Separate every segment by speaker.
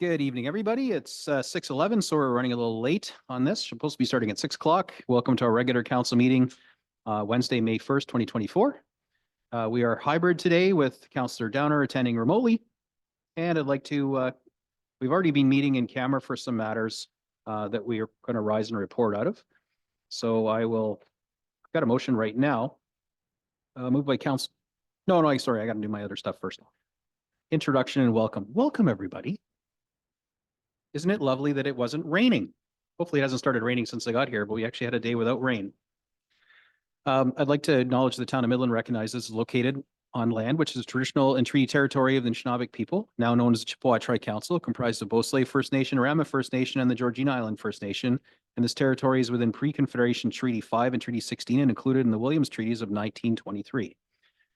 Speaker 1: Good evening, everybody. It's 6:11, so we're running a little late on this. We're supposed to be starting at 6 o'clock. Welcome to our regular council meeting, Wednesday, May 1st, 2024. We are hybrid today with Councillor Downer attending remotely. And I'd like to, we've already been meeting in camera for some matters that we are going to rise and report out of. So I've got a motion right now. Moved by Council. No, sorry, I got to do my other stuff first. Introduction and welcome. Welcome, everybody. Isn't it lovely that it wasn't raining? Hopefully it hasn't started raining since I got here, but we actually had a day without rain. I'd like to acknowledge the town of Midland recognizes is located on land which is traditional and treaty territory of the Anishinaabe people, now known as the Chippewa Tri-Council, comprised of Beausoleil First Nation, Arama First Nation, and the Georgina Island First Nation. And this territory is within Pre-Confederation Treaty 5 and Treaty 16 and included in the Williams Treaties of 1923.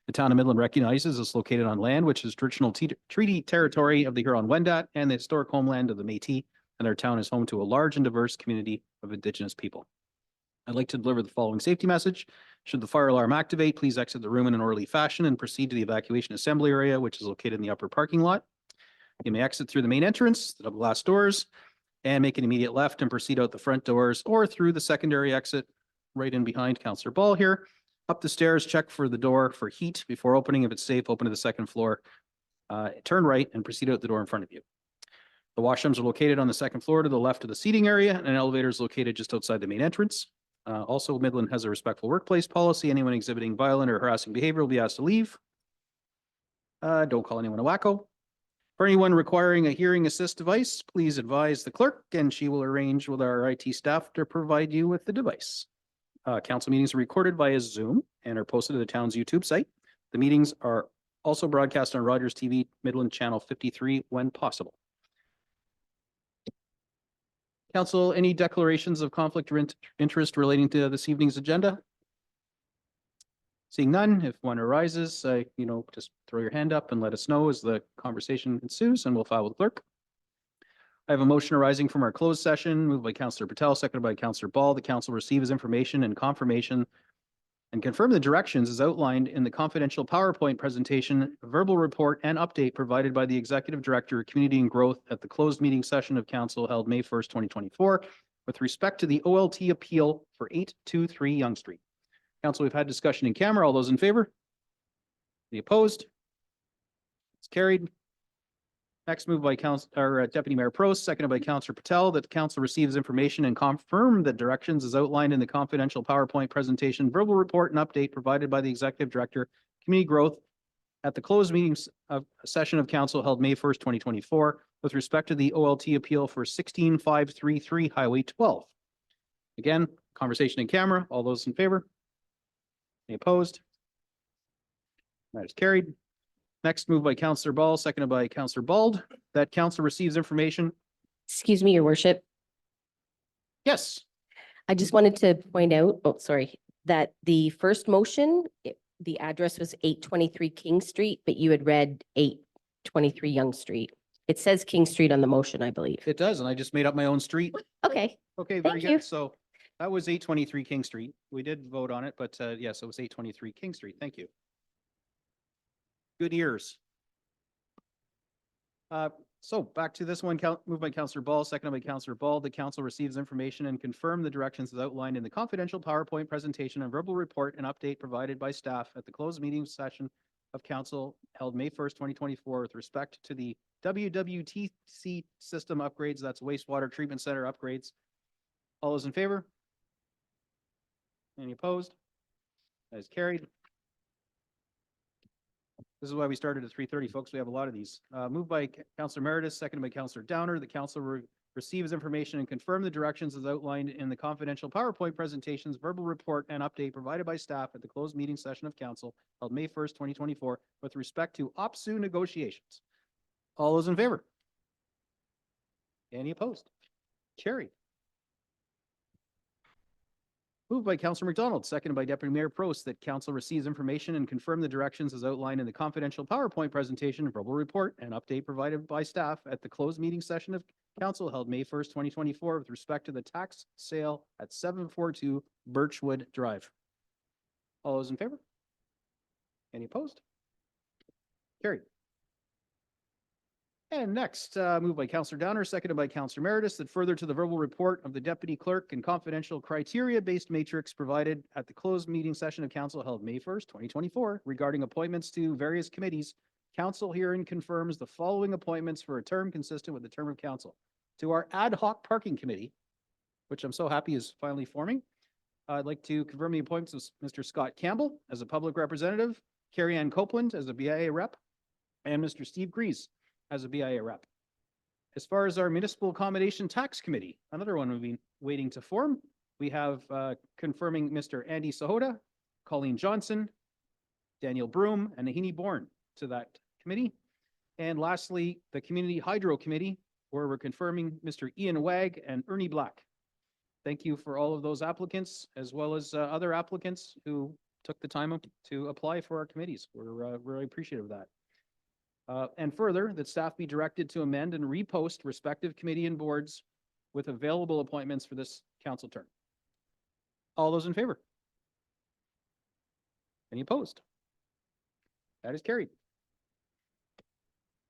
Speaker 1: The town of Midland recognizes is located on land which is traditional treaty territory of the Huron-Wendat and the historic homeland of the Métis, and our town is home to a large and diverse community of Indigenous people. I'd like to deliver the following safety message. Should the fire alarm activate, please exit the room in an orderly fashion and proceed to the evacuation assembly area, which is located in the upper parking lot. You may exit through the main entrance, the double glass doors, and make an immediate left and proceed out the front doors or through the secondary exit right in behind Councillor Ball here. Up the stairs, check for the door for heat before opening. If it's safe, open to the second floor. Turn right and proceed out the door in front of you. The washrooms are located on the second floor to the left of the seating area, and an elevator is located just outside the main entrance. Also, Midland has a respectful workplace policy. Anyone exhibiting violent or harassing behavior will be asked to leave. Don't call anyone a wacko. For anyone requiring a hearing assist device, please advise the clerk, and she will arrange with our IT staff to provide you with the device. Council meetings are recorded via Zoom and are posted to the town's YouTube site. The meetings are also broadcast on Rogers TV Midland Channel 53 when possible. Council, any declarations of conflict or interest relating to this evening's agenda? Seeing none, if one arises, just throw your hand up and let us know as the conversation ensues, and we'll file with the clerk. I have a motion arising from our closed session, moved by Councillor Patel, seconded by Councillor Ball. The council receives information and confirmation and confirm the directions as outlined in the confidential PowerPoint presentation, verbal report, and update provided by the Executive Director of Community and Growth at the closed meeting session of Council held May 1st, 2024, with respect to the OLT appeal for 823 Yonge Street. Council, we've had discussion in camera. All those in favor? Any opposed? It's carried. Next, moved by Deputy Mayor Prost, seconded by Councillor Patel, that the council receives information and confirm the directions as outlined in the confidential PowerPoint presentation, verbal report, and update provided by the Executive Director, Community Growth, at the closed meetings of session of Council held May 1st, 2024, with respect to the OLT appeal for 16533 Highway 12. Again, conversation in camera. All those in favor? Any opposed? That is carried. Next, moved by Councillor Ball, seconded by Councillor Bald, that council receives information.
Speaker 2: Excuse me, Your Worship.
Speaker 1: Yes.
Speaker 2: I just wanted to point out, that the first motion, the address was 823 King Street, but you had read 823 Yonge Street. It says King Street on the motion, I believe.
Speaker 1: It does, and I just made up my own street.
Speaker 2: Okay.
Speaker 1: Okay, very
Speaker 2: Thank
Speaker 1: good.
Speaker 2: you.
Speaker 1: So that was 823 King Street. We did vote on it, but yes, it was 823 King Street. Thank you. Good ears. So back to this one, moved by Councillor Ball, seconded by Councillor Ball. The council receives information and confirm the directions as outlined in the confidential PowerPoint presentation and verbal report and update provided by staff at the closed meeting session of council held May 1st, 2024, with respect to the WWTC system upgrades. That's wastewater treatment center upgrades. All those in favor? Any opposed? That is carried. This is why we started at 3:30, folks. We have a lot of these. Moved by Councillor Meredith, seconded by Councillor Downer. The council receives information and confirm the directions as outlined in the confidential PowerPoint presentations, verbal report, and update provided by staff at the closed meeting session of council held May 1st, 2024, with respect to OPSU negotiations. All those in favor? Any opposed? Carried. Moved by Councillor McDonald, seconded by Deputy Mayor Prost, that council receives information and confirm the directions as outlined in the confidential PowerPoint presentation, verbal report, and update provided by staff at the closed meeting session of council held May 1st, 2024, with respect to the tax sale at 742 Birchwood Drive. All those in favor? Any opposed? Carried. And next, moved by Councillor Downer, seconded by Councillor Meredith, that further to the verbal report of the deputy clerk and confidential criteria-based matrix provided at the closed meeting session of council held May 1st, 2024, regarding appointments to various committees, council herein confirms the following appointments for a term consistent with the term of council. To our ad hoc parking committee, which I'm so happy is finally forming, I'd like to confirm the appointments of Mr. Scott Campbell as a public representative, Carrie Ann Copeland as a BIA rep, and Mr. Steve Grease as a BIA rep. As far as our Municipal Accommodation Tax Committee, another one we've been waiting to form, we have confirming Mr. Andy Sahota, Colleen Johnson, Daniel Broom, and Nahini Bourne to that committee. And lastly, the Community Hydro Committee, where we're confirming Mr. Ian Wagg and Ernie Black. Thank you for all of those applicants, as well as other applicants who took the time to apply for our committees. We're really appreciative of that. And further, that staff be directed to amend and repost respective committee and boards with available appointments for this council term. All those in favor? Any opposed? That is carried.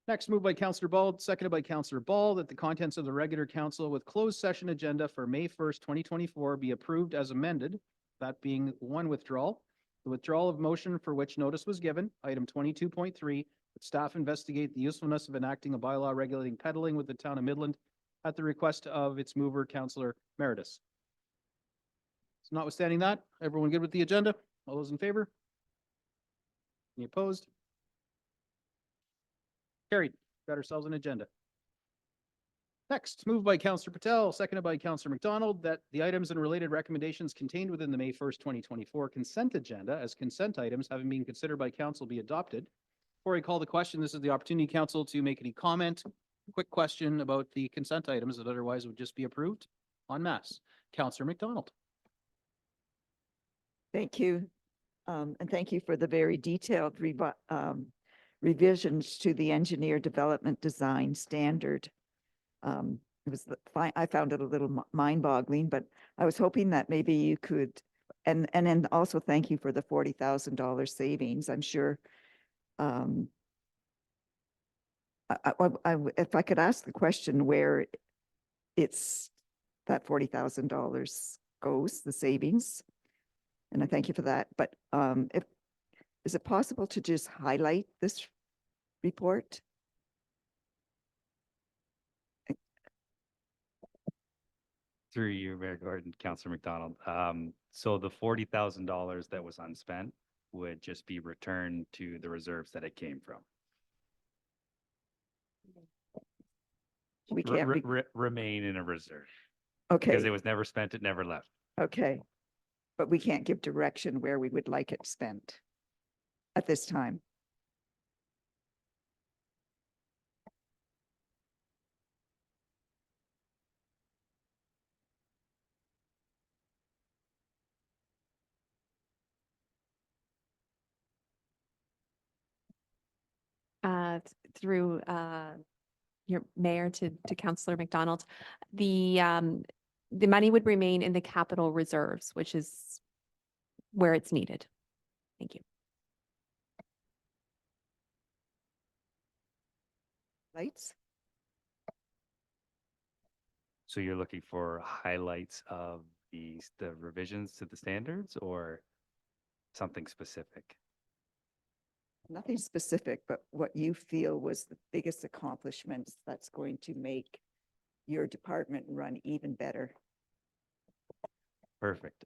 Speaker 1: Next, moved by Councillor Ball, seconded by Councillor Ball, that the contents of the regular council with closed session agenda for May 1st, 2024 be approved as amended, that being one withdrawal. The withdrawal of motion for which notice was given, item 22.3, that staff investigate the usefulness of enacting a bylaw regulating peddling with the town of Midland at the request of its mover, Councillor Meredith. So notwithstanding that, everyone good with the agenda? All those in favor? Any opposed? Carried. Got ourselves an agenda. Next, moved by Councillor Patel, seconded by Councillor McDonald, that the items and related recommendations contained within the May 1st, 2024 consent agenda as consent items having been considered by council be adopted. Before I call the question, this is the opportunity, council, to make any comment, quick question about the consent items that otherwise would just be approved en masse. Councillor McDonald.
Speaker 3: Thank you. And thank you for the very detailed revisions to the engineer development design standard. It was I found it a little mind-boggling, but I was hoping that maybe you could, and then also thank you for the $40,000 savings. I'm sure. If I could ask the question where it's that $40,000 goes, the savings, and I thank you for that. But is it possible to just highlight this report?
Speaker 4: Through you, Mayor Gordon, Councillor McDonald. So the $40,000 that was unspent would just be returned to the reserves that it came from.
Speaker 3: We can't
Speaker 4: Remain in a reserve.
Speaker 3: Okay.
Speaker 4: Because it was never spent, it never left.
Speaker 3: Okay. But we can't give direction where we would like it spent at this time.
Speaker 5: Through your mayor to Councillor McDonald, the money would remain in the capital reserves, which is where it's needed. Thank you.
Speaker 3: Lights?
Speaker 4: So you're looking for highlights of the revisions to the standards or something specific?
Speaker 3: Nothing specific, but what you feel was the biggest accomplishments that's going to make your department run even better.
Speaker 4: Perfect.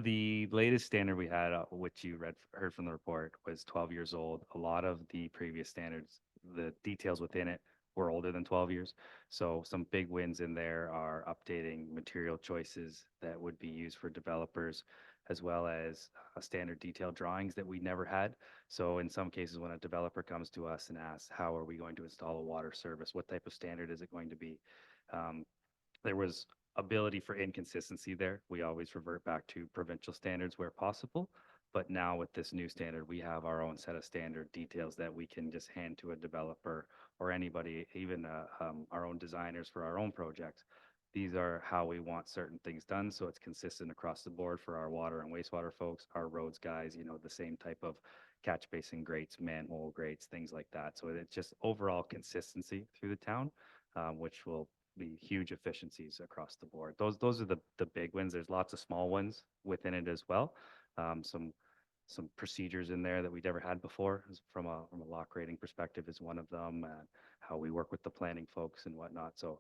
Speaker 4: The latest standard we had, which you heard from the report, was 12 years old. A lot of the previous standards, the details within it were older than 12 years. So some big wins in there are updating material choices that would be used for developers, as well as standard detailed drawings that we never had. So in some cases, when a developer comes to us and asks, how are we going to install a water service? What type of standard is it going to be? There was ability for inconsistency there. We always revert back to provincial standards where possible. But now with this new standard, we have our own set of standard details that we can just hand to a developer or anybody, even our own designers for our own projects, these are how we want certain things done. So it's consistent across the board for our water and wastewater folks, our roads guys, the same type of catch basin grates, manhole grates, things like that. So it's just overall consistency through the town, which will be huge efficiencies across the board. Those are the big wins. There's lots of small ones within it as well. Some procedures in there that we'd never had before from a lock rating perspective is one of them, and how we work with the planning folks and whatnot. So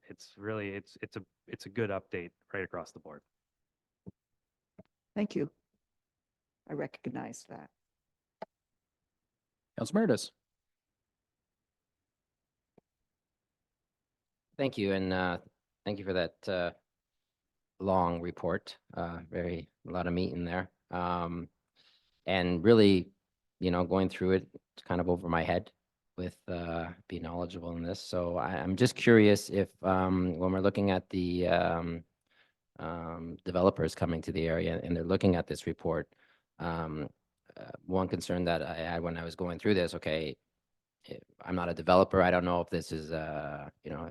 Speaker 4: it's really it's a good update right across the board.
Speaker 3: Thank you. I recognize that.
Speaker 1: Councilor Meredith.
Speaker 6: Thank you, and thank you for that long report. A lot of meat in there. And really, going through it kind of over my head with being knowledgeable in this. So I'm just curious if when we're looking at the developers coming to the area and they're looking at this report, one concern that I had when I was going through this, okay, I'm not a developer. I don't know if this is,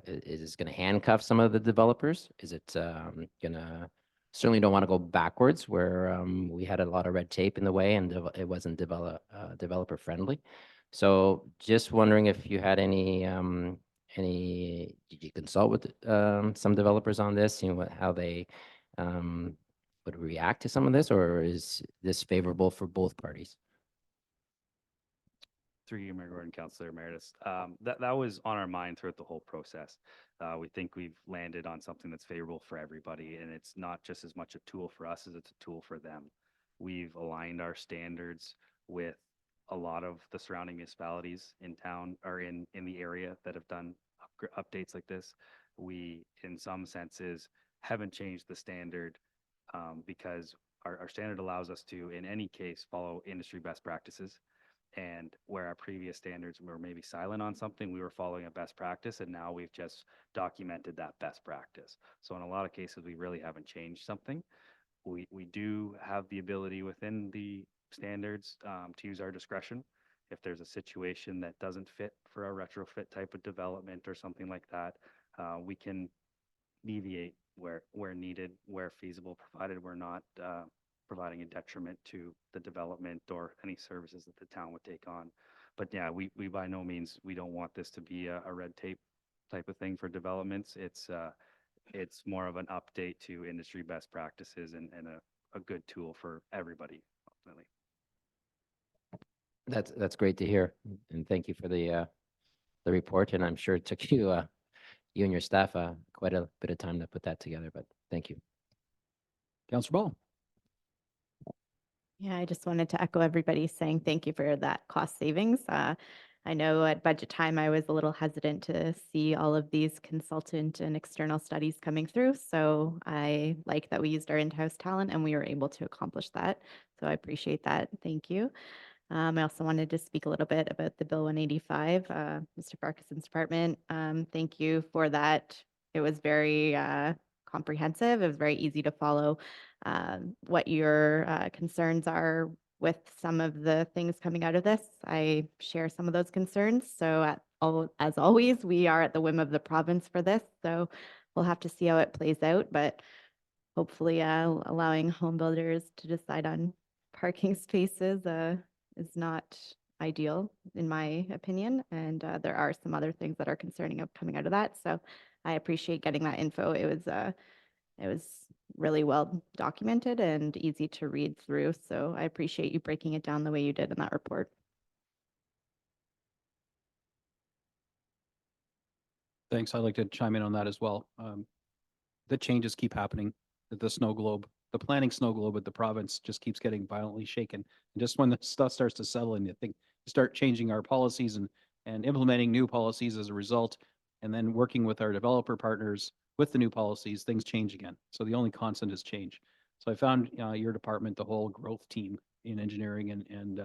Speaker 6: is this going to handcuff some of the developers? Is it going to, certainly don't want to go backwards where we had a lot of red tape in the way and it wasn't developer friendly. So just wondering if you had did you consult with some developers on this, how they would react to some of this, or is this favorable for both parties?
Speaker 4: Through you, Mayor Gordon, Councillor Emeritus. That was on our mind throughout the whole process. We think we've landed on something that's favorable for everybody, and it's not just as much a tool for us as it's a tool for them. We've aligned our standards with a lot of the surrounding municipalities in town or in the area that have done updates like this. We, in some senses, haven't changed the standard because our standard allows us to, in any case, follow industry best practices. And where our previous standards were maybe silent on something, we were following a best practice, and now we've just documented that best practice. So in a lot of cases, we really haven't changed something. We do have the ability within the standards to use our discretion. If there's a situation that doesn't fit for a retrofit type of development or something like that, we can deviate where needed, where feasible, provided we're not providing a detriment to the development or any services that the town would take on. But yeah, we by no means, we don't want this to be a red tape type of thing for developments. It's more of an update to industry best practices and a good tool for everybody ultimately.
Speaker 6: That's great to hear, and thank you for the report. And I'm sure it took you you and your staff quite a bit of time to put that together. But thank you,
Speaker 1: Councilor Ball.
Speaker 7: Yeah, I just wanted to echo everybody saying thank you for that cost savings. I know at budget time, I was a little hesitant to see all of these consultant and external studies coming through. So I like that we used our in-house talent and we were able to accomplish that. So I appreciate that. Thank you. I also wanted to speak a little bit about the Bill 185, Mr. Farquharson's department. Thank you for that. It was very comprehensive. It was very easy to follow what your concerns are with some of the things coming out of this. I share some of those concerns. So as always, we are at the whim of the province for this. So we'll have to see how it plays out, but hopefully allowing home builders to decide on parking spaces is not ideal in my opinion. And there are some other things that are concerning of coming out of that. So I appreciate getting that info. It was really well documented and easy to read through. So I appreciate you breaking it down the way you did in that report.
Speaker 1: Thanks. I'd like to chime in on that as well. The changes keep happening. The snow globe, the planning snow globe at the province just keeps getting violently shaken. And just when the stuff starts to settle and you think, start changing our policies and implementing new policies as a result, and then working with our developer partners with the new policies, things change again. So the only constant is change. So I found your department, the whole growth team in engineering and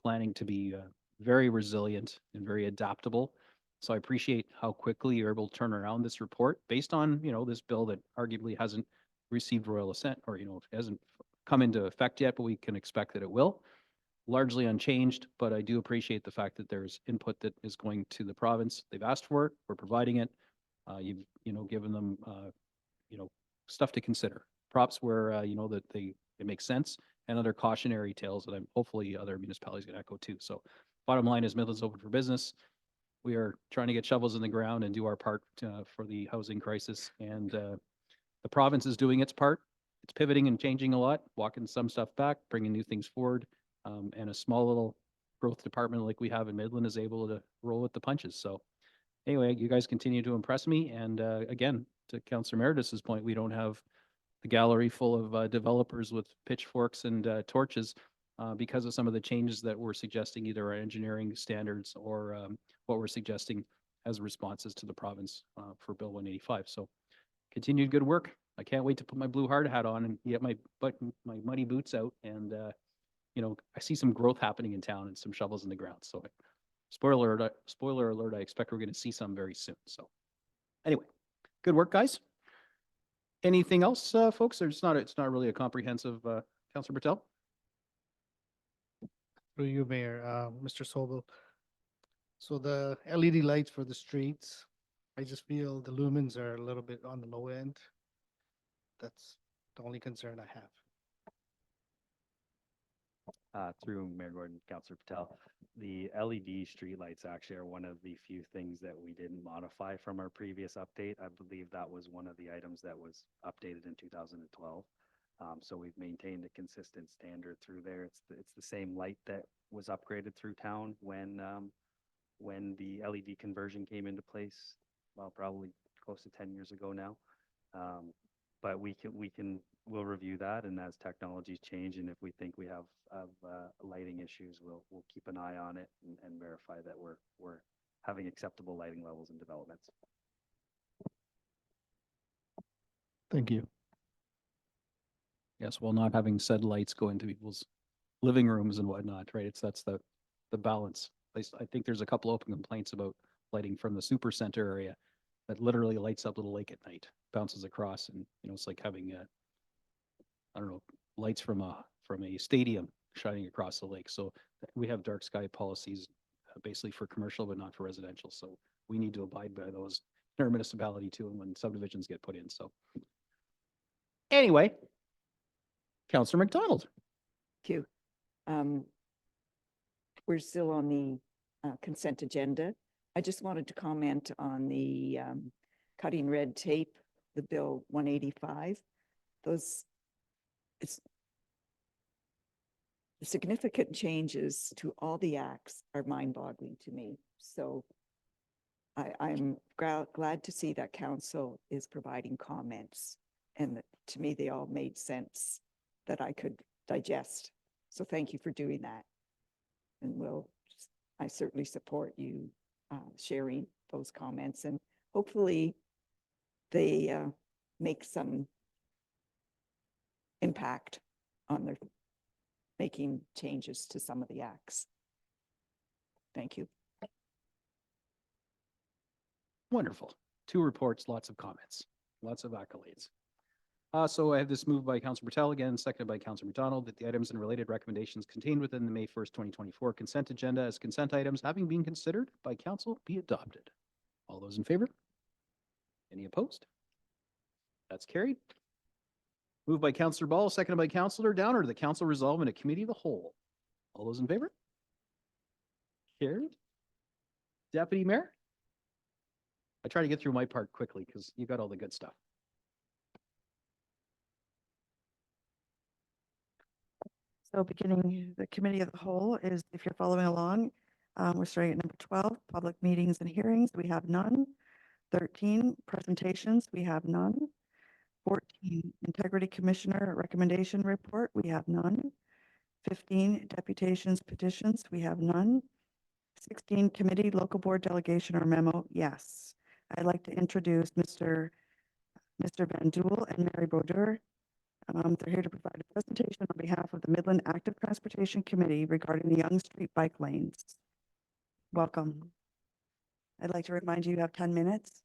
Speaker 1: planning to be very resilient and very adaptable. So I appreciate how quickly you're able to turn around this report based on, this bill that arguably hasn't received royal assent or, hasn't come into effect yet, but we can expect that it will. Largely unchanged, but I do appreciate the fact that there's input that is going to the province. They've asked for it, we're providing it. You've, given them, stuff to consider. Props where, that it makes sense, and other cautionary tales that I'm hopefully other municipalities can echo too. So bottom line is Midland's open for business. We are trying to get shovels in the ground and do our part for the housing crisis. And the province is doing its part. It's pivoting and changing a lot, walking some stuff back, bringing new things forward. And a small little growth department like we have in Midland is able to roll with the punches. So anyway, you guys continue to impress me. And again, to Councillor Meredith's point, we don't have the gallery full of developers with pitchforks and torches because of some of the changes that we're suggesting, either our engineering standards or what we're suggesting as responses to the province for Bill 185. So continued good work. I can't wait to put my blue hard hat on and get my muddy boots out. And, I see some growth happening in town and some shovels in the ground. So spoiler alert, I expect we're going to see some very soon. So anyway, good work, guys. Anything else, folks? It's not really a comprehensive, Councillor Bertel?
Speaker 8: Through you, Mayor, Mr. Sobel. So the LED lights for the streets, I just feel the lumens are a little bit on the low end. That's the only concern I have.
Speaker 4: Through Mayor Gordon, Councillor Patel, the LED streetlights actually are one of the few things that we didn't modify from our previous update. I believe that was one of the items that was updated in 2012. So we've maintained a consistent standard through there. It's the same light that was upgraded through town when the LED conversion came into place. Well, probably close to 10 years ago now. But we'll review that, and as technologies change, and if we think we have lighting issues, we'll keep an eye on it and verify that we're having acceptable lighting levels in developments.
Speaker 8: Thank you.
Speaker 1: Yes, while not having said lights go into people's living rooms and whatnot, right? That's the balance. I think there's a couple open complaints about lighting from the super center area that literally lights up Little Lake at night, bounces across, and it's like having I don't know, lights from a stadium shining across the lake. So we have dark sky policies basically for commercial, but not for residential. So we need to abide by those in our municipality too, and when subdivisions get put in. So anyway, Councillor McDonald.
Speaker 3: Thank you. We're still on the consent agenda. I just wanted to comment on the cutting red tape, the Bill 185. The significant changes to all the acts are mind-boggling to me. So I'm glad to see that council is providing comments, and that, to me, they all made sense that I could digest. So thank you for doing that. And I certainly support you sharing those comments, and hopefully they make some impact on their making changes to some of the acts. Thank you.
Speaker 1: Wonderful. 2 reports, lots of comments, lots of accolades. So I have this moved by Councillor Bertel, again, seconded by Councillor McDonald, that the items and related recommendations contained within the May 1st, 2024 consent agenda as consent items having been considered by council be adopted. All those in favor? Any opposed? That's carried. Moved by Councillor Ball, seconded by Councillor Downer, the council resolve in a committee of the whole. All those in favor? Carried. Deputy Mayor? I try to get through my part quickly because you got all the good stuff.
Speaker 9: So beginning the committee of the whole is, if you're following along, we're starting at number 12, public meetings and hearings. We have none. 13, presentations. We have none. 14, integrity commissioner recommendation report. We have none. 15, deputations, petitions. We have none. 16, committee, local board delegation or memo. Yes. I'd like to introduce Mr. Van Doel and Mary Baudur. They're here to provide a presentation on behalf of the Midland Active Transportation Committee regarding the Yonge Street bike lanes. Welcome. I'd like to remind you have 10 minutes.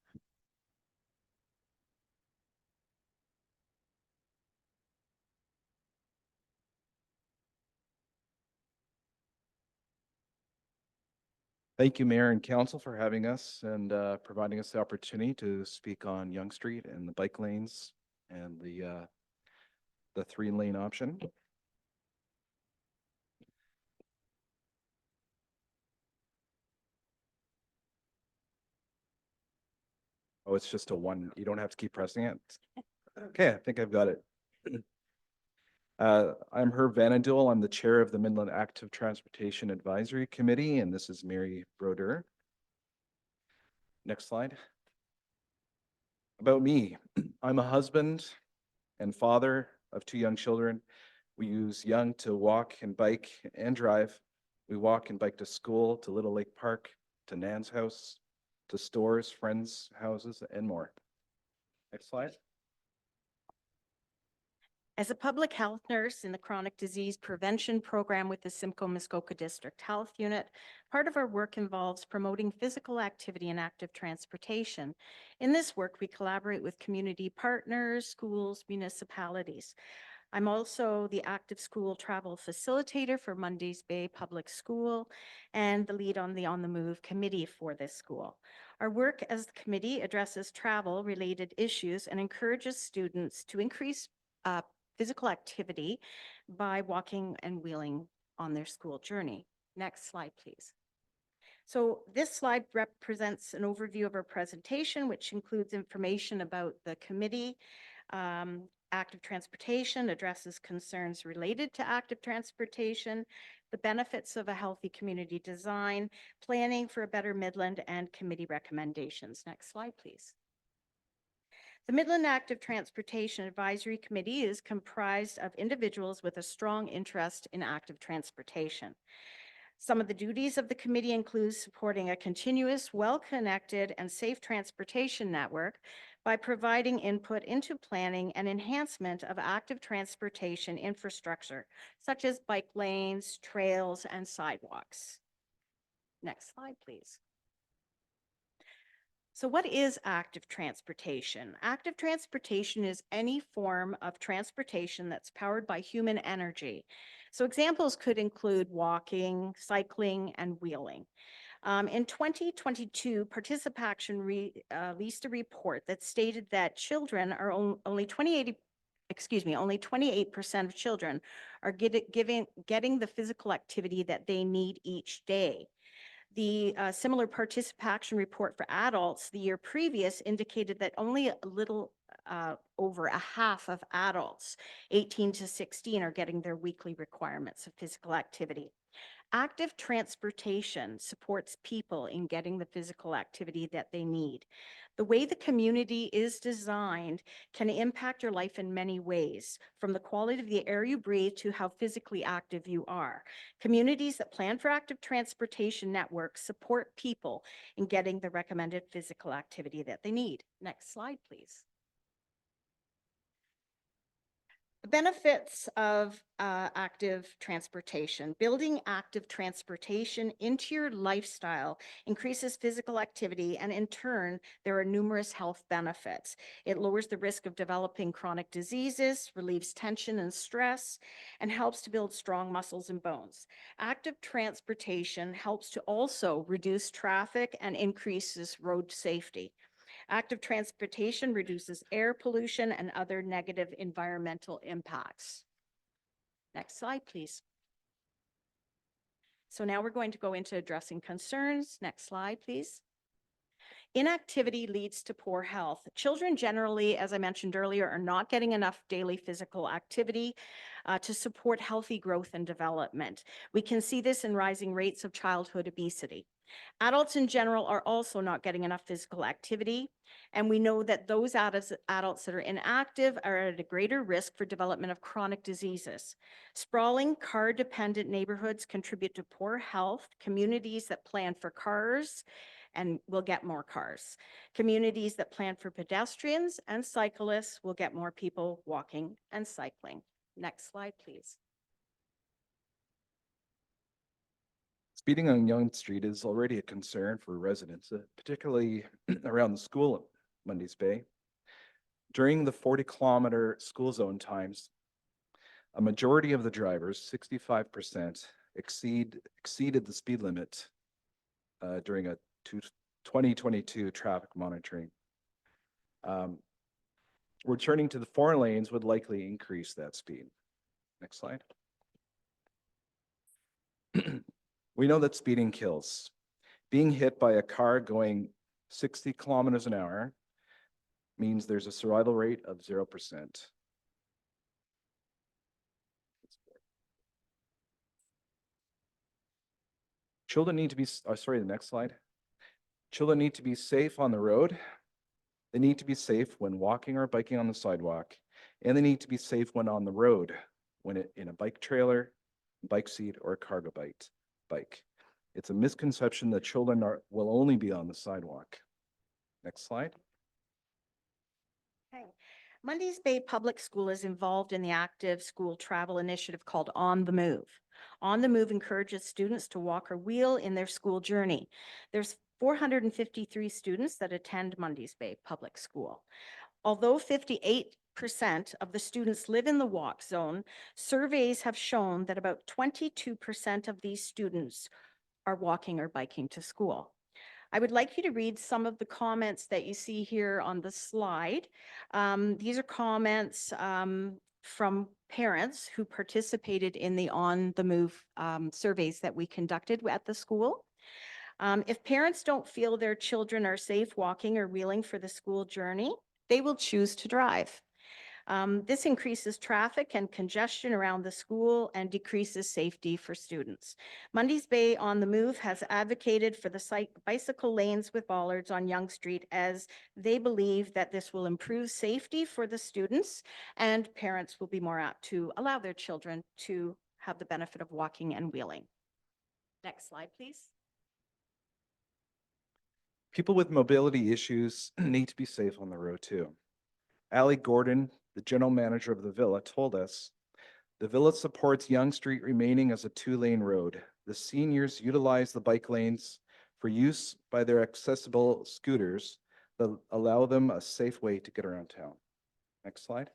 Speaker 10: Thank you, Mayor and Council, for having us and providing us the opportunity to speak on Yonge Street and the bike lanes and the 3-lane option. Oh, it's just a one. You don't have to keep pressing it. Okay, I think I've got it. I'm Herb Vanadul. I'm the chair of the Midland Active Transportation Advisory Committee, and this is Mary Broder. Next slide. About me, I'm a husband and father of 2 young children. We use Yonge to walk and bike and drive. We walk and bike to school, to Little Lake Park, to Nan's house, to stores, friends' houses, and more. Next slide.
Speaker 11: As a public health nurse in the chronic disease prevention program with the Simcoe Muskoka District Health Unit, part of our work involves promoting physical activity and active transportation. In this work, we collaborate with community partners, schools, municipalities. I'm also the active school travel facilitator for Mondays Bay Public School and the lead on the Move committee for this school. Our work as the committee addresses travel related issues and encourages students to increase physical activity by walking and wheeling on their school journey. Next slide, please. So this slide represents an overview of our presentation, which includes information about the committee. Active transportation addresses concerns related to active transportation, the benefits of a healthy community design, planning for a better Midland, and committee recommendations. Next slide, please. The Midland Active Transportation Advisory Committee is comprised of individuals with a strong interest in active transportation. Some of the duties of the committee include supporting a continuous, well-connected, and safe transportation network by providing input into planning and enhancement of active transportation infrastructure, such as bike lanes, trails, and sidewalks. Next slide, please. So what is active transportation? Active transportation is any form of transportation that's powered by human energy. So examples could include walking, cycling, and wheeling. In 2022, Participation released a report that stated that children are only 28% of children are getting the physical activity that they need each day. The similar participation report for adults the year previous indicated that only a little over a half of adults 18 to 16 are getting their weekly requirements of physical activity. Active transportation supports people in getting the physical activity that they need. The way the community is designed can impact your life in many ways, from the quality of the air you breathe to how physically active you are. Communities that plan for active transportation networks support people in getting the recommended physical activity that they need. Next slide, please. The benefits of active transportation. Building active transportation into your lifestyle increases physical activity, and in turn, there are numerous health benefits. It lowers the risk of developing chronic diseases, relieves tension and stress, and helps to build strong muscles and bones. Active transportation helps to also reduce traffic and increases road safety. Active transportation reduces air pollution and other negative environmental impacts. Next slide, please. So now we're going to go into addressing concerns. Next slide, please. Inactivity leads to poor health. Children generally, as I mentioned earlier, are not getting enough daily physical activity to support healthy growth and development. We can see this in rising rates of childhood obesity. Adults in general are also not getting enough physical activity, and we know that those adults that are inactive are at a greater risk for development of chronic diseases. Sprawling, car-dependent neighborhoods contribute to poor health. Communities that plan for cars and will get more cars. Communities that plan for pedestrians and cyclists will get more people walking and cycling. Next slide, please.
Speaker 10: Speeding on Yonge Street is already a concern for residents, particularly around the school at Mondays Bay. During the 40-kilometer school zone times, a majority of the drivers, 65%, exceeded the speed limit during a 2022 traffic monitoring. Returning to the 4 lanes would likely increase that speed. Next slide. We know that speeding kills. Being hit by a car going 60 kilometers an hour means there's a survival rate of 0%. Children need to be, sorry, the next slide. Children need to be safe on the road. They need to be safe when walking or biking on the sidewalk, and they need to be safe when on the road, when in a bike trailer, bike seat, or a cargo bike. It's a misconception that children will only be on the sidewalk. Next slide.
Speaker 11: Okay. Mundy's Bay Public School is involved in the active school travel initiative called On the Move. On the Move encourages students to walk or wheel in their school journey. There's 453 students that attend Mundy's Bay Public School. Although 58% of the students live in the walk zone, surveys have shown that about 22% of these students are walking or biking to school. I would like you to read some of the comments that you see here on the slide. These are comments from parents who participated in the On the Move surveys that we conducted at the school. If parents don't feel their children are safe walking or wheeling for the school journey, they will choose to drive. This increases traffic and congestion around the school and decreases safety for students. Mundy's Bay On the Move has advocated for the bicycle lanes with bollards on Yonge Street, as they believe that this will improve safety for the students, and parents will be more apt to allow their children to have the benefit of walking and wheeling. Next slide, please.
Speaker 10: People with mobility issues need to be safe on the road too. Ali Gordon, the general manager of the Villa, told us, the Villa supports Yonge Street remaining as a 2-lane road. The seniors utilize the bike lanes for use by their accessible scooters that allow them a safe way to get around town. Next slide.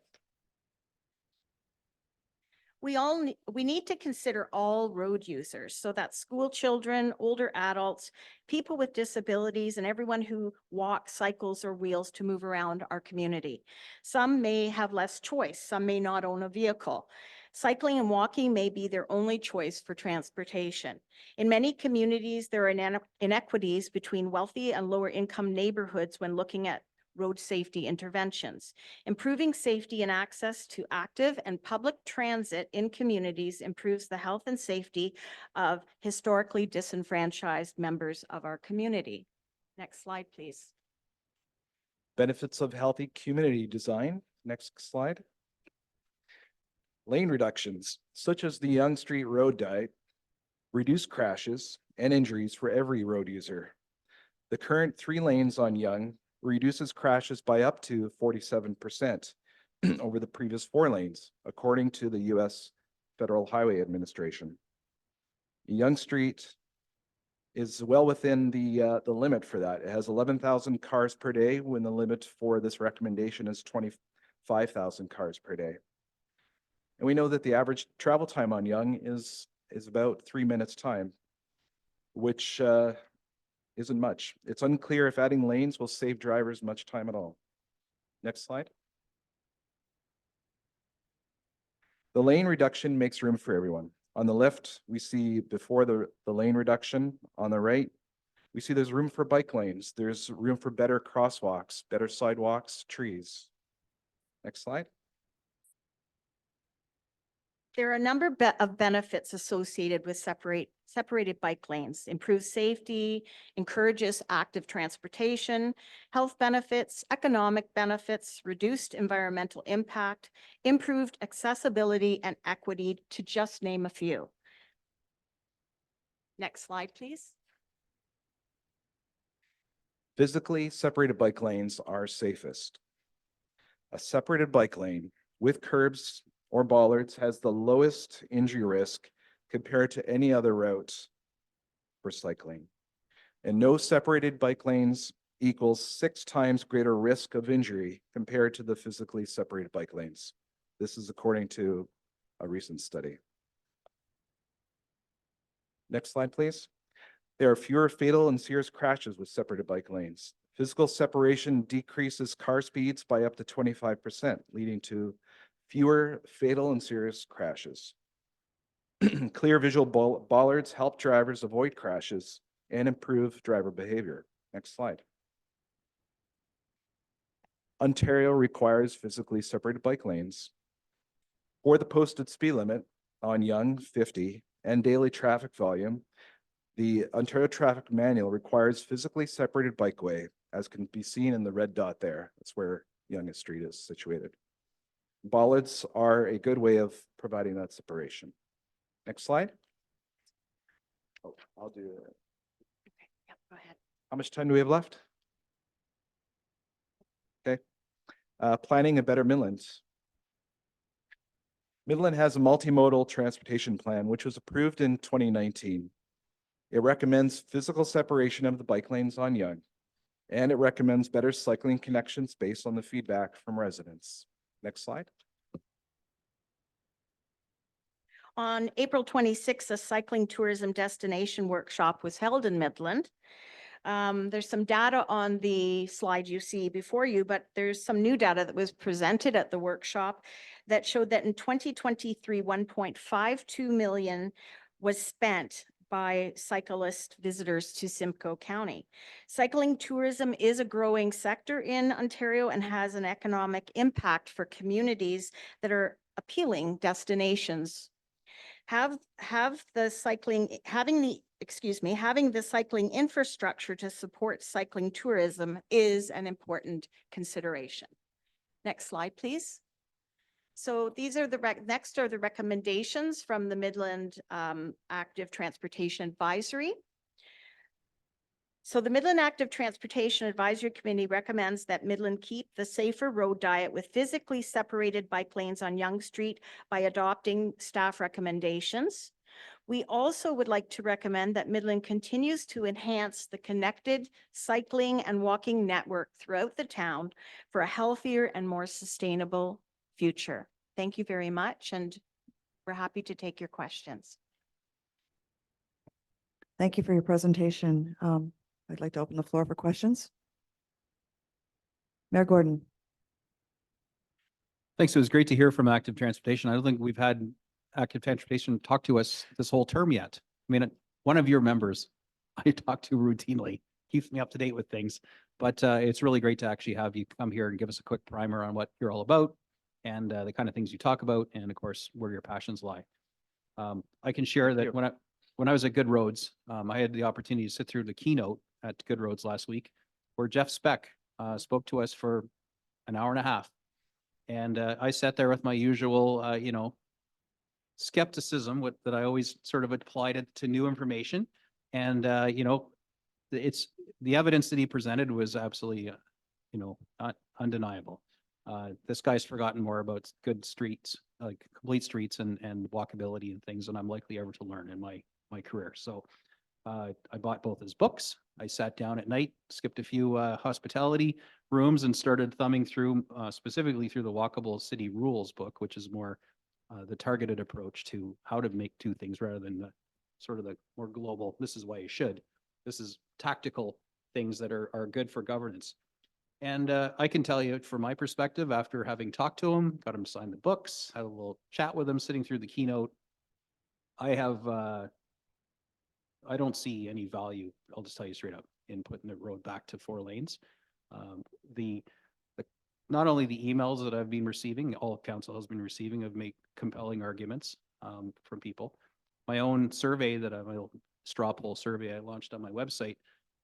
Speaker 11: We need to consider all road users, so that's school children, older adults, people with disabilities, and everyone who walks, cycles, or wheels to move around our community. Some may have less choice. Some may not own a vehicle. Cycling and walking may be their only choice for transportation. In many communities, there are inequities between wealthy and lower income neighborhoods when looking at road safety interventions. Improving safety and access to active and public transit in communities improves the health and safety of historically disenfranchised members of our community. Next slide, please.
Speaker 10: Benefits of healthy community design. Next slide. Lane reductions, such as the Yonge Street Road Diet, reduce crashes and injuries for every road user. The current 3 lanes on Yonge reduces crashes by up to 47% over the previous 4 lanes, according to the U.S. Federal Highway Administration. Yonge Street is well within the limit for that. It has 11,000 cars per day, when the limit for this recommendation is 25,000 cars per day. And we know that the average travel time on Yonge is about 3 minutes time, which isn't much. It's unclear if adding lanes will save drivers much time at all. Next slide. The lane reduction makes room for everyone. On the left, we see before the lane reduction. On the right, we see there's room for bike lanes. There's room for better crosswalks, better sidewalks, trees. Next slide.
Speaker 11: There are a number of benefits associated with separated bike lanes: improves safety, encourages active transportation, health benefits, economic benefits, reduced environmental impact, improved accessibility and equity, to just name a few. Next slide, please.
Speaker 10: Physically separated bike lanes are safest. A separated bike lane with curbs or bollards has the lowest injury risk compared to any other route for cycling. And no separated bike lanes equals 6 times greater risk of injury compared to the physically separated bike lanes. This is according to a recent study. Next slide, please. There are fewer fatal and serious crashes with separated bike lanes. Physical separation decreases car speeds by up to 25%, leading to fewer fatal and serious crashes. Clear visual bollards help drivers avoid crashes and improve driver behavior. Next slide. Ontario requires physically separated bike lanes for the posted speed limit on Yonge 50 and daily traffic volume. The Ontario Traffic Manual requires physically separated bikeway, as can be seen in the red dot there. That's where Yonge Street is situated. Bollards are a good way of providing that separation. Next slide. Oh, I'll do it.
Speaker 11: Okay, yep, go ahead.
Speaker 10: How much time do we have left? Okay. Planning a better Midland. Midland has a multimodal transportation plan, which was approved in 2019. It recommends physical separation of the bike lanes on Yonge, and it recommends better cycling connections based on the feedback from residents. Next slide.
Speaker 11: On April 26th, a cycling tourism destination workshop was held in Midland. There's some data on the slide you see before you, but there's some new data that was presented at the workshop that showed that in 2023, 1.52 million was spent by cyclist visitors to Simcoe County. Cycling tourism is a growing sector in Ontario and has an economic impact for communities that are appealing destinations. Having the cycling infrastructure to support cycling tourism is an important consideration. Next slide, please. So these are next are the recommendations from the Midland Active Transportation Advisory. So the Midland Active Transportation Advisory Committee recommends that Midland keep the safer road diet with physically separated bike lanes on Yonge Street by adopting staff recommendations. We also would like to recommend that Midland continues to enhance the connected cycling and walking network throughout the town for a healthier and more sustainable future. Thank you very much, and we're happy to take your questions.
Speaker 9: Thank you for your presentation. I'd like to open the floor for questions. Mayor Gordon.
Speaker 1: Thanks. It was great to hear from Active Transportation. I don't think we've had Active Transportation talk to us this whole term yet. I mean, one of your members I talk to routinely, keeps me up to date with things, but it's really great to actually have you come here and give us a quick primer on what you're all about and the kind of things you talk about, and of course, where your passions lie. I can share that when I was at Good Roads, I had the opportunity to sit through the keynote at Good Roads last week, where Jeff Speck spoke to us for an hour and a half. And I sat there with my usual, skepticism that I always sort of applied to new information. And, it's the evidence that he presented was absolutely, undeniable. This guy's forgotten more about good streets, like complete streets and walkability and things than I'm likely ever to learn in my career. So I bought both his books. I sat down at night, skipped a few hospitality rooms and started thumbing through specifically through the Walkable City Rules book, which is more the targeted approach to how to make two things rather than the sort of the more global, this is why you should. This is tactical things that are good for governance. And I can tell you from my perspective, after having talked to him, got him to sign the books, had a little chat with him sitting through the keynote, I don't see any value, I'll just tell you straight up, in putting the road back to 4 lanes. Not only the emails that I've been receiving, all council has been receiving of make compelling arguments from people. My own survey my straw poll survey I launched on my website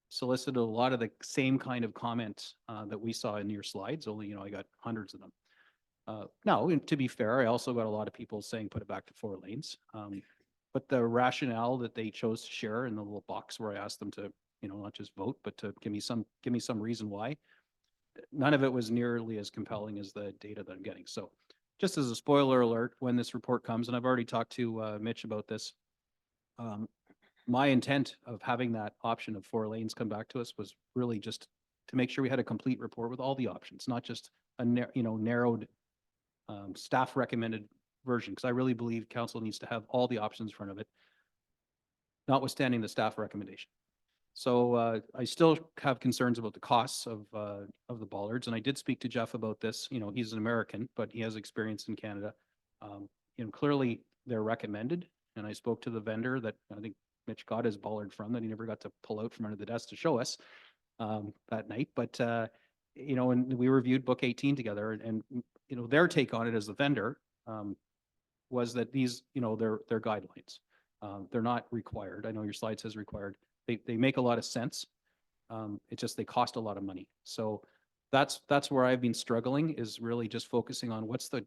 Speaker 1: solicited a lot of the same kind of comments that we saw in your slides, only, I got hundreds of them. Now, to be fair, I also got a lot of people saying put it back to 4 lanes. But the rationale that they chose to share in the little box where I asked them to, not just vote, but to give me some reason why, none of it was nearly as compelling as the data that I'm getting. So just as a spoiler alert, when this report comes, and I've already talked to Mitch about this, my intent of having that option of 4 lanes come back to us was really just to make sure we had a complete report with all the options, not just a narrowed staff recommended version, because I really believe council needs to have all the options in front of it. notwithstanding the staff recommendation. So I still have concerns about the costs of the bollards, and I did speak to Jeff about this. You know, he's an American, but he has experience in Canada. You know, clearly they're recommended, and I spoke to the vendor that I think Mitch got his bollard from that he never got to pull out from under the desk to show us that night. But you know, and we reviewed Book 18 together, and you know, their take on it as the vendor was that these, you know, they're guidelines. They're not required. I know your slide says required. They make a lot of sense. It's just they cost a lot of money. So that's where I've been struggling, is really just focusing on what's the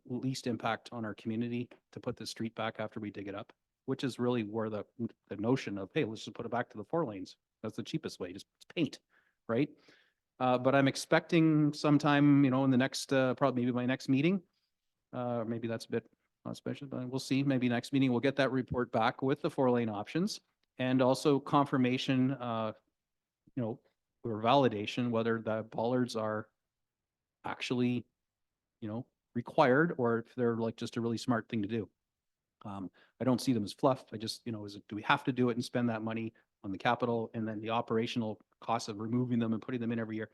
Speaker 1: least impact on our community to put the street back after we dig it up, which is really where the notion of, hey, let's just put it back to the 4 lanes. That's the cheapest way, just paint, right? But I'm expecting sometime, you know, in the next, probably maybe my next meeting, maybe that's a bit special, but we'll see. Maybe next meeting, we'll get that report back with the 4-lane options and also confirmation, you know, or validation, whether the bollards are actually, you know, required or if they're like just a really smart thing to do. I don't see them as fluff. I just, you know, do we have to do it and spend that money on the capital and then the operational costs of removing them and putting them in every year?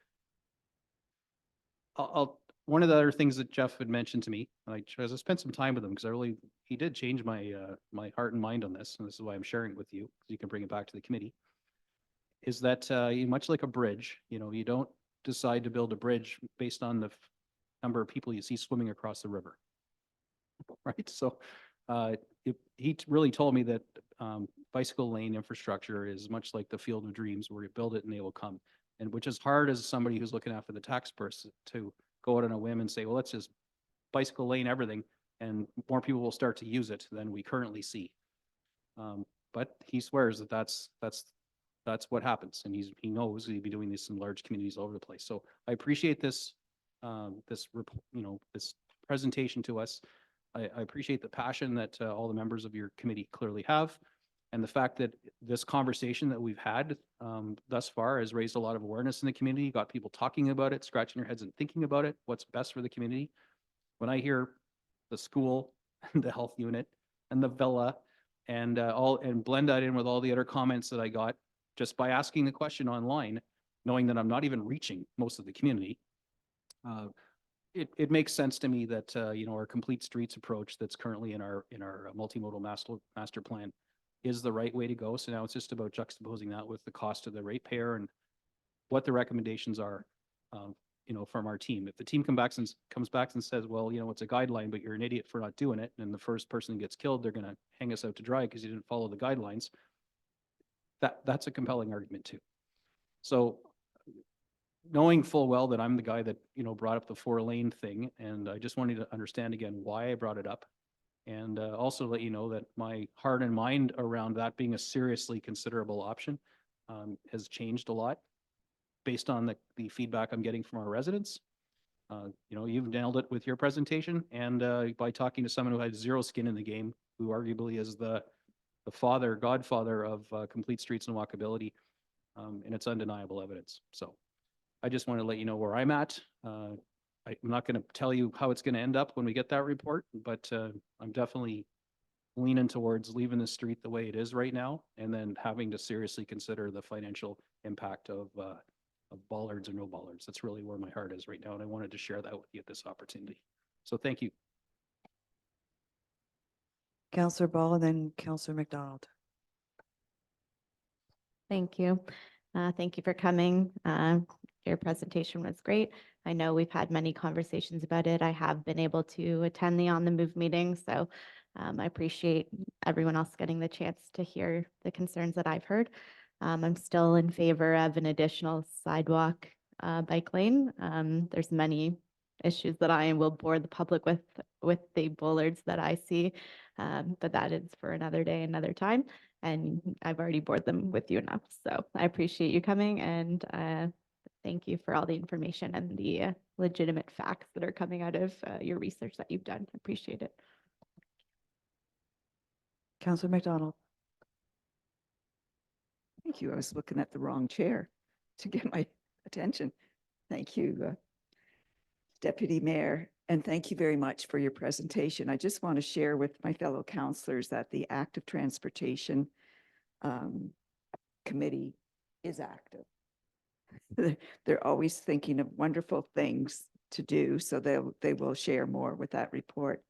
Speaker 1: One of the other things that Jeff had mentioned to me, and I spent some time with him because he did change my my heart and mind on this, and this is why I'm sharing it with you, because you can bring it back to the committee, is that much like a bridge, you know, you don't decide to build a bridge based on the number of people you see swimming across the river, right? So he really told me that bicycle lane infrastructure is much like the field of dreams, where you build it and they will come. And which is hard as somebody who's looking after the tax purse to go out on a whim and say, well, let's just bicycle lane everything and more people will start to use it than we currently see. But he swears that that's what happens. And he knows he'd be doing this in large communities all over the place. So I appreciate this, you know, this presentation to us. I appreciate the passion that all the members of your committee clearly have. And the fact that this conversation that we've had thus far has raised a lot of awareness in the community, got people talking about it, scratching their heads and thinking about it, what's best for the community. When I hear the school, the health unit, and the villa, and blend that in with all the other comments that I got just by asking the question online, knowing that I'm not even reaching most of the community, it makes sense to me that you know, our complete streets approach that's currently in our multimodal master plan is the right way to go. So now it's just about juxtaposing that with the cost of the ratepayer and what the recommendations are, you know, from our team. If the team comes back and says, well, you know, it's a guideline, but you're an idiot for not doing it, and the first person gets killed, they're going to hang us out to dry because you didn't follow the guidelines. That's a compelling argument too. So knowing full well that I'm the guy that, you know, brought up the 4-lane thing, and I just wanted to understand again why I brought it up. And also let you know that my heart and mind around that being a seriously considerable option has changed a lot based on the feedback I'm getting from our residents. You know, you've nailed it with your presentation, and by talking to someone who had zero skin in the game, who arguably is the godfather of complete streets and walkability, and it's undeniable evidence. So I just want to let you know where I'm at. I'm not going to tell you how it's going to end up when we get that report, but I'm definitely leaning towards leaving the street the way it is right now, and then having to seriously consider the financial impact of bollards or no bollards. That's really where my heart is right now, and I wanted to share that with you at this opportunity. So thank you.
Speaker 9: Councillor Ball and then Councillor McDonald.
Speaker 7: Thank you. Thank you for coming. Your presentation was great. I know we've had many conversations about it. I have been able to attend the On the Move meeting, so I appreciate everyone else getting the chance to hear the concerns that I've heard. I'm still in favor of an additional sidewalk bike lane. There's many issues that I will bore the public with the bollards that I see, but that is for another day, another time. And I've already bored them with you enough. So I appreciate you coming, and thank you for all the information and the legitimate facts that are coming out of your research that you've done. Appreciate it.
Speaker 9: Councillor McDonald.
Speaker 3: Thank you. I was looking at the wrong chair to get my attention. Thank you, Deputy Mayor, and thank you very much for your presentation. I just want to share with my fellow councillors that the active transportation committee is active. They're always thinking of wonderful things to do, so they will share more with that report.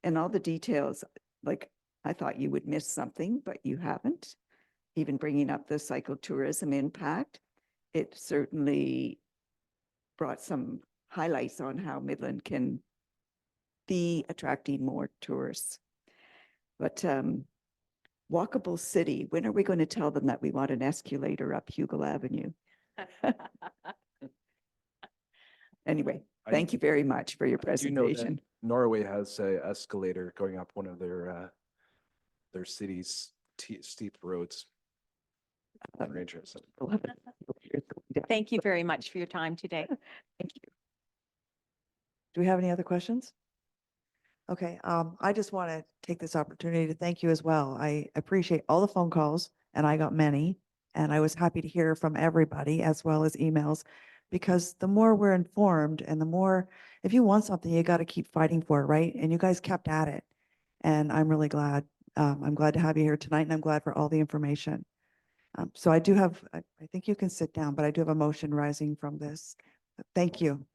Speaker 3: And all the details, like, I thought you would miss something, but you haven't. Even bringing up the psychotourism impact, it certainly brought some highlights on how Midland can be attracting more tourists. But walkable city, when are we going to tell them that we want an escalator up Hugel Avenue? Anyway,
Speaker 10: I-
Speaker 3: thank you very much for your
Speaker 10: I do know that
Speaker 3: presentation.
Speaker 10: Norway has a escalator going up one of their city's steep roads. Very interesting.
Speaker 11: Thank you very much for your time today.
Speaker 3: Thank you.
Speaker 9: Do we have any other questions? Okay, I just want to take this opportunity to thank you as well. I appreciate all the phone calls, and I got many, and I was happy to hear from everybody as well as emails, because the more we're informed and the more, if you want something, you got to keep fighting for it, right? And you guys kept at it, and I'm really glad. I'm glad to have you here tonight, and I'm glad for all the information. So I do have, I think you can sit down, but I do have a motion rising from this. Thank you.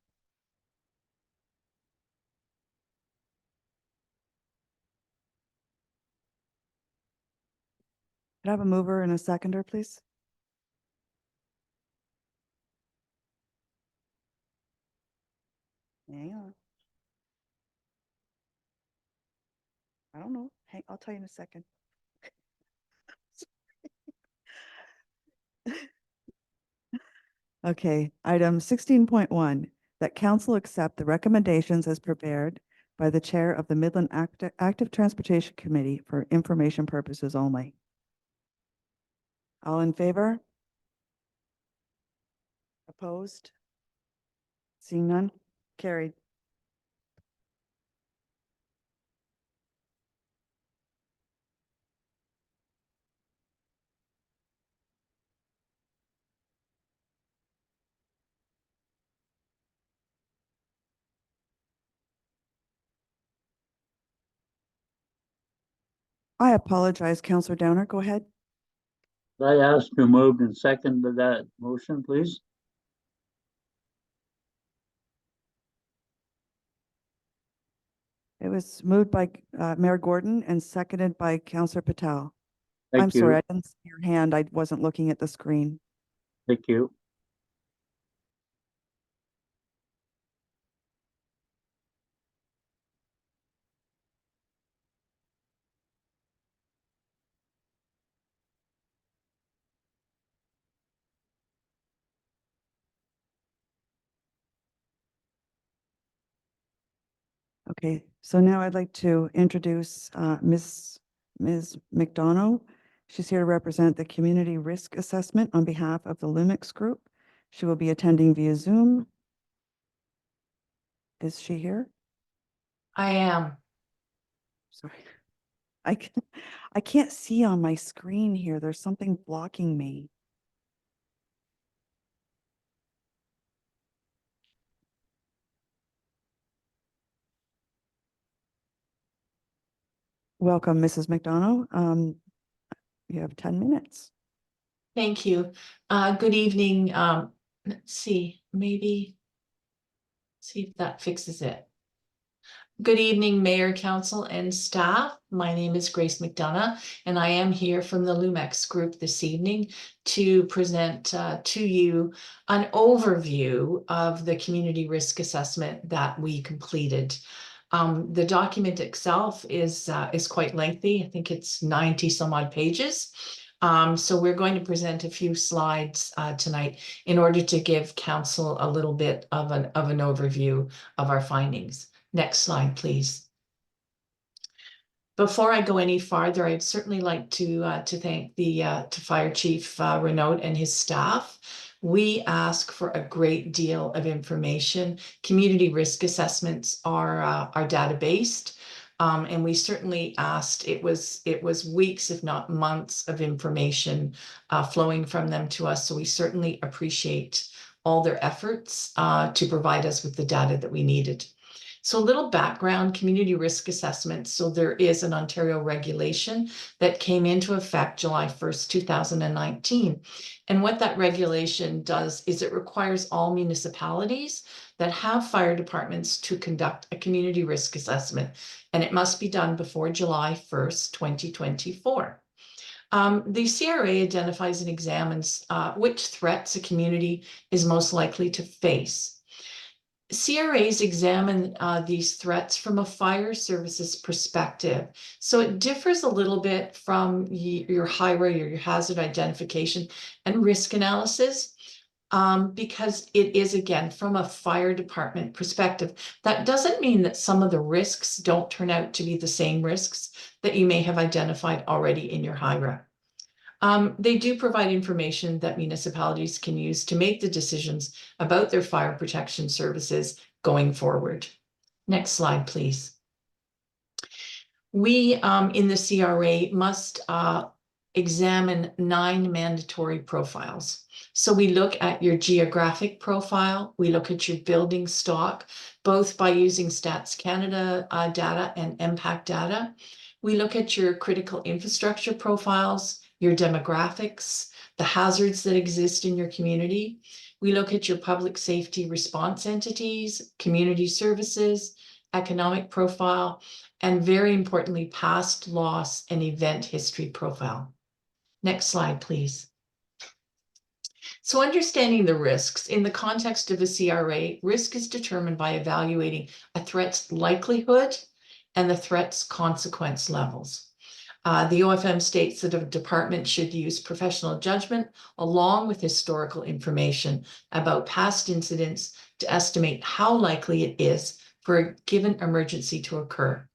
Speaker 9: Could I have a mover and a seconder, please? Hang on. I don't know. Hang, I'll tell you in a second. Okay, item 16.1, that council accept the recommendations as prepared by the chair of the Midland Active Transportation Committee for information purposes only. All in favor? Opposed? Seeing none? Carried. I apologize, Counselor Downer, go ahead.
Speaker 12: I ask who moved and seconded that motion, please.
Speaker 9: It was moved by Mayor Gordon and seconded by Counselor Patel. I'm
Speaker 12: Thank
Speaker 9: sorry,
Speaker 12: you.
Speaker 9: I didn't see your hand. I wasn't looking at the screen.
Speaker 12: Thank you.
Speaker 9: Okay, so now I'd like to introduce Ms. McDonough. She's here to represent the Community Risk Assessment on behalf of the Lumix Group. She will be attending via Zoom. Is she here?
Speaker 13: I am.
Speaker 9: Sorry. I can't see on my screen here. There's something blocking me. Welcome, Mrs. McDonough. You have 10 minutes.
Speaker 13: Thank you. Good evening. Let's see, maybe see if that fixes it. Good evening, Mayor, Council, and staff. My name is Grace McDonough, and I am here from the Lumix Group this evening to present to you an overview of the community risk assessment that we completed. The document itself is quite lengthy. I think it's 90 some odd pages. So we're going to present a few slides tonight in order to give council a little bit of an overview of our findings. Next slide, please. Before I go any farther, I'd certainly like to thank the Fire Chief Renaud and his staff. We ask for a great deal of information. Community risk assessments are data-based, and we certainly asked. It was weeks, if not months, of information flowing from them to us. So we certainly appreciate all their efforts to provide us with the data that we needed. So a little background, community risk assessment. So there is an Ontario regulation that came into effect July 1st, 2019. And what that regulation does is it requires all municipalities that have fire departments to conduct a community risk assessment, and it must be done before July 1st, 2024. The CRA identifies and examines which threats a community is most likely to face. CRAs examine these threats from a fire services perspective. So it differs a little bit from your HIRA, your hazard identification and risk analysis, because it is, again, from a fire department perspective. That doesn't mean that some of the risks don't turn out to be the same risks that you may have identified already in your HIRA. They do provide information that municipalities can use to make the decisions about their fire protection services going forward. Next slide, please. We in the CRA must examine 9 mandatory profiles. So we look at your geographic profile, we look at your building stock, both by using Stats Canada data and MPAC data. We look at your critical infrastructure profiles, your demographics, the hazards that exist in your community. We look at your public safety response entities, community services, economic profile, and very importantly, past loss and event history profile. Next slide, please. So understanding the risks in the context of a CRA, risk is determined by evaluating a threat's likelihood and the threat's consequence levels. The OFM states that a department should use professional judgment along with historical information about past incidents to estimate how likely it is for a given emergency to occur.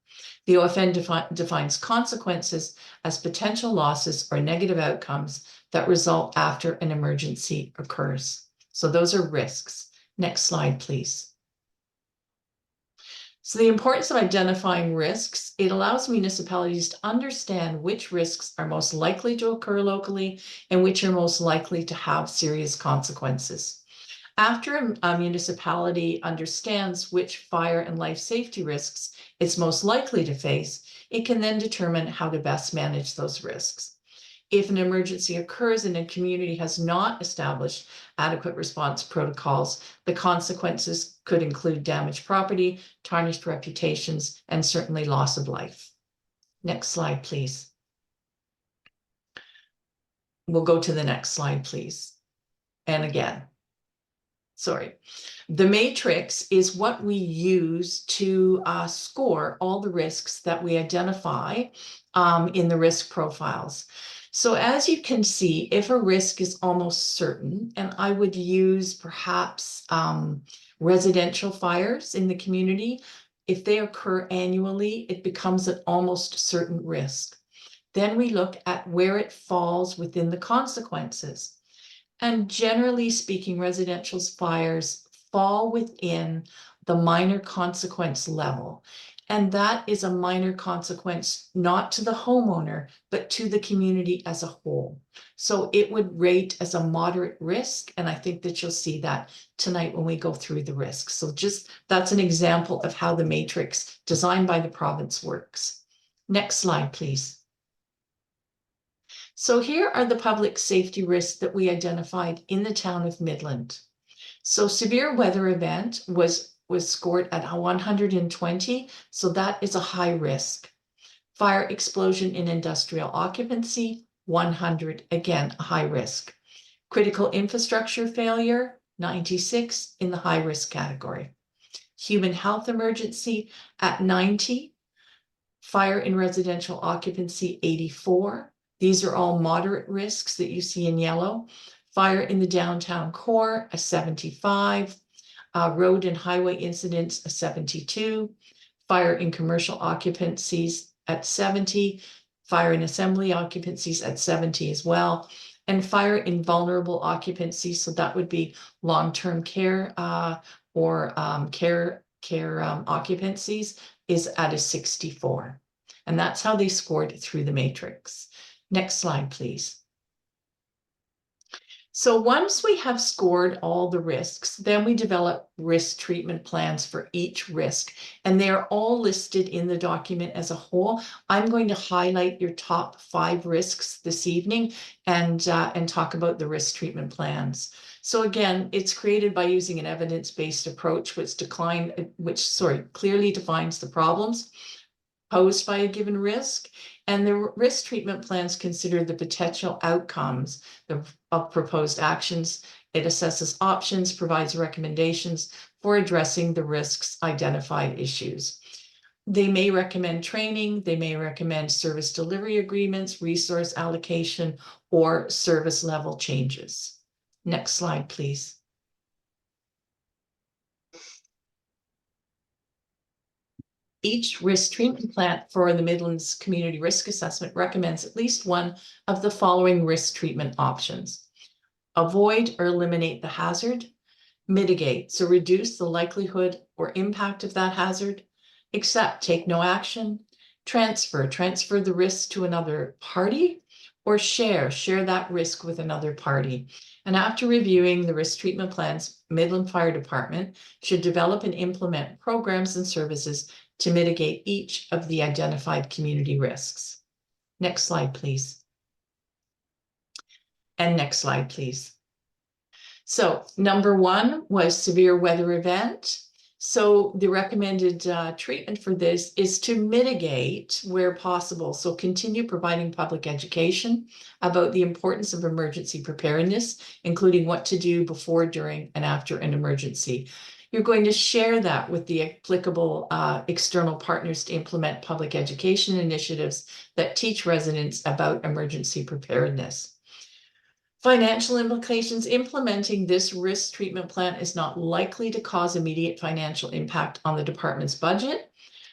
Speaker 13: The OFM defines consequences as potential losses or negative outcomes that result after an emergency occurs. So those are risks. Next slide, please. So the importance of identifying risks, it allows municipalities to understand which risks are most likely to occur locally and which are most likely to have serious consequences. After a municipality understands which fire and life safety risks it's most likely to face, it can then determine how to best manage those risks. If an emergency occurs and a community has not established adequate response protocols, the consequences could include damaged property, tarnished reputations, and certainly loss of life. Next slide, please. We'll go to the next slide, please. And again, sorry. The matrix is what we use to score all the risks that we identify in the risk profiles. So as you can see, if a risk is almost certain, and I would use perhaps residential fires in the community, if they occur annually, it becomes an almost certain risk. Then we look at where it falls within the consequences. And generally speaking, residential fires fall within the minor consequence level. And that is a minor consequence, not to the homeowner, but to the community as a whole. So it would rate as a moderate risk. And I think that you'll see that tonight when we go through the risks. So just that's an example of how the matrix designed by the province works. Next slide, please. So here are the public safety risks that we identified in the town of Midland. So severe weather event was scored at 120, so that is a high risk. Fire explosion in industrial occupancy, 100, again, a high risk. Critical infrastructure failure, 96 in the high risk category. Human health emergency at 90. Fire in residential occupancy, 84. These are all moderate risks that you see in yellow. Fire in the downtown core, a 75. Road and highway incidents, a 72. Fire in commercial occupancies at 70. Fire in assembly occupancies at 70 as well. And fire in vulnerable occupancies, so that would be long-term care or care occupancies, is at a 64. And that's how they scored through the matrix. Next slide, please. So once we have scored all the risks, then we develop risk treatment plans for each risk, and they are all listed in the document as a whole. I'm going to highlight your top 5 risks this evening and talk about the risk treatment plans. So again, it's created by using an evidence-based approach, which clearly defines the problems posed by a given risk, and the risk treatment plans consider the potential outcomes of proposed actions. It assesses options, provides recommendations for addressing the risks identified issues. They may recommend training, they may recommend service delivery agreements, resource allocation, or service level changes. Next slide, please. Each risk treatment plan for the Midlands Community Risk Assessment recommends at least one of the following risk treatment options. Avoid or eliminate the hazard. Mitigate, so reduce the likelihood or impact of that hazard. Accept, take no action. Transfer the risk to another party. Or share that risk with another party. And after reviewing the risk treatment plans, Midland Fire Department should develop and implement programs and services to mitigate each of the identified community risks. Next slide, please. And next slide, please. So number 1 was severe weather event. So the recommended treatment for this is to mitigate where possible. So continue providing public education about the importance of emergency preparedness, including what to do before, during, and after an emergency. You're going to share that with the applicable external partners to implement public education initiatives that teach residents about emergency preparedness. Financial implications. Implementing this risk treatment plan is not likely to cause immediate financial impact on the department's budget.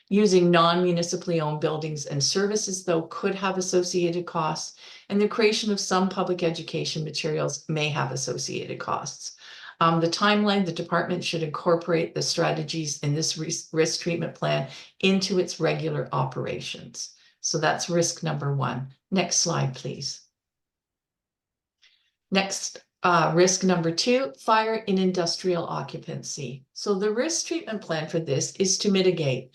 Speaker 13: Using non-municipally owned buildings and services, though, could have associated costs, and the creation of some public education materials may have associated costs. The timeline, the department should incorporate the strategies in this risk treatment plan into its regular operations. So that's risk number 1. Next slide, please. Next, risk number 2, fire in industrial occupancy. So the risk treatment plan for this is to mitigate.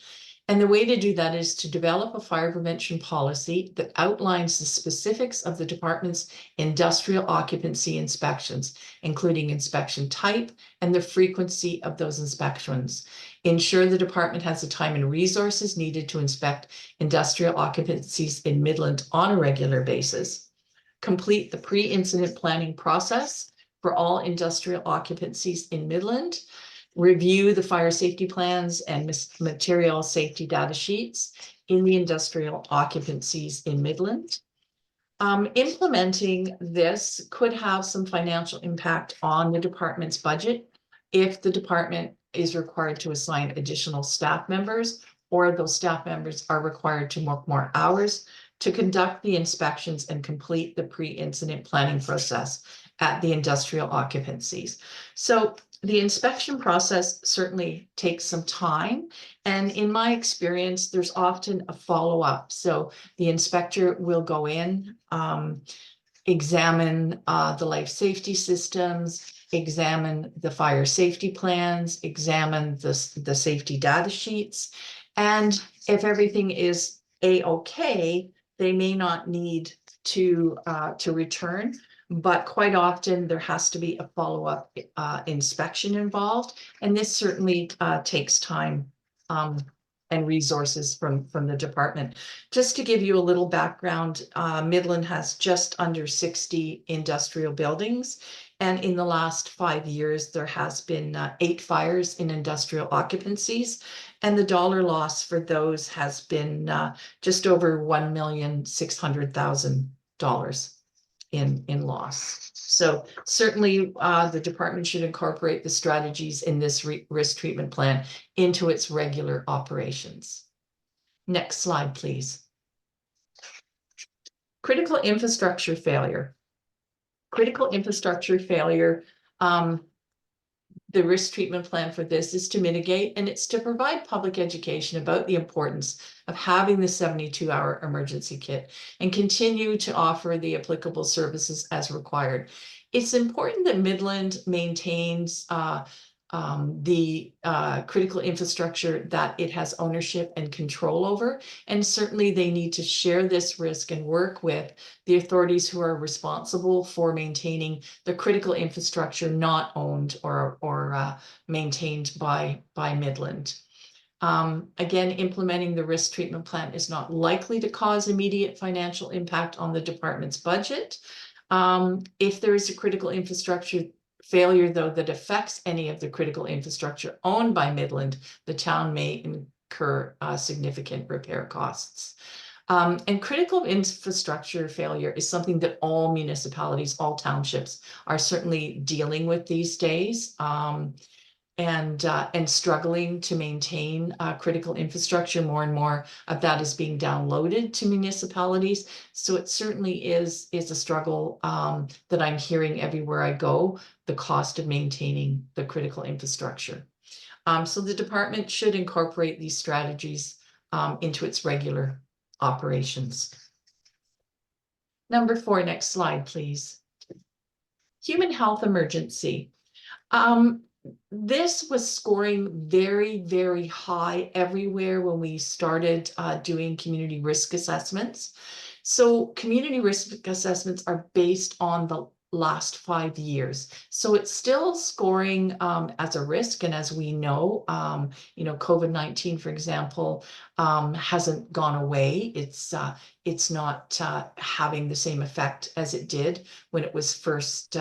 Speaker 13: And the way to do that is to develop a fire prevention policy that outlines the specifics of the department's industrial occupancy inspections, including inspection type and the frequency of those inspections. Ensure the department has the time and resources needed to inspect industrial occupancies in Midland on a regular basis. Complete the pre-incident planning process for all industrial occupancies in Midland. Review the fire safety plans and material safety data sheets in the industrial occupancies in Midland. Implementing this could have some financial impact on the department's budget if the department is required to assign additional staff members, or those staff members are required to work more hours to conduct the inspections and complete the pre-incident planning process at the industrial occupancies. So the inspection process certainly takes some time, and in my experience, there's often a follow-up. So the inspector will go in, examine the life safety systems, examine the fire safety plans, examine the safety data sheets, and if everything is a-okay, they may not need to return. But quite often there has to be a follow-up inspection involved, and this certainly takes time and resources from the department. Just to give you a little background, Midland has just under 60 industrial buildings, and in the last 5 years there has been 8 fires in industrial occupancies, and the dollar loss for those has been just over $1,600,000 in loss. So certainly the department should incorporate the strategies in this risk treatment plan into its regular operations. Next slide, please. Critical infrastructure failure. Critical infrastructure failure The risk treatment plan for this is to mitigate, and it's to provide public education about the importance of having the 72-hour emergency kit and continue to offer the applicable services as required. It's important that Midland maintains the critical infrastructure that it has ownership and control over. And certainly they need to share this risk and work with the authorities who are responsible for maintaining the critical infrastructure not owned or maintained by Midland. Again, implementing the risk treatment plan is not likely to cause immediate financial impact on the department's budget. If there is a critical infrastructure failure, though, that affects any of the critical infrastructure owned by Midland, the town may incur significant repair costs. And critical infrastructure failure is something that all municipalities, all townships are certainly dealing with these days. And struggling to maintain critical infrastructure. More and more of that is being downloaded to municipalities. So it certainly is a struggle that I'm hearing everywhere I go, the cost of maintaining the critical infrastructure. So the department should incorporate these strategies into its regular operations. Number 4, next slide, please. Human health emergency. This was scoring very, very high everywhere when we started doing community risk assessments. So community risk assessments are based on the last 5 years. So it's still scoring as a risk. And as we know, COVID-19, for example, hasn't gone away. It's not having the same effect as it did when it was first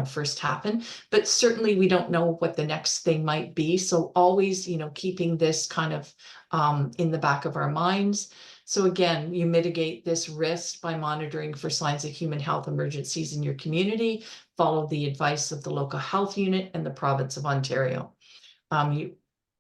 Speaker 13: first happened. But certainly we don't know what the next thing might be. So always, keeping this kind of in the back of our minds. So again, you mitigate this risk by monitoring for signs of human health emergencies in your community, follow the advice of the local health unit and the province of Ontario.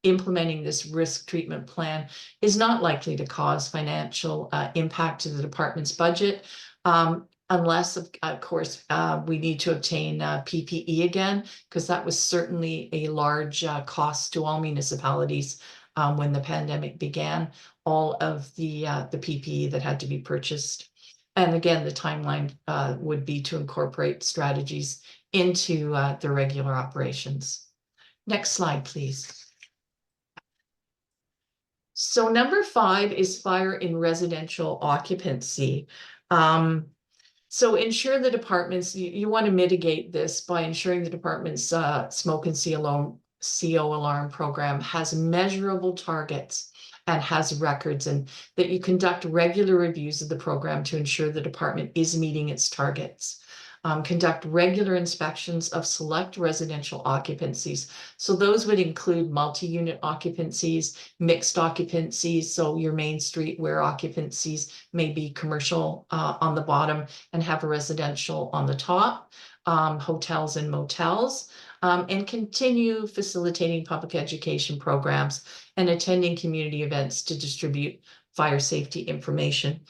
Speaker 13: Implementing this risk treatment plan is not likely to cause financial impact to the department's budget, unless, of course, we need to obtain PPE again, because that was certainly a large cost to all municipalities when the pandemic began, all of the PPE that had to be purchased. And again, the timeline would be to incorporate strategies into the regular operations. Next slide, please. So number 5 is fire in residential occupancy. So ensure the departments, you want to mitigate this by ensuring the department's smoke and CO alarm program has measurable targets and has records, and that you conduct regular reviews of the program to ensure the department is meeting its targets. Conduct regular inspections of select residential occupancies. So those would include multi-unit occupancies, mixed occupancies, so your main street where occupancies may be commercial on the bottom and have a residential on the top, hotels and motels, and continue facilitating public education programs and attending community events to distribute fire safety information.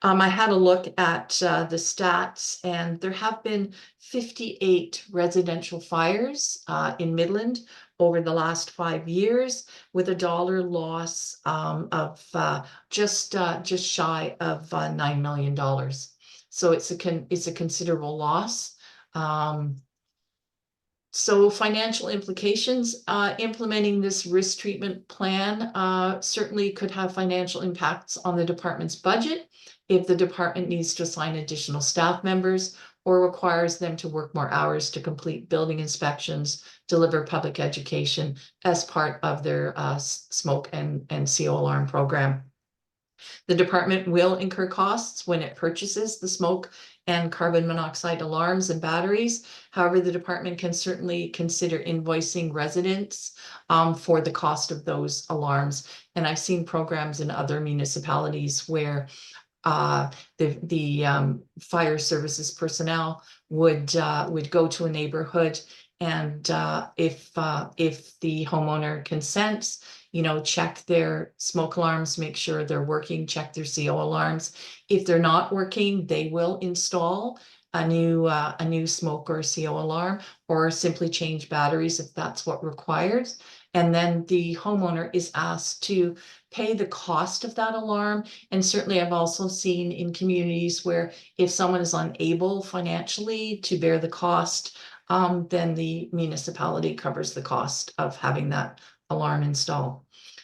Speaker 13: I had a look at the stats, and there have been 58 residential fires in Midland over the last 5 years, with a dollar loss of just shy of $9 million. So it's a considerable loss. So financial implications, implementing this risk treatment plan certainly could have financial impacts on the department's budget if the department needs to assign additional staff members or requires them to work more hours to complete building inspections, deliver public education as part of their smoke and CO alarm program. The department will incur costs when it purchases the smoke and carbon monoxide alarms and batteries. However, the department can certainly consider invoicing residents for the cost of those alarms. And I've seen programs in other municipalities where the fire services personnel would go to a neighborhood, and if the homeowner consents, check their smoke alarms, make sure they're working, check their CO alarms. If they're not working, they will install a new smoke or CO alarm, or simply change batteries if that's what requires. And then the homeowner is asked to pay the cost of that alarm. And certainly I've also seen in communities where if someone is unable financially to bear the cost, then the municipality covers the cost of having that alarm installed.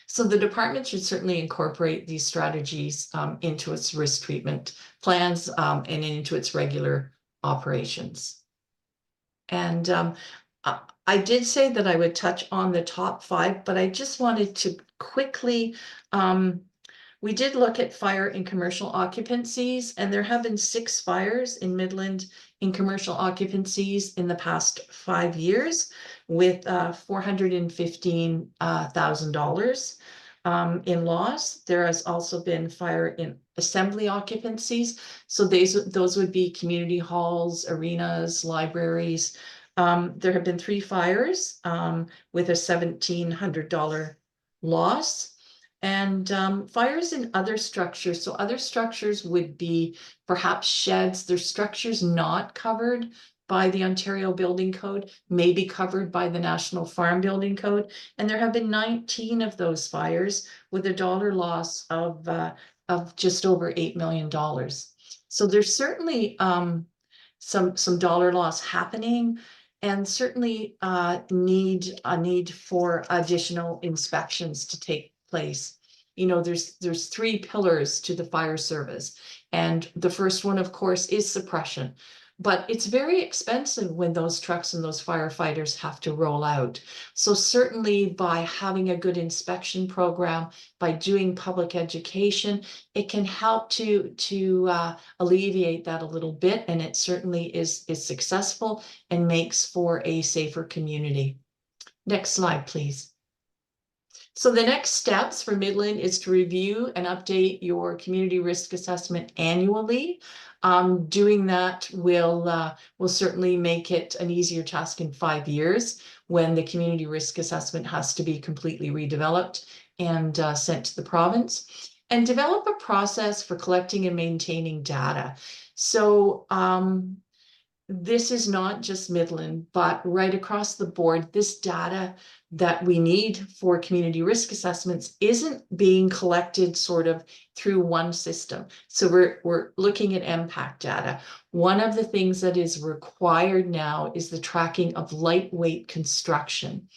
Speaker 13: So the department should certainly incorporate these strategies into its risk treatment plans and into its regular operations. And I did say that I would touch on the top 5, but I just wanted to quickly, we did look at fire in commercial occupancies, and there have been 6 fires in Midland in commercial occupancies in the past 5 years with $415,000 in loss. There has also been fire in assembly occupancies. So those would be community halls, arenas, libraries. There have been 3 fires with a $1,700 loss. And fires in other structures. So other structures would be perhaps sheds. There's structures not covered by the Ontario Building Code, may be covered by the National Farm Building Code. And there have been 19 of those fires with a dollar loss of just over $8 million. So there's certainly some dollar loss happening, and certainly a need for additional inspections to take place. You know, there's 3 pillars to the fire service, and the first one, of course, is suppression. But it's very expensive when those trucks and those firefighters have to roll out. So certainly by having a good inspection program, by doing public education, it can help to alleviate that a little bit. And it certainly is successful and makes for a safer community. Next slide, please. So the next steps for Midland is to review and update your community risk assessment annually. Doing that will certainly make it an easier task in 5 years when the community risk assessment has to be completely redeveloped and sent to the province. And develop a process for collecting and maintaining data. So this is not just Midland, but right across the board, this data that we need for community risk assessments isn't being collected sort of through one system. So we're looking at impact data. One of the things that is required now is the tracking of lightweight construction.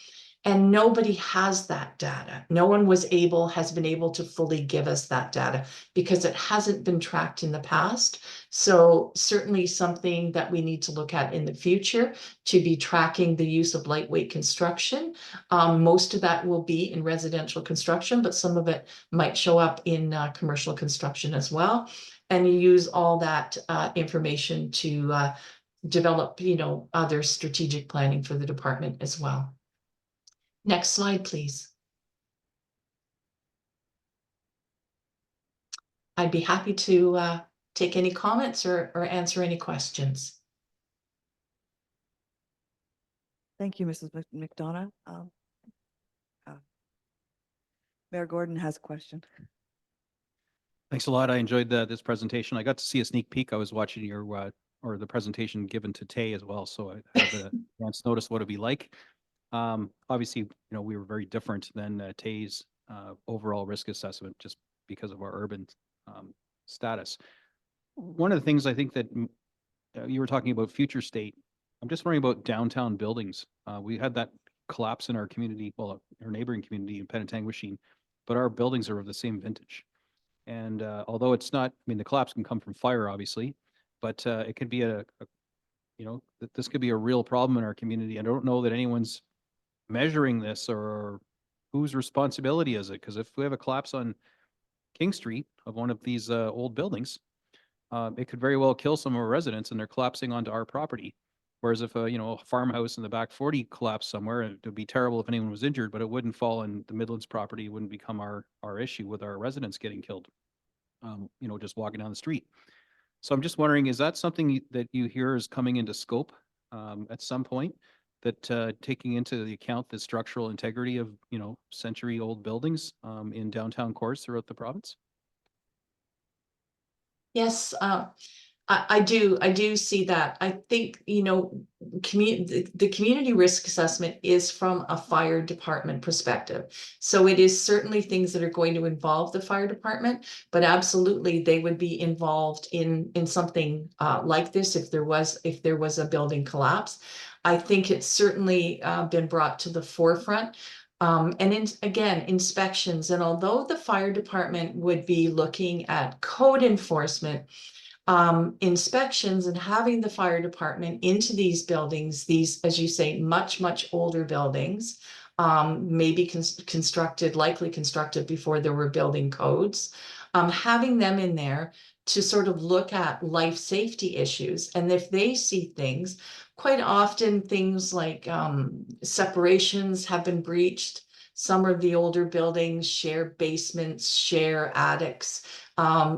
Speaker 13: And nobody has that data. No one has been able to fully give us that data because it hasn't been tracked in the past. So certainly something that we need to look at in the future to be tracking the use of lightweight construction. Most of that will be in residential construction, but some of it might show up in commercial construction as well. And you use all that information to develop, other strategic planning for the department as well. Next slide, please. I'd be happy to take any comments or answer any questions.
Speaker 9: Thank you, Mrs. McDonough. Mayor Gordon has a question.
Speaker 1: Thanks a lot. I enjoyed this presentation. I got to see a sneak peek. I was watching your or the presentation given to Tay as well, so I had a chance to notice what it'd be like. Obviously, we were very different than Tay's overall risk assessment just because of our urban status. One of the things I think that you were talking about future state, I'm just worrying about downtown buildings. We had that collapse in our community, well, our neighboring community in Penetanguishene, but our buildings are of the same vintage. And although it's not, the collapse can come from fire, obviously, but it could be this could be a real problem in our community. I don't know that anyone's measuring this or whose responsibility is it? Because if we have a collapse on King Street of one of these old buildings, it could very well kill some of our residents, and they're collapsing onto our property. Whereas if a farmhouse in the back 40 collapsed somewhere, it would be terrible if anyone was injured, but it wouldn't fall on the Midlands property. It wouldn't become our issue with our residents getting killed, just walking down the street. So I'm just wondering, is that something that you hear is coming into scope at some point, that taking into the account the structural integrity of, century-old buildings in downtown cores throughout the province?
Speaker 13: Yes, I do see that. I think, you know, the community risk assessment is from a fire department perspective. So it is certainly things that are going to involve the fire department, but absolutely they would be involved in something like this if there was a building collapse. I think it's certainly been brought to the forefront. Again, inspections, and although the fire department would be looking at code enforcement, inspections and having the fire department into these buildings, these, as you say, much older buildings, maybe likely constructed before there were building codes, having them in there to sort of look at life safety issues. And if they see things, quite often things like separations have been breached. Some of the older buildings share basements, share attics,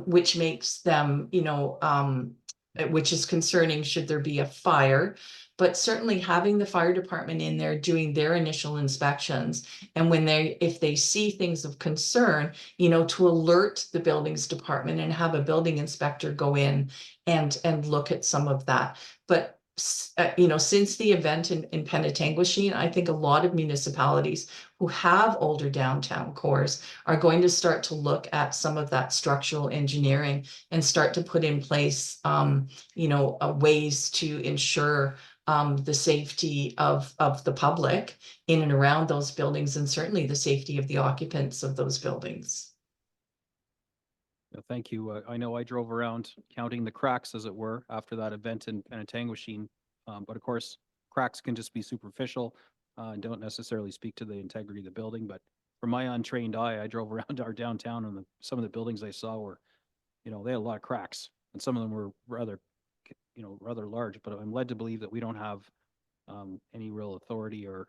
Speaker 13: which makes them, which is concerning should there be a fire. But certainly having the fire department in there doing their initial inspections, and if they see things of concern, to alert the buildings department and have a building inspector go in and look at some of that. But since the event in Penetanguishene, I think a lot of municipalities who have older downtown cores are going to start to look at some of that structural engineering and start to put in place, ways to ensure the safety of the public in and around those buildings, and certainly the safety of the occupants of those buildings.
Speaker 1: Thank you. I know I drove around counting the cracks, as it were, after that event in Penetanguishene. But of course, cracks can just be superficial and don't necessarily speak to the integrity of the building. But from my untrained eye, I drove around our downtown, and some of the buildings I saw were, they had a lot of cracks, and some of them were rather large. But I'm led to believe that we don't have any real authority or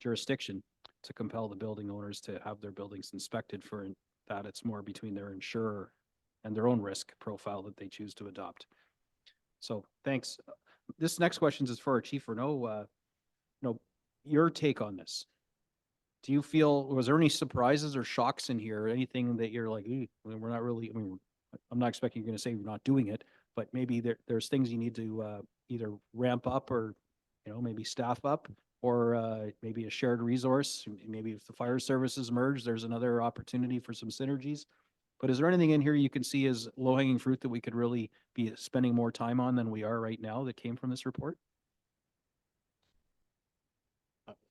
Speaker 1: jurisdiction to compel the building owners to have their buildings inspected for that. It's more between their insurer and their own risk profile that they choose to adopt. So thanks. This next question is for our Chief Renaud. Your take on this. Do you feel, was there any surprises or shocks in here? Anything that you're like, we're not really, I'm not expecting you're going to say we're not doing it, but maybe there's things you need to either ramp up or, maybe staff up, or maybe a shared resource. Maybe if the fire services merge, there's another opportunity for some synergies. But is there anything in here you can see as low-hanging fruit that we could really be spending more time on than we are right now that came from this report?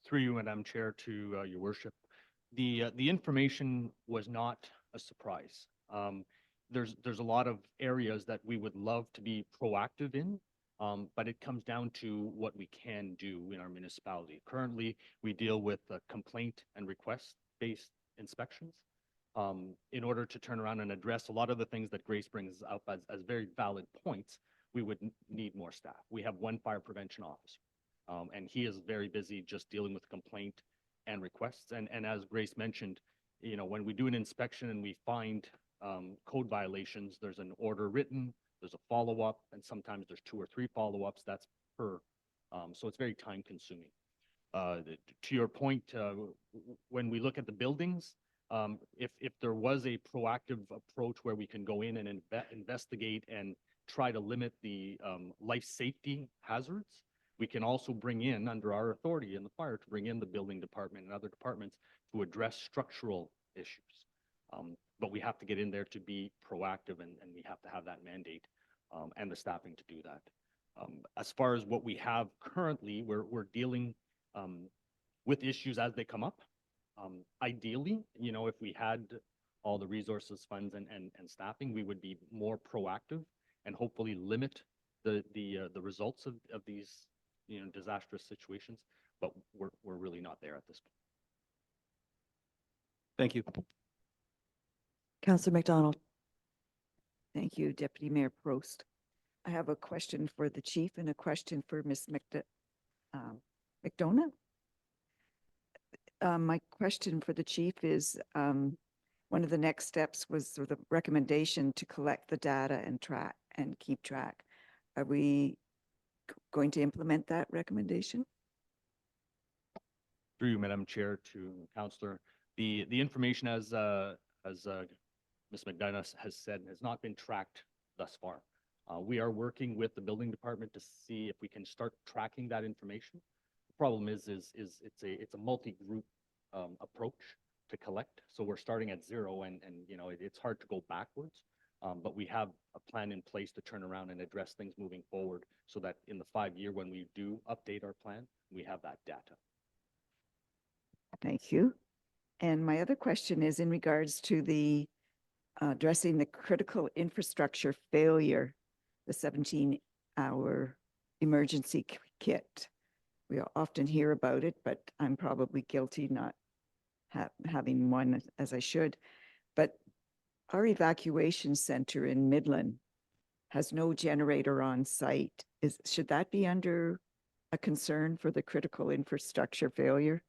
Speaker 14: Through you, Madam Chair, to your worship. The information was not a surprise. There's a lot of areas that we would love to be proactive in, but it comes down to what we can do in our municipality. Currently, we deal with complaint and request-based inspections. In order to turn around and address a lot of the things that Grace brings up as very valid points, we would need more staff. We have one fire prevention officer. And he is very busy just dealing with complaint and requests. And as Grace mentioned, when we do an inspection and we find code violations, there's an order written, there's a follow-up, and sometimes there's 2 or 3 follow-ups. That's per. So it's very time consuming. To your point, when we look at the buildings, if there was a proactive approach where we can go in and investigate and try to limit the life safety hazards, we can also bring in, under our authority in the fire, to bring in the building department and other departments to address structural issues. But we have to get in there to be proactive, and we have to have that mandate and the staffing to do that. As far as what we have currently, we're dealing with issues as they come up. Ideally, if we had all the resources, funds, and staffing, we would be more proactive and hopefully limit the results of these disastrous situations, but we're really not there at this point.
Speaker 1: Thank you.
Speaker 9: Councillor McDonald.
Speaker 3: Thank you, Deputy Mayor Prost. I have a question for the chief and a question for Ms. McDonough. My question for the chief is, one of the next steps was the recommendation to collect the data and track and keep track. Are we going to implement that recommendation?
Speaker 14: Through you, Madam Chair, to Councillor, the information as Ms. McDonough has said has not been tracked thus far. We are working with the building department to see if we can start tracking that information. The problem is it's a multi-group approach to collect. So we're starting at zero and you know, it's hard to go backwards. But we have a plan in place to turn around and address things moving forward so that in the 5-year, when we do update our plan, we have that data.
Speaker 3: Thank you. And my other question is in regards to the addressing the critical infrastructure failure, the 17-hour emergency kit. We often hear about it, but I'm probably guilty not having one as I should. But our evacuation center in Midland has no generator on site. Should that be under a concern for the critical infrastructure failure?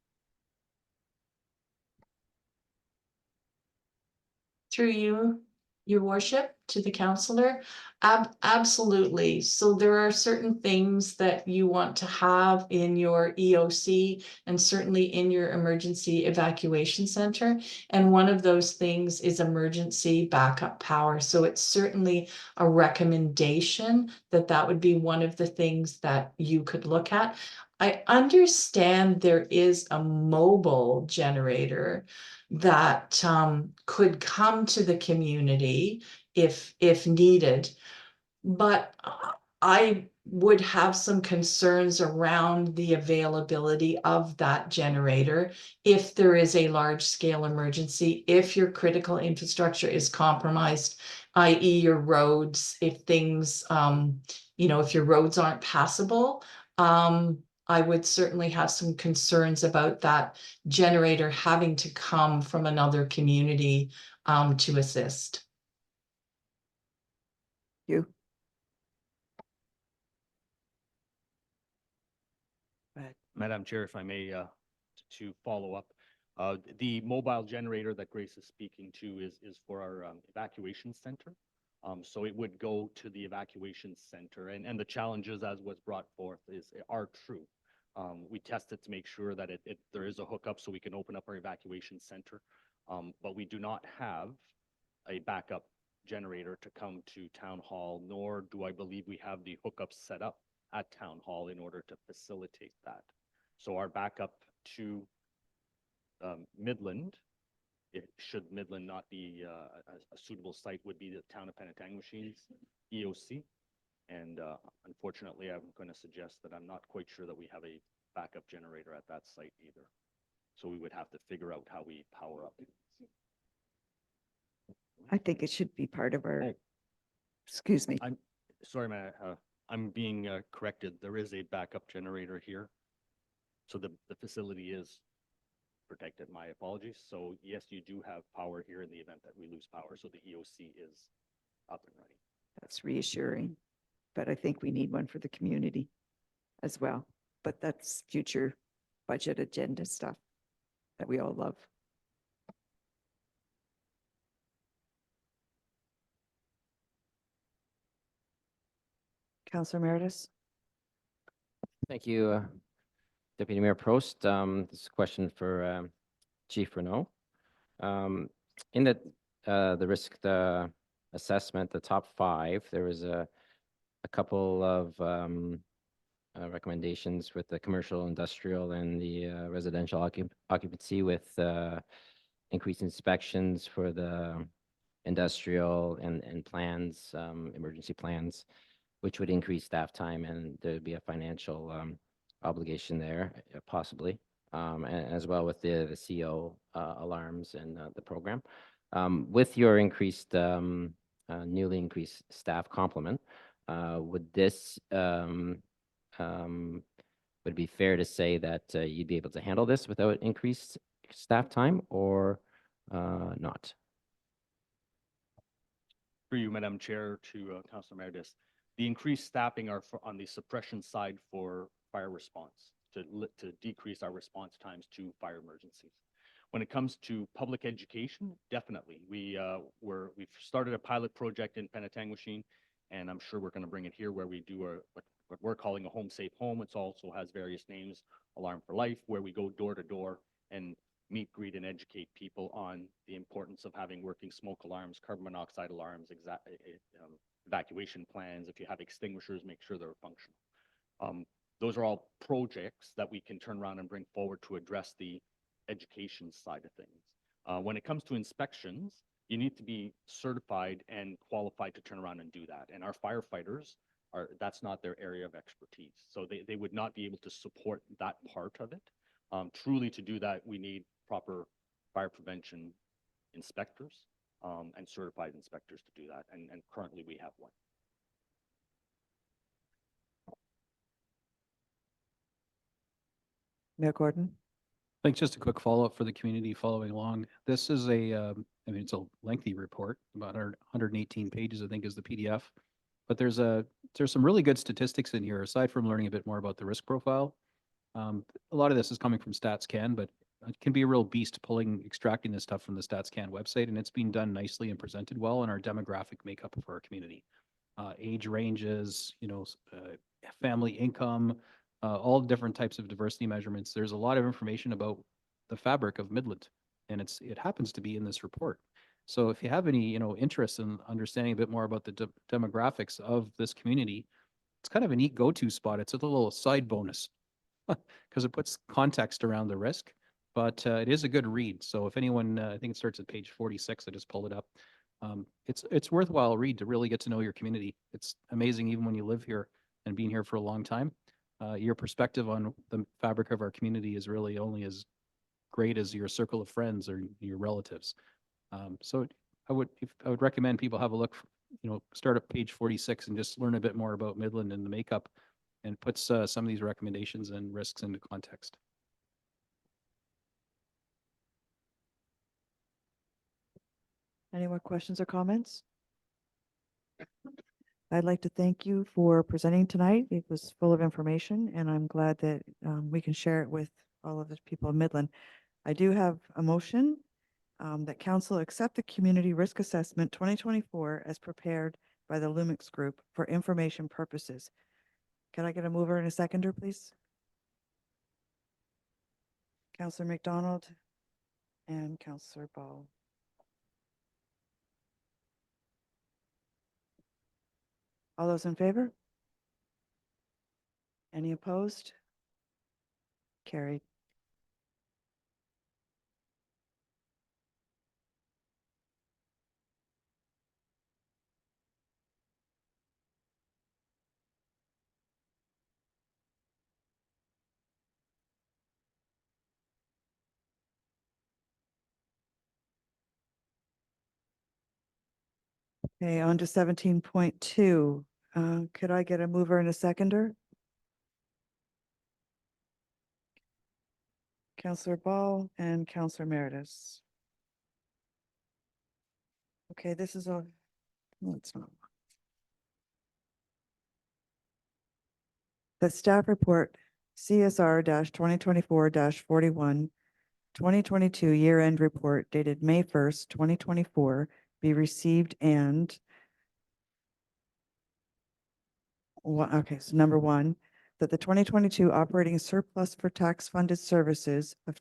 Speaker 13: Through you, your worship, to the counselor. Absolutely. So there are certain things that you want to have in your EOC and certainly in your emergency evacuation center. And one of those things is emergency backup power. So it's certainly a recommendation that that would be one of the things that you could look at. I understand there is a mobile generator that could come to the community if needed. But I would have some concerns around the availability of that generator if there is a large scale emergency, if your critical infrastructure is compromised, i.e. your roads, if things, you know, if your roads aren't passable. I would certainly have some concerns about that generator having to come from another community to assist.
Speaker 3: You.
Speaker 14: Madam Chair, if I may, to follow up, the mobile generator that Grace is speaking to is for our evacuation center. So it would go to the evacuation center, and the challenges, as was brought forth, are true. We tested to make sure that there is a hookup so we can open up our evacuation center, but we do not have a backup generator to come to town hall, nor do I believe we have the hookup set up at town hall in order to facilitate that. So our backup to Midland, should Midland not be a suitable site, would be the town of Penetanguishe's EOC. And unfortunately, I'm going to suggest that I'm not quite sure that we have a backup generator at that site either. So we would have to figure out how we power up.
Speaker 3: I think it should be part of our, excuse me.
Speaker 14: I'm sorry, I'm being corrected. There is a backup generator here. So the facility is protected. My apologies. So yes, you do have power here in the event that we lose power. So the EOC is up and running.
Speaker 3: That's reassuring, but I think we need one for the community as well. But that's future budget agenda stuff that we all love.
Speaker 9: Councillor Meredith.
Speaker 6: Thank you, Deputy Mayor Prost. This is a question for Chief Renaud. In the risk assessment, the top 5, there was a couple of recommendations with the commercial, industrial, and the residential occupancy with increased inspections for the industrial and plans, emergency plans, which would increase staff time, and there'd be a financial obligation there, possibly, and as well with the CO alarms and the program. With your increased, newly increased staff complement, would this would it be fair to say that you'd be able to handle this without increased staff time, or not?
Speaker 14: For you, Madam Chair, to Councilor Meredith, the increased staffing are on the suppression side for fire response to decrease our response times to fire emergencies. When it comes to public education, definitely. We've started a pilot project in Penetanguishene, and I'm sure we're going to bring it here where we do what we're calling a home safe home. It also has various names, Alarm for Life, where we go door to door and meet, greet, and educate people on the importance of having working smoke alarms, carbon monoxide alarms, evacuation plans. If you have extinguishers, make sure they're functional. Those are all projects that we can turn around and bring forward to address the education side of things. When it comes to inspections, you need to be certified and qualified to turn around and do that. And our firefighters that's not their area of expertise. So they would not be able to support that part of it. Truly to do that, we need proper fire prevention inspectors and certified inspectors to do that. And currently we have one.
Speaker 9: Mayor Gordon?
Speaker 1: Thanks. Just a quick follow-up for the community following along. This is I mean, it's a lengthy report, about 118 pages, I think, is the PDF. But there's some really good statistics in here, aside from learning a bit more about the risk profile. A lot of this is coming from StatsCan, but it can be a real beast extracting this stuff from the StatsCan website, and it's been done nicely and presented well in our demographic makeup for our community. Age ranges, family income, all different types of diversity measurements. There's a lot of information about the fabric of Midland, and it happens to be in this report. So if you have any, interest in understanding a bit more about the demographics of this community, it's kind of a neat go-to spot. It's a little side bonus because it puts context around the risk, but it is a good read. So if anyone, I think it starts at page 46, I just pulled it up. It's worthwhile read to really get to know your community. It's amazing, even when you live here and being here for a long time, your perspective on the fabric of our community is really only as great as your circle of friends or your relatives. So I would recommend people have a look, start at page 46 and just learn a bit more about Midland and the makeup, and puts some of these recommendations and risks into context.
Speaker 9: Any more questions or comments? I'd like to thank you for presenting tonight. It was full of information, and I'm glad that we can share it with all of the people of Midland. I do have a motion that council accept the Community Risk Assessment 2024 as prepared by the Lumix Group for information purposes. Can I get a mover and a seconder, please? Councillor McDonald and Councillor Ball. All those in favor? Any opposed? Carried. Okay, on to 17.2. Could I get a mover and a seconder? Councillor Ball and Councillor Meredith. Okay, this is a, no, it's not. The staff report CSR 2024 41 2022 year-end report dated May 1st, 2024 be received and okay, so number one, that the 2022 operating surplus for tax funded services of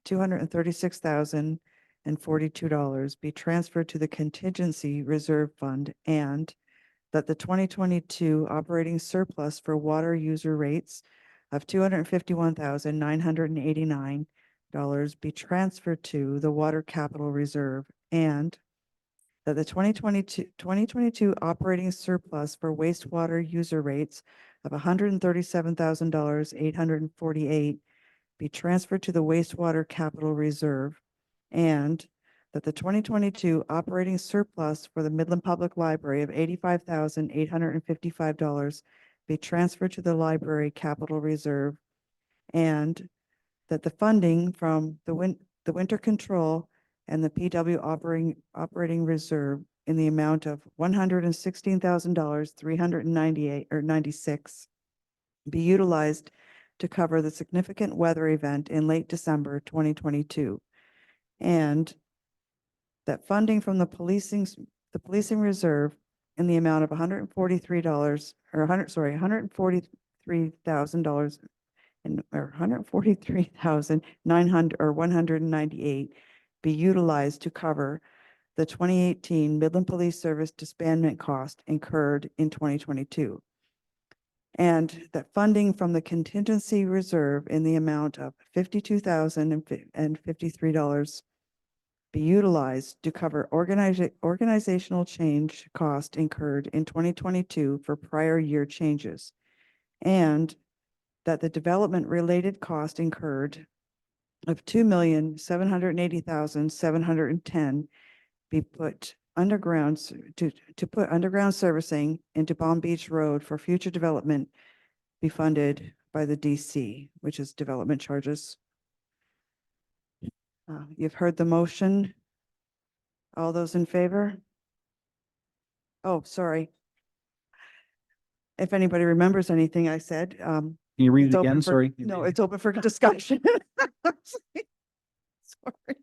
Speaker 9: $236,042 be transferred to the contingency reserve fund, and that the 2022 operating surplus for water user rates of $251,989 be transferred to the water capital reserve, and that the 2022 operating surplus for wastewater user rates of $137,848 be transferred to the wastewater capital reserve, and that the 2022 operating surplus for the Midland Public Library of $85,855 be transferred to the library capital reserve, and that the funding from the winter control and the PW operating reserve in the amount of $116,398.96 be utilized to cover the significant weather event in late December 2022, and that funding from the policing reserve in the amount of $143 or $143,000 or $143,900 or $198 be utilized to cover the 2018 Midland Police Service disbandment cost incurred in 2022. And that funding from the contingency reserve in the amount of $52,053 be utilized to cover organizational change cost incurred in 2022 for prior year changes. And that the development related cost incurred of $2,780,710 be put underground to put underground servicing into Palm Beach Road for future development be funded by the DC, which is development charges. You've heard the motion. All those in favor? Oh, sorry. If anybody remembers anything I said,
Speaker 1: Can you read
Speaker 9: it's
Speaker 1: it
Speaker 9: open
Speaker 1: again?
Speaker 9: for-
Speaker 1: Sorry.
Speaker 9: No, it's open for discussion. Sorry.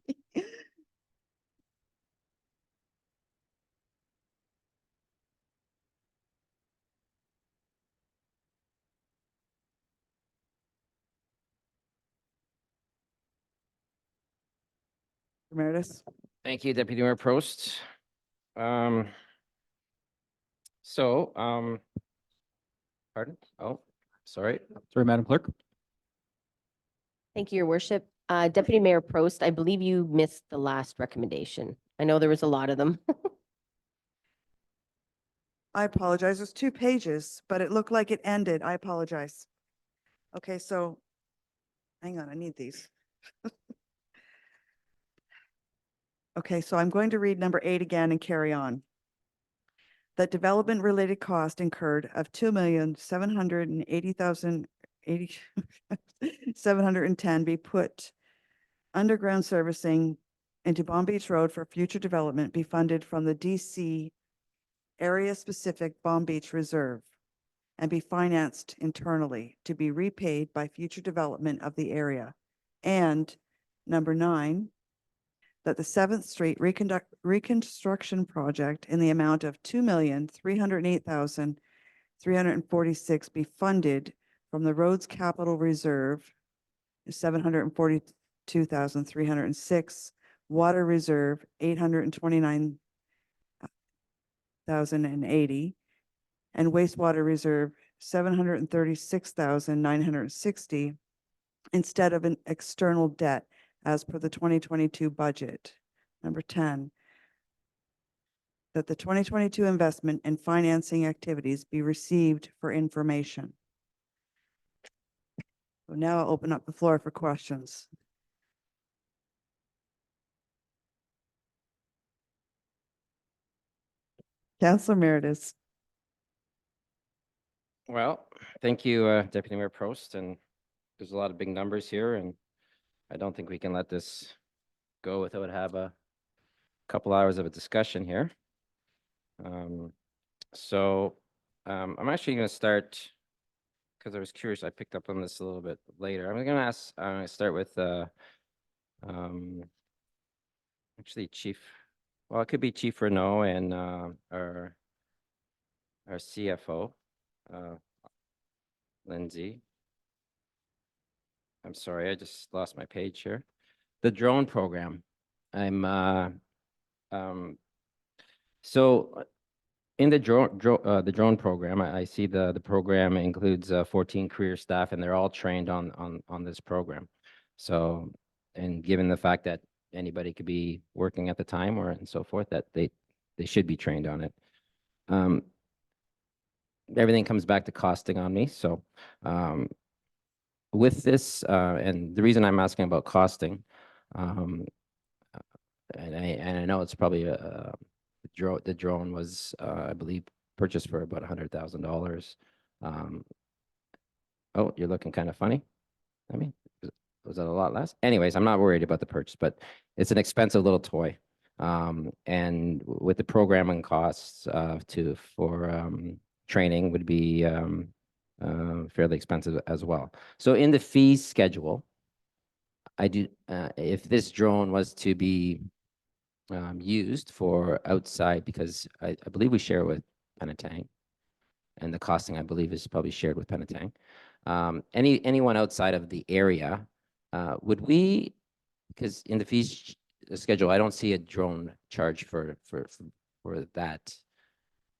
Speaker 9: Emeritus.
Speaker 6: Thank you, Deputy Mayor Prost. Um, pardon? Oh, sorry.
Speaker 1: Sorry, Madam Clerk.
Speaker 2: Thank you, Your Worship. Deputy Mayor Prost, I believe you missed the last recommendation. I know there was a lot of them.
Speaker 9: I apologize. There's 2 pages, but it looked like it ended. I apologize. Okay, so hang on, I need these. Okay, so I'm going to read number 8 again and carry on. That development related cost incurred of $2,780,710 be put underground servicing into Palm Beach Road for future development be funded from the DC area specific Palm Beach Reserve and be financed internally to be repaid by future development of the area. And number 9, that the 7th Street reconstruction project in the amount of $2,308,346 be funded from the Roads Capital Reserve, $742,306, Water Reserve, $829,080, and Wastewater Reserve, $736,960, instead of an external debt as per the 2022 budget. Number 10, that the 2022 investment and financing activities be received for information. So now I'll open up the floor for questions. Councillor Meredith.
Speaker 6: Well, thank you, Deputy Mayor Prost, and there's a lot of big numbers here, and I don't think we can let this go without have a couple hours of a discussion here. I'm actually going to start, because I was curious, I picked up on this a little bit later. I'm going to start with actually Chief, well, it could be Chief Renault and our CFO, Lindsay. I'm sorry, I just lost my page here. The drone program. So in the drone program, I see the program includes 14 career staff, and they're all trained on this program. So, and given the fact that anybody could be working at the time or and so forth, that they should be trained on it. Everything comes back to costing on me. So with this, and the reason I'm asking about costing, and I know it's probably the drone was I believe purchased for about $100,000. Oh, you're looking kind of funny. I mean, was that a lot less? Anyways, I'm not worried about the purchase, but it's an expensive little toy. And with the programming costs for training would be fairly expensive as well. So in the fees schedule, if this drone was to be used for outside, because I believe we share it with Penetang, and the costing I believe is probably shared with Penetang. Anyone outside of the area, would we, because in the fees schedule, I don't see a drone charge for that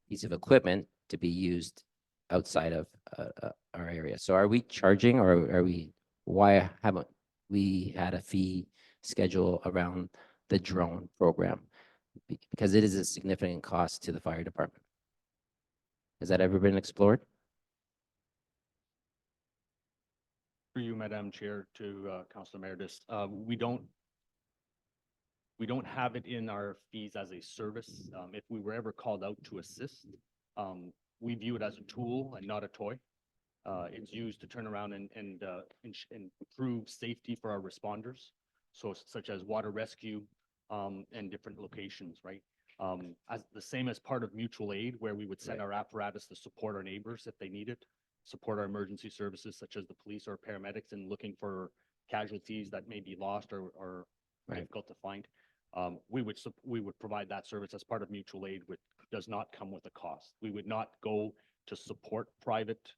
Speaker 6: piece of equipment to be used outside of our area. So are we charging, or are we, why haven't we had a fee schedule around the drone program? Because it is a significant cost to the fire department. Has that ever been explored?
Speaker 14: For you, Madam Chair, to Councilor Meredith, we don't have it in our fees as a service. If we were ever called out to assist, we view it as a tool and not a toy. It's used to turn around and improve safety for our responders, so such as water rescue and different locations, right? As the same as part of mutual aid, where we would send our apparatus to support our neighbors if they need it, support our emergency services such as the police or paramedics in looking for casualties that may be lost or difficult to find. We would provide that service as part of mutual aid, which does not come with a cost. We would not go to support private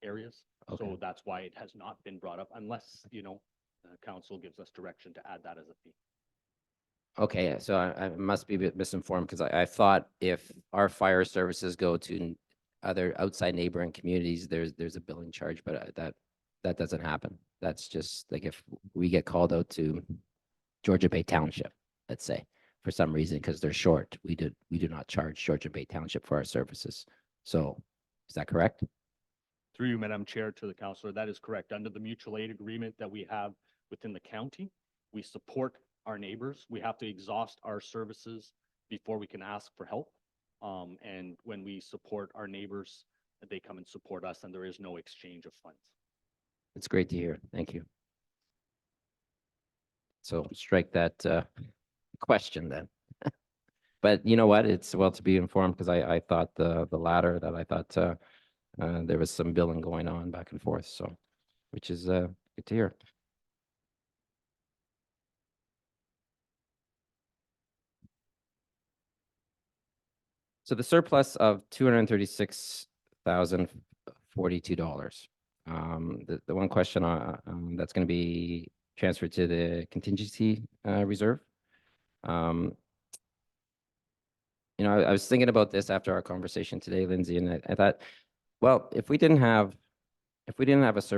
Speaker 14: areas.
Speaker 6: Okay.
Speaker 14: So that's why it has not been brought up unless, council gives us direction to add that as a fee.
Speaker 6: Okay, so I must be a bit misinformed, because I thought if our fire services go to other outside neighboring communities, there's a billing charge, but that doesn't happen. That's just like if we get called out to Georgia Bay Township, let's say, for some reason, because they're short, we do not charge Georgia Bay Township for our services. So is that correct?
Speaker 14: Through you, Madam Chair, to the councillor, that is correct. Under the mutual aid agreement that we have within the county, we support our neighbors. We have to exhaust our services before we can ask for help. And when we support our neighbors, they come and support us, and there is no exchange of funds.
Speaker 6: It's great to hear. Thank you. So strike that question then. But you know what? It's well to be informed, because I thought the latter, that I thought there was some billing going on back and forth. So, which is good to hear. So the surplus of $236,042. The one question that's going to be transferred to the contingency reserve. I was thinking about this after our conversation today, Lindsay, and I thought, well, if we didn't have a surplus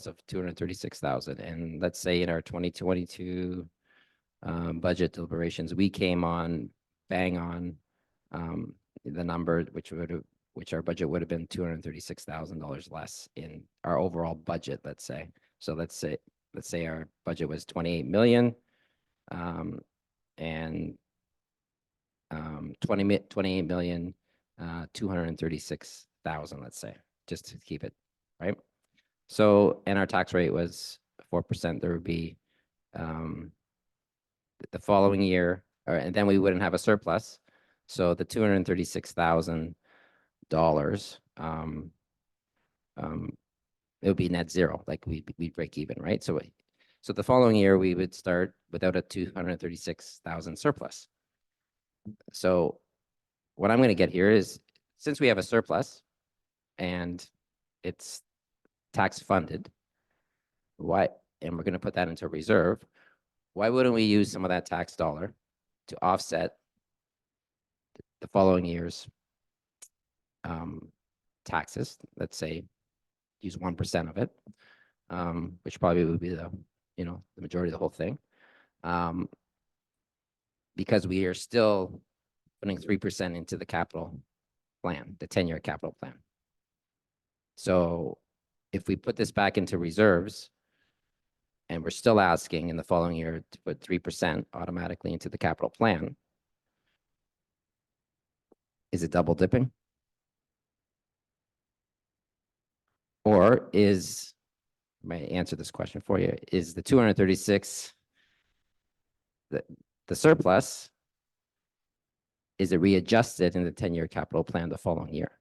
Speaker 6: of 236,000, and let's say in our 2022 budget deliberations, we came on bang on the number, which our budget would have been $236,000 less in our overall budget, let's say. So let's say our budget was 28 million, and 28 million 236,000, let's say, just to keep it right. So, and our tax rate was 4%. There would be the following year, and then we wouldn't have a surplus. So the $236,000, it would be net zero, like we break even, right? So the following year we would start without a 236,000 surplus. So what I'm going to get here is, since we have a surplus and it's tax funded, and we're going to put that into reserve, why wouldn't we use some of that tax dollar to offset the following year's taxes? Let's say use 1% of it, which probably would be the majority of the whole thing, because we are still putting 3% into the capital plan, the 10-year capital plan. So if we put this back into reserves, and we're still asking in the following year to put 3% automatically into the capital plan, is it double dipping? Or I might answer this question for you, is the 236, the surplus, is it readjusted in the 10-year capital plan the following year?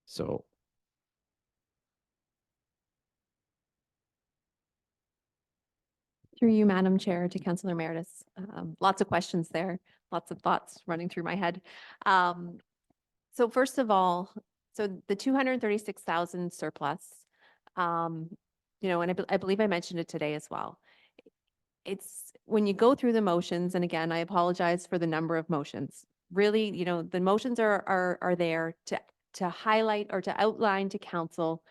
Speaker 6: So
Speaker 5: Through you, Madam Chair, to Councillor Meredith. Lots of questions there, lots of thoughts running through my head. So first of all, so the 236,000 surplus, you know, and I believe I mentioned it today as well. It's when you go through the motions, and again, I apologize for the number of motions. Really, you know, the motions are there to highlight or to outline to council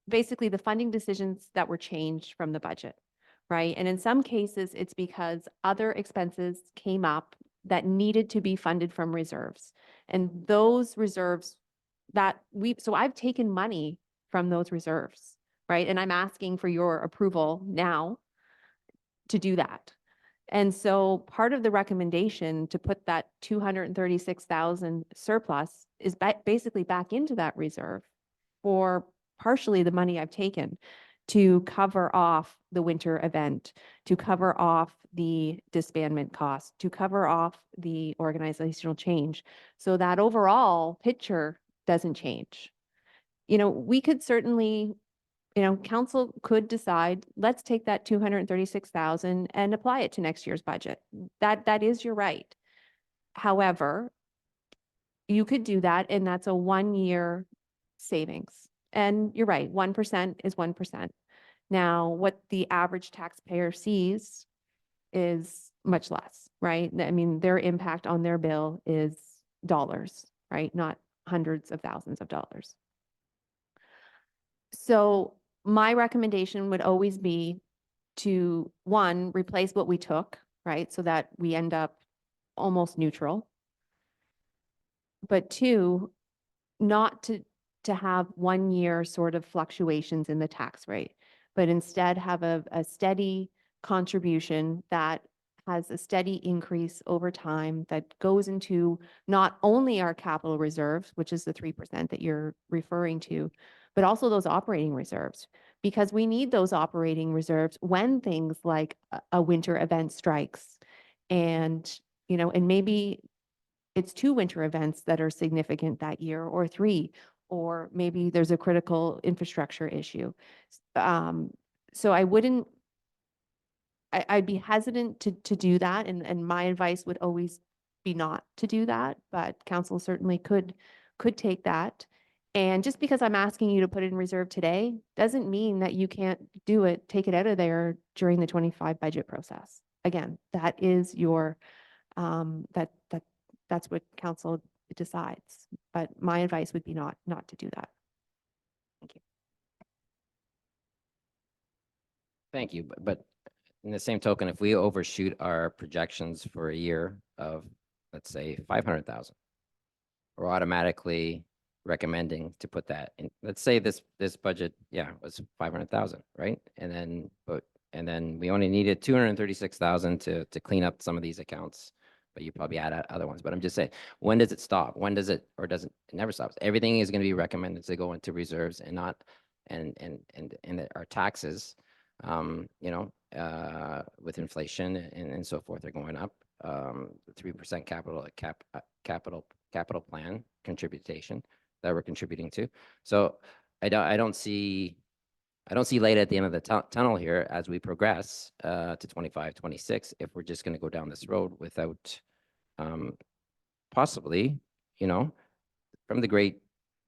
Speaker 5: basically the funding decisions that were changed from the budget, right? And in some cases, it's because other expenses came up that needed to be funded from reserves. And those reserves so I've taken money from those reserves, right? And I'm asking for your approval now to do that. And so part of the recommendation to put that 236,000 surplus is basically back into that reserve for partially the money I've taken to cover off the winter event, to cover off the disbandment cost, to cover off the organizational change. So that overall picture doesn't change. You know, we could certainly, you know, council could decide, let's take that 236,000 and apply it to next year's budget. That is your right. However, you could do that, and that's a 1-year savings. And you're right, 1% is 1%. Now, what the average taxpayer sees is much less, right? I mean, their impact on their bill is dollars, right? Not hundreds of thousands of dollars. So my recommendation would always be to, one, replace what we took, right? So that we end up almost neutral. But two, not to have 1-year sort of fluctuations in the tax rate, but instead have a steady contribution that has a steady increase over time that goes into not only our capital reserves, which is the 3% that you're referring to, but also those operating reserves, because we need those operating reserves when things like a winter event strikes. And, you know, and maybe it's 2 winter events that are significant that year, or 3, or maybe there's a critical infrastructure issue. So I'd be hesitant to do that. And my advice would always be not to do that, but council certainly could take that. And just because I'm asking you to put it in reserve today, doesn't mean that you can't take it out of there during the 25 budget process. Again, that is your, that's what council decides. But my advice would be not to do that. Thank you.
Speaker 6: Thank you. But in the same token, if we overshoot our projections for a year of, let's say, 500,000, we're automatically recommending to put that in. Let's say this budget, was 500,000, right? And then we only needed 236,000 to clean up some of these accounts, but you probably add other ones. But I'm just saying, when does it stop? When does it, or does it never stops? Everything is going to be recommended to go into reserves and not, and our taxes, you know, with inflation and so forth are going up. The 3% capital plan contribution that we're contributing to. So I don't see light at the end of the tunnel here as we progress to 25, 26, if we're just going to go down this road without possibly, you know, from the great,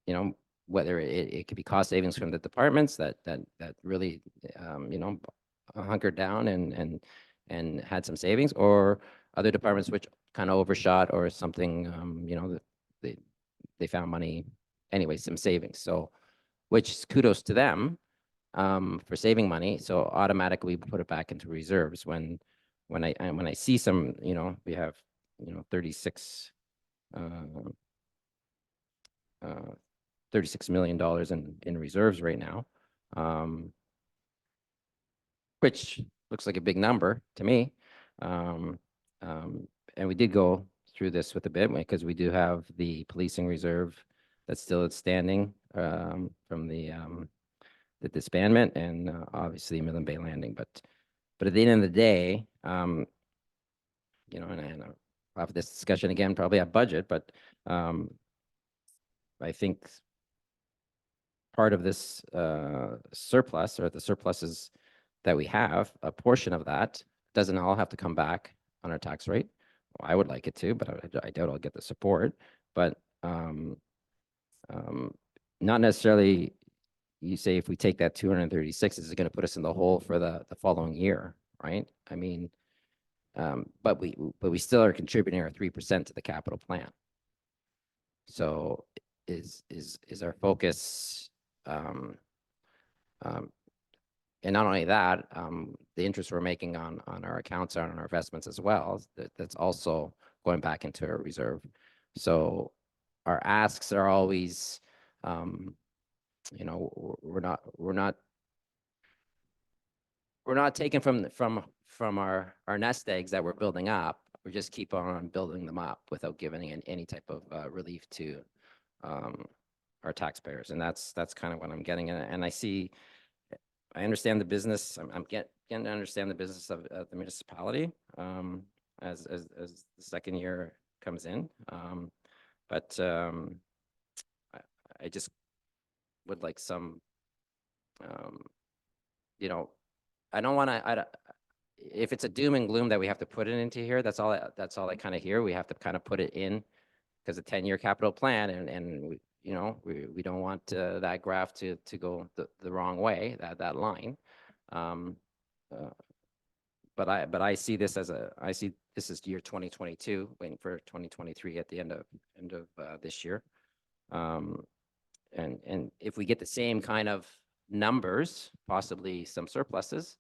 Speaker 6: you know, whether it could be cost savings from the departments that really, you know, hunkered down and had some savings, or other departments which kind of overshot or something, you know, they found money anyway, some savings. So, which kudos to them for saving money. So automatically we put it back into reserves when I see some, you know, we have, you know, $36 million in reserves right now, which looks like a big number to me. And we did go through this with a bit because we do have the policing reserve that's still standing from the disbandment, and obviously Midland Bay Landing. But at the end of the day, you know, and I'll have this discussion again probably at budget, but I think part of this surplus, or the surpluses that we have, a portion of that doesn't all have to come back on our tax rate. Well, I would like it to, but I doubt I'll get the support. But not necessarily, you say if we take that 236, is it going to put us in the hole for the following year, right? I mean, but we still are contributing our 3% to the capital plan. So is our focus, and not only that, the interest we're making on our accounts and on our investments as well, that's also going back into our reserve. So our asks are always, you know, we're not taking from our nest eggs that we're building up. We just keep on building them up without giving any type of relief to our taxpayers, and that's kind of what I'm getting at. And I understand the business. I'm getting to understand the business of the municipality as the second year comes in. But I just would like some, you know, I don't want to. If it's a doom and gloom that we have to put it into here, that's all I kind of hear. We have to kind of put it in because a 10-year capital plan, and we, you know, we don't want that graph to go the wrong way, that line. But I see this as this is year 2022, waiting for 2023 at the end of this year. And if we get the same kind of numbers, possibly some surpluses,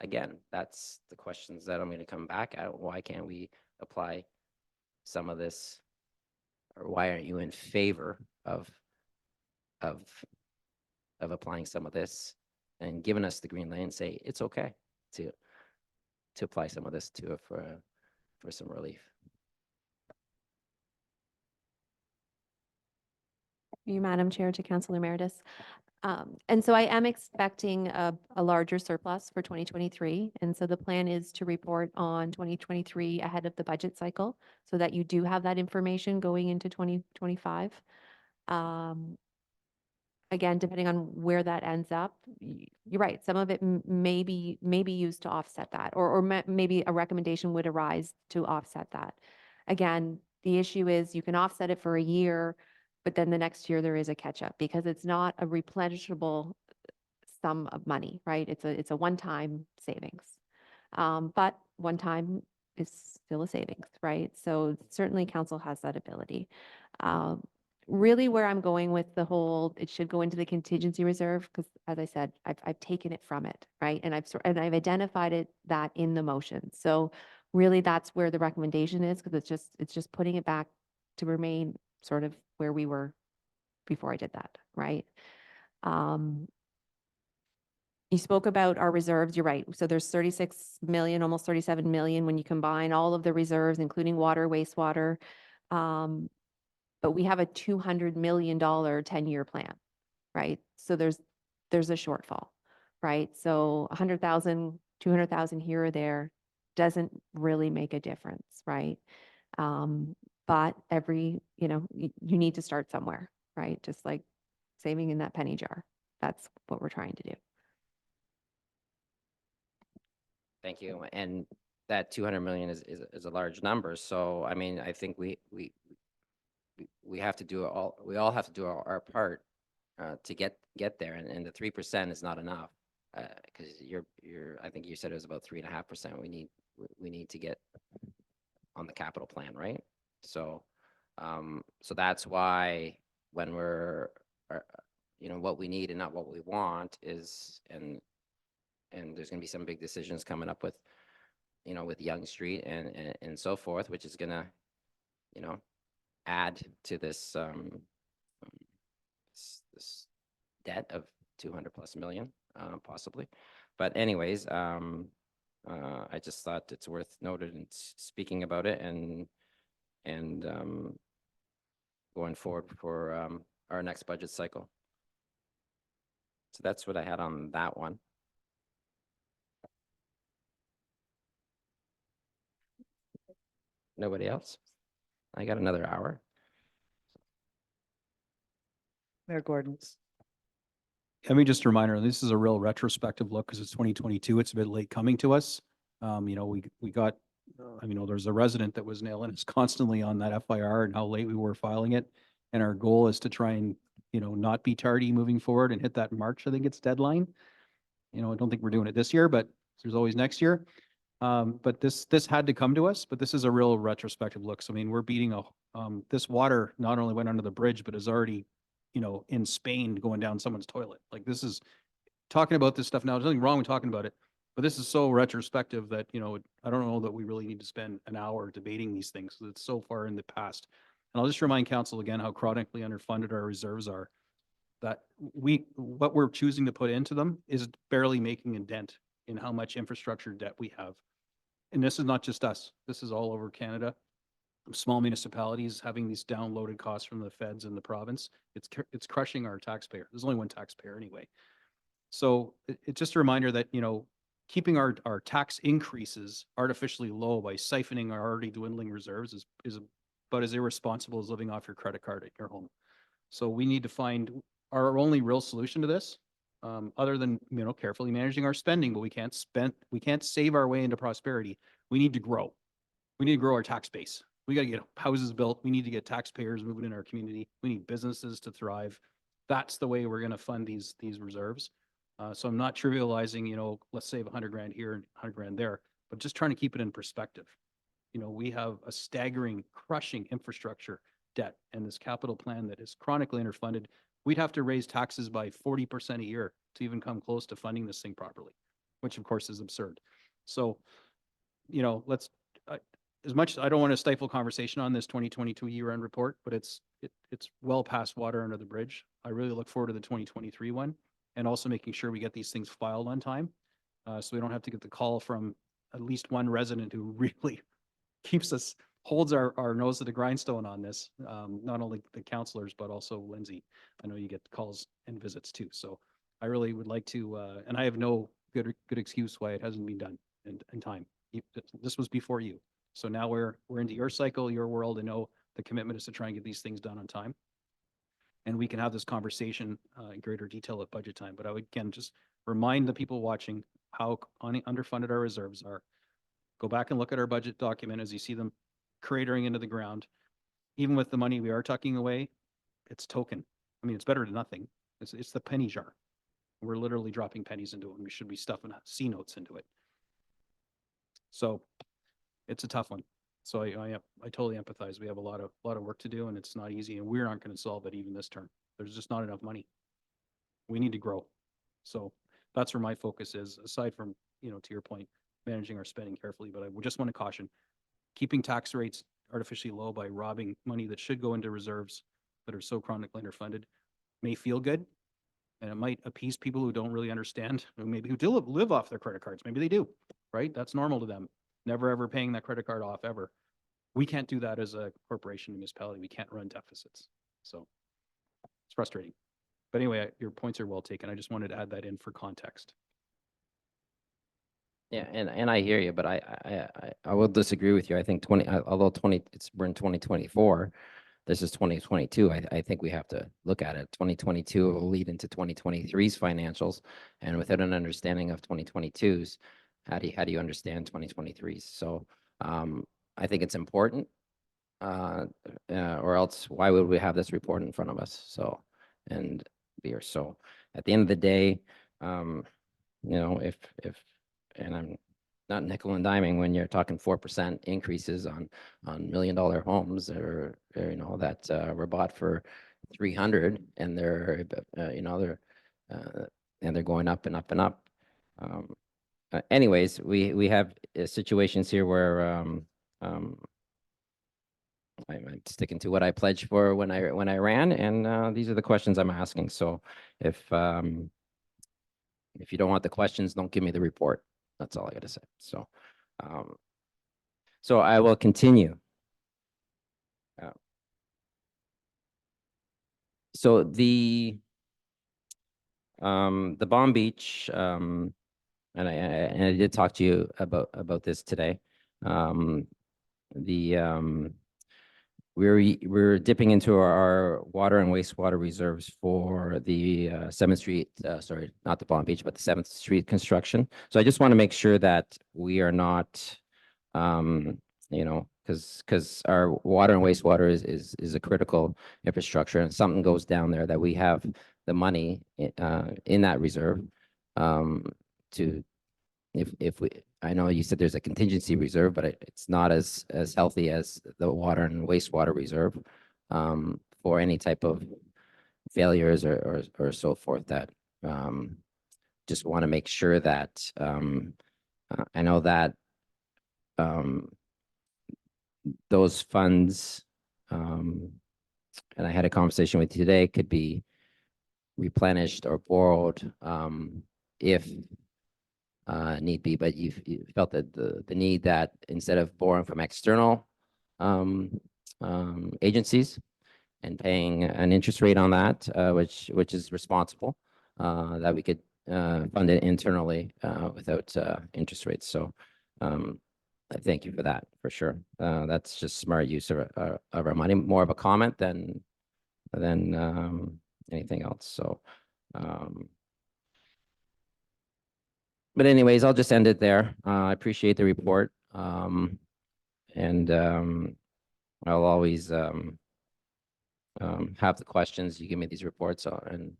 Speaker 6: again, that's the questions that I'm going to come back at. Why can't we apply some of this, or why aren't you in favor of applying some of this and giving us the green light and say it's okay to apply some of this to it for some relief?
Speaker 5: You, Madam Chair, to Councillor Meredith. And so I am expecting a larger surplus for 2023. And so the plan is to report on 2023 ahead of the budget cycle so that you do have that information going into 2025. Again, depending on where that ends up, you're right. Some of it may be used to offset that, or maybe a recommendation would arise to offset that. Again, the issue is you can offset it for a year, but then the next year there is a catch up because it's not a replenishable sum of money, right? It's a one-time savings. But one time is still a savings, right? So certainly council has that ability. Really where I'm going with the whole, it should go into the contingency reserve, because as I said, I've taken it from it, right? And I've identified that in the motion. So really that's where the recommendation is, because it's just putting it back to remain sort of where we were before I did that, right? You spoke about our reserves, you're right. So there's 36 million, almost 37 million when you combine all of the reserves, including water, wastewater. But we have a $200 million 10-year plan, right? So there's a shortfall, right? So 100,000, 200,000 here or there doesn't really make a difference, right? But you need to start somewhere, right? Just like saving in that penny jar. That's what we're trying to do.
Speaker 6: Thank you. And that 200 million is a large number. So, I mean, I think we have to do we all have to do our part to get there. And the 3% is not enough because I think you said it was about 3.5% we need to get on the capital plan, right? So, so that's why when we're, what we need and not what we want is, and there's going to be some big decisions coming up with, with Yonge Street and so forth, which is going to, add to this, this debt of 200+ million, possibly. But anyways, I just thought it's worth noted and speaking about it and going forward for our next budget cycle. So that's what I had on that one. Nobody else? I got another hour.
Speaker 9: Mayor Gordon.
Speaker 1: Let me just a reminder, this is a real retrospective look because it's 2022. It's a bit late coming to us. We got, there's a resident that was nailing us constantly on that FIR and how late we were filing it. And our goal is to try and, not be tardy moving forward and hit that March, I think it's deadline. I don't think we're doing it this year, but there's always next year. But this had to come to us, but this is a real retrospective look. So I mean, we're beating this water not only went under the bridge, but is already, in Spain going down someone's toilet. Like this is talking about this stuff now. There's nothing wrong with talking about it, but this is so retrospective that, I don't know that we really need to spend an hour debating these things. 'Cause it's so far in the past. And I'll just remind council again how chronically underfunded our reserves are. That what we're choosing to put into them is barely making a dent in how much infrastructure debt we have. And this is not just us. This is all over Canada. Small municipalities having these downloaded costs from the feds and the province. It's crushing our taxpayer. There's only one taxpayer anyway. So it's just a reminder that, keeping our tax increases artificially low by siphoning our already dwindling reserves is about as irresponsible as living off your credit card at your home. So we need to find our only real solution to this, other than, carefully managing our spending, but we can't save our way into prosperity. We need to grow. We need to grow our tax base. We got to get houses built. We need to get taxpayers moving in our community. We need businesses to thrive. That's the way we're going to fund these reserves. So I'm not trivializing, let's save 100 grand here and 100 grand there, but just trying to keep it in perspective. We have a staggering, crushing infrastructure debt and this capital plan that is chronically underfunded. We'd have to raise taxes by 40% a year to even come close to funding this thing properly, which of course is absurd. So, let's, as much, I don't want to stifle conversation on this 2022 year-end report, but it's well past water under the bridge. I really look forward to the 2023 one and also making sure we get these things filed on time. So we don't have to get the call from at least one resident who really holds our nose to the grindstone on this. Not only the councillors, but also Lindsay. I know you get calls and visits too. So I really would like to, and I have no good excuse why it hasn't been done in time. This was before you. So now we're into your cycle, your world, and know the commitment is to try and get these things done on time. And we can have this conversation in greater detail at budget time. But I would, again, just remind the people watching how underfunded our reserves are. Go back and look at our budget document as you see them cratering into the ground. Even with the money we are tucking away, it's token. I mean, it's better than nothing. It's the penny jar. We're literally dropping pennies into it. We should be stuffing C notes into it. So it's a tough one. So I totally empathize. We have a lot of work to do, and it's not easy, and we're not going to solve it even this term. There's just not enough money. We need to grow. So that's where my focus is, aside from, to your point, managing our spending carefully. But I just want to caution, keeping tax rates artificially low by robbing money that should go into reserves that are so chronically underfunded may feel good, and it might appease people who don't really understand, who do live off their credit cards. Maybe they do, right? That's normal to them. Never ever paying that credit card off ever. We can't do that as a corporation and municipality. We can't run deficits. So it's frustrating. But anyway, your points are well taken. I just wanted to add that in for context.
Speaker 6: Yeah, and I hear you, but I will disagree with you. I think although we're in 2024, this is 2022. I think we have to look at it. 2022 will lead into 2023's financials, and without an understanding of 2022's, how do you understand 2023's? So I think it's important, or else why would we have this report in front of us? So, and so at the end of the day, if and I'm not nickel and diming when you're talking 4% increases on $1 million homes, or that were bought for 300, and they're and they're going up and up and up. Anyways, we have situations here where I'm sticking to what I pledged for when I ran, and these are the questions I'm asking. So if you don't want the questions, don't give me the report. That's all I got to say. So, so I will continue. So the Bomb Beach, and I did talk to you about this today. We're dipping into our water and wastewater reserves for the 7th Street, sorry, not the Bomb Beach, but the 7th Street construction. So I just want to make sure that we are not, because our water and wastewater is a critical infrastructure, and something goes down there that we have the money in that reserve to, if we, I know you said there's a contingency reserve, but it's not as healthy as the water and wastewater reserve for any type of failures or so forth, that just want to make sure that I know that those funds, and I had a conversation with you today, could be replenished or borrowed if need be, but you felt that the need that instead of borrowing from external agencies and paying an interest rate on that, which is responsible, that we could fund it internally without interest rates. So I thank you for that, for sure. That's just smart use of our money, more of a comment than anything else. So but anyways, I'll just end it there. I appreciate the report. And I'll always have the questions. You give me these reports, and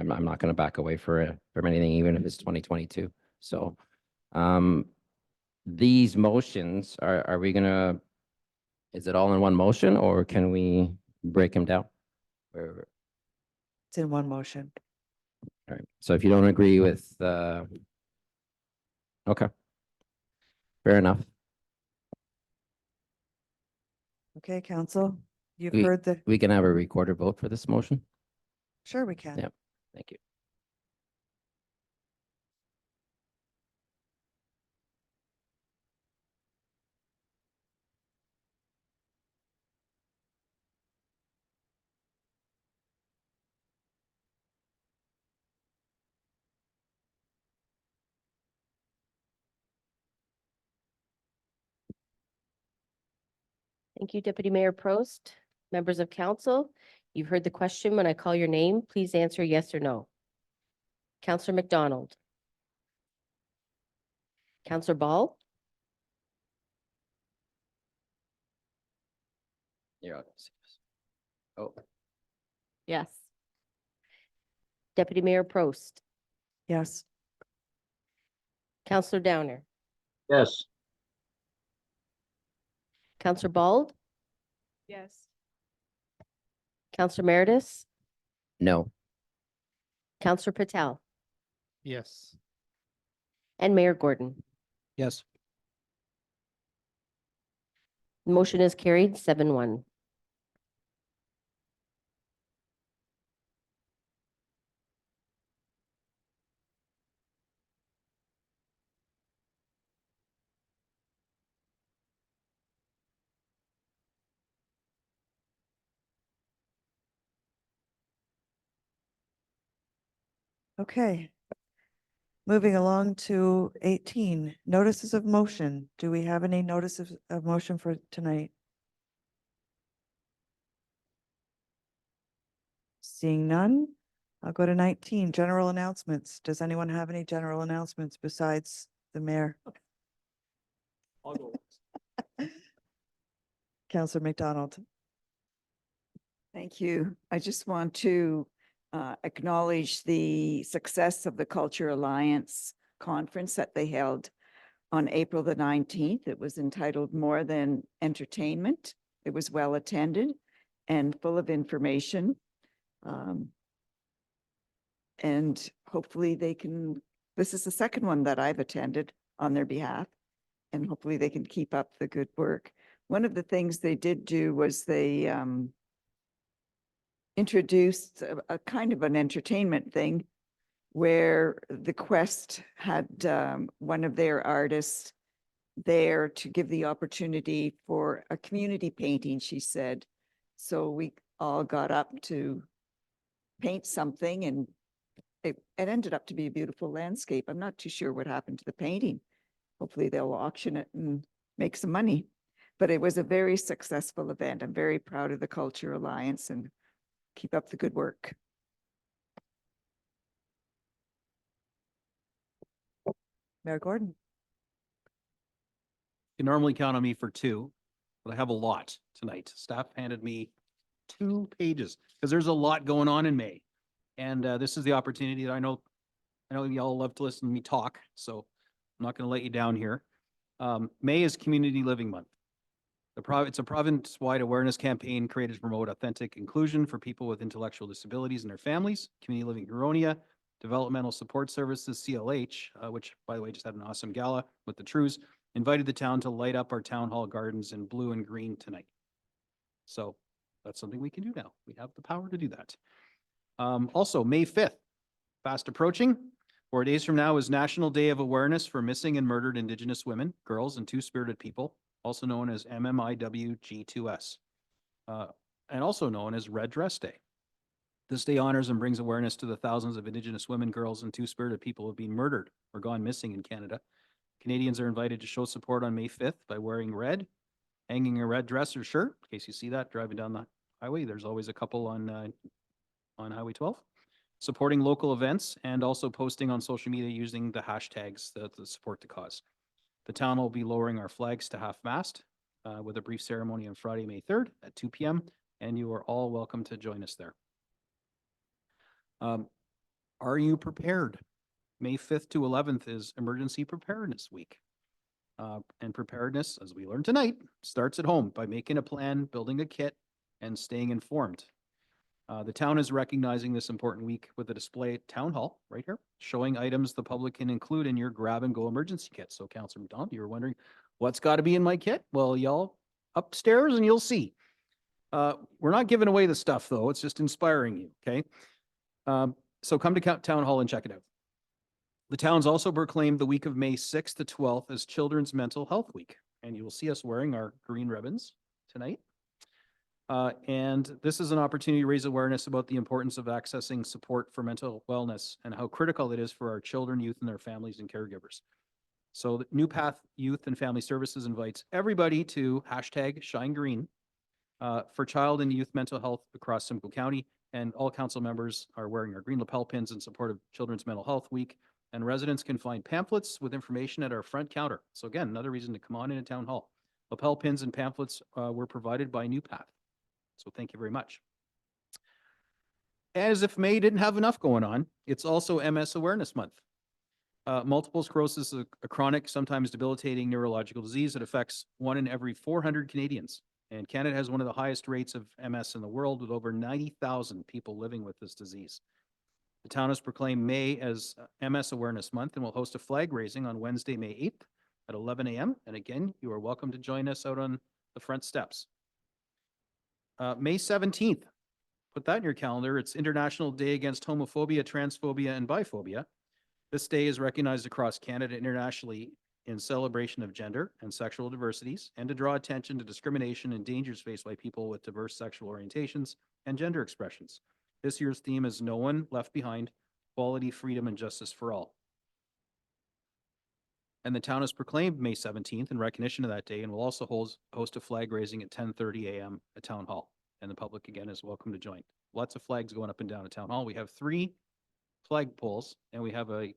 Speaker 6: I'm not going to back away from anything, even if it's 2022. So these motions, are we gonna, is it all in one motion, or can we break them down?
Speaker 9: It's in one motion.
Speaker 6: All right. So if you don't agree with, okay, fair enough.
Speaker 9: Okay, council, you've
Speaker 6: We-
Speaker 9: heard the,
Speaker 6: We can have a recorded vote for this motion.
Speaker 9: sure we can.
Speaker 6: Yeah. Thank you.
Speaker 2: Thank you, Deputy Mayor Prost. Members of council, you've heard the question. When I call your name, please answer yes or no. Councillor McDonald. Councillor Ball.
Speaker 6: You're all gonna see this. Oh,
Speaker 7: Yes.
Speaker 2: Deputy Mayor Prost.
Speaker 9: Yes,
Speaker 2: Councillor Downer.
Speaker 12: Yes.
Speaker 2: Councillor Bald.
Speaker 5: Yes.
Speaker 2: Councillor Meredith.
Speaker 6: no.
Speaker 2: Councillor Patel.
Speaker 8: Yes.
Speaker 2: And Mayor Gordon.
Speaker 1: Yes.
Speaker 2: Motion is carried 7-1.
Speaker 9: okay. Moving along to 18, notices of motion. Do we have any notices of motion for tonight? Seeing none, I'll go to 19, general announcements. Does anyone have any general announcements besides the mayor?
Speaker 14: I'll go.
Speaker 9: Councillor McDonald.
Speaker 3: Thank you. I just want to acknowledge the success of the Culture Alliance conference that they held on April the 19th. It was entitled More Than Entertainment. It was well attended and full of information. And hopefully they can, this is the second one that I've attended on their behalf, and hopefully they can keep up the good work. One of the things they did do was they introduced a kind of an entertainment thing where the Quest had one of their artists there to give the opportunity for a community painting, she said. So we all got up to paint something, and it ended up to be a beautiful landscape. I'm not too sure what happened to the painting. Hopefully they'll auction it and make some money. But it was a very successful event. I'm very proud of the Culture Alliance, and keep up the good work.
Speaker 9: Mayor Gordon.
Speaker 1: You normally count on me for two. but I have a lot tonight. Staff handed me 2 pages because there's a lot going on in May. And this is the opportunity that I know y'all love to listen to me talk, so I'm not going to let you down here. May is Community Living Month. It's a province-wide awareness campaign created to promote authentic inclusion for people with intellectual disabilities and their families. Community Living Huronia, Developmental Support Services, CLH, which by the way just had an awesome gala with the Trews, invited the town to light up our town hall gardens in blue and green tonight. So that's something we can do now. We have the power to do that. Also, May 5th, fast approaching. 4 days from now is National Day of Awareness for Missing and Murdered Indigenous Women, Girls, and Two-Spirited People, also known as MMIWG2S, and also known as Red Dress Day. This day honors and brings awareness to the thousands of Indigenous women, girls, and Two-Spirited people who have been murdered or gone missing in Canada. Canadians are invited to show support on May 5th by wearing red, hanging a red dress or shirt. In case you see that driving down the highway, there's always a couple on Highway 12. Supporting local events and also posting on social media using the hashtags that support the cause. The town will be lowering our flags to half-mast with a brief ceremony on Friday, May 3rd at 2 p.m. And you are all welcome to join us there. Are you prepared? May 5th to 11th is Emergency Preparedness Week. And preparedness, as we learned tonight, starts at home by making a plan, building a kit, and staying informed. The town is recognizing this important week with a display at Town Hall right here, showing items the public can include in your grab-and-go emergency kit. So Councillor McDonald, you were wondering what's got to be in my kit? Well, y'all upstairs and you'll see. We're not giving away the stuff though. It's just inspiring you, okay? So come to Town Hall and check it out. The town's also proclaimed the week of May 6th to 12th as Children's Mental Health Week. And you will see us wearing our green ribbons tonight. And this is an opportunity to raise awareness about the importance of accessing support for mental wellness and how critical it is for our children, youth, and their families and caregivers. So the New Path Youth and Family Services invites everybody to #ShineGreen for child and youth mental health across Simcoe County. And all council members are wearing our green lapel pins in support of Children's Mental Health Week. And residents can find pamphlets with information at our front counter. So again, another reason to come on into Town Hall. Lapel pins and pamphlets were provided by New Path. So thank you very much. As if May didn't have enough going on, it's also MS Awareness Month. Multiple sclerosis is a chronic, sometimes debilitating neurological disease that affects 1 in every 400 Canadians. And Canada has one of the highest rates of MS in the world, with over 90,000 people living with this disease. The town has proclaimed May as MS Awareness Month and will host a flag raising on Wednesday, May 8th at 11 a.m. And again, you are welcome to join us out on the front steps. May 17th, put that in your calendar. It's International Day Against Homophobia, Transphobia, and Biphobia. This day is recognized across Canada internationally in celebration of gender and sexual diversities and to draw attention to discrimination and dangers faced by people with diverse sexual orientations and gender expressions. This year's theme is No One Left Behind, Equality, Freedom, and Justice for All. And the town has proclaimed May 17th in recognition of that day and will also host a flag raising at 10:30 a.m. at Town Hall. And the public, again, is welcome to join. Lots of flags going up and down at Town Hall. We have 3 flag poles, and we have a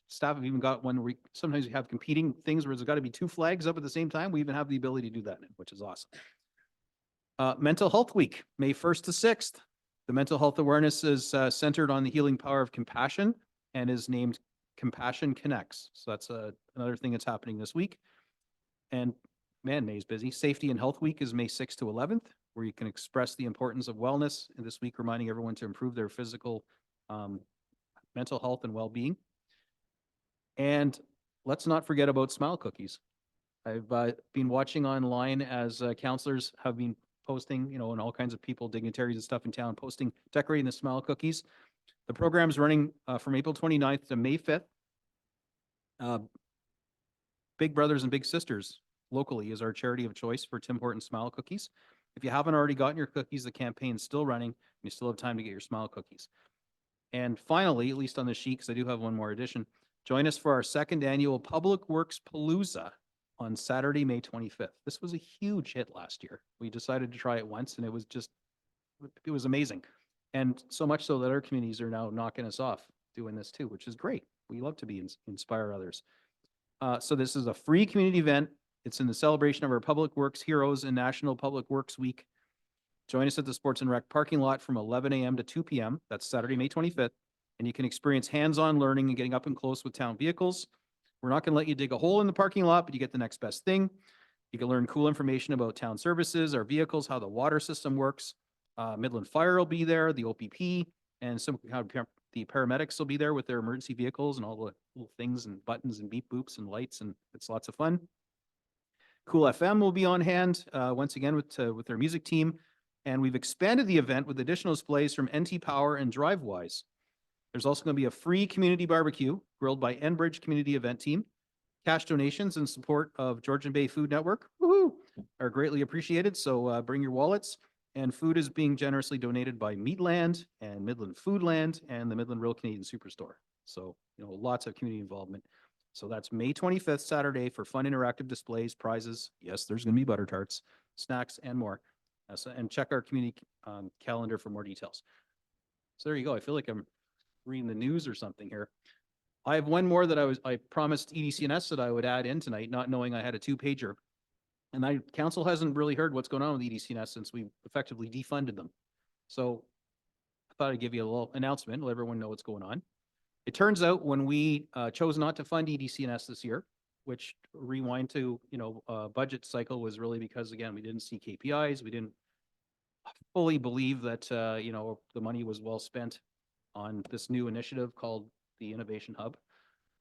Speaker 1: staff have even got one where sometimes we have competing things where there's got to be 2 flags up at the same time. We even have the ability to do that, which is awesome. Mental Health Week, May 1st to 6th. The mental health awareness is centered on the healing power of compassion and is named Compassion Connects. So that's another thing that's happening this week. And man, May's busy. Safety and Health Week is May 6th to 11th, where you can express the importance of wellness. And this week, reminding everyone to improve their physical, mental health and well-being. And let's not forget about smile cookies. I've been watching online as councillors have been posting, and all kinds of people, dignitaries and stuff in town, posting, decorating the smile cookies. The program is running from April 29th to May 5th. Big Brothers and Big Sisters locally is our charity of choice for Tim Hortons Smile Cookies. If you haven't already gotten your cookies, the campaign is still running. You still have time to get your smile cookies. And finally, at least on the sheet, because I do have one more addition, join us for our 2nd annual Public Works Palooza on Saturday, May 25th. This was a huge hit last year. We decided to try it once, and it was amazing. And so much so that other communities are now knocking us off doing this too, which is great. We love to inspire others. So this is a free community event It's in the celebration of our Public Works Heroes and National Public Works Week. Join us at the Sports and Rec parking lot from 11 a.m. to 2 p.m. That's Saturday, May 25th. And you can experience hands-on learning and getting up and close with town vehicles. We're not going to let you dig a hole in the parking lot, but you get the next best thing. You can learn cool information about town services, our vehicles, how the water system works. Midland Fire will be there, the OPP, and some how the paramedics will be there with their emergency vehicles and all the little things and buttons and beep boops and lights, and it's lots of fun. Cool FM will be on hand once again with their music team, and we've expanded the event with additional displays from NT Power and DriveWise. There's also going to be a free community barbecue grilled by Enbridge Community Event Team. Cash donations in support of Georgian Bay Food Network are greatly appreciated, so bring your wallets. And food is being generously donated by Meatland and Midland Foodland and the Midland Real Canadian Superstore. So, lots of community involvement. So that's May 25th, Saturday, for fun interactive displays, prizes. Yes, there's going to be butter tarts, snacks, and more. And check our community calendar for more details. So there you go. I feel like I'm reading the news or something here. I have one more that I promised EDCNS that I would add in tonight, not knowing I had a 2-pager. And council hasn't really heard what's going on with EDCNS since we effectively defunded them. So I thought I'd give you a little announcement, let everyone know what's going on. It turns out when we chose not to fund EDCNS this year, which rewind to, budget cycle was really because, again, we didn't see KPIs. We didn't fully believe that, the money was well spent on this new initiative called the Innovation Hub.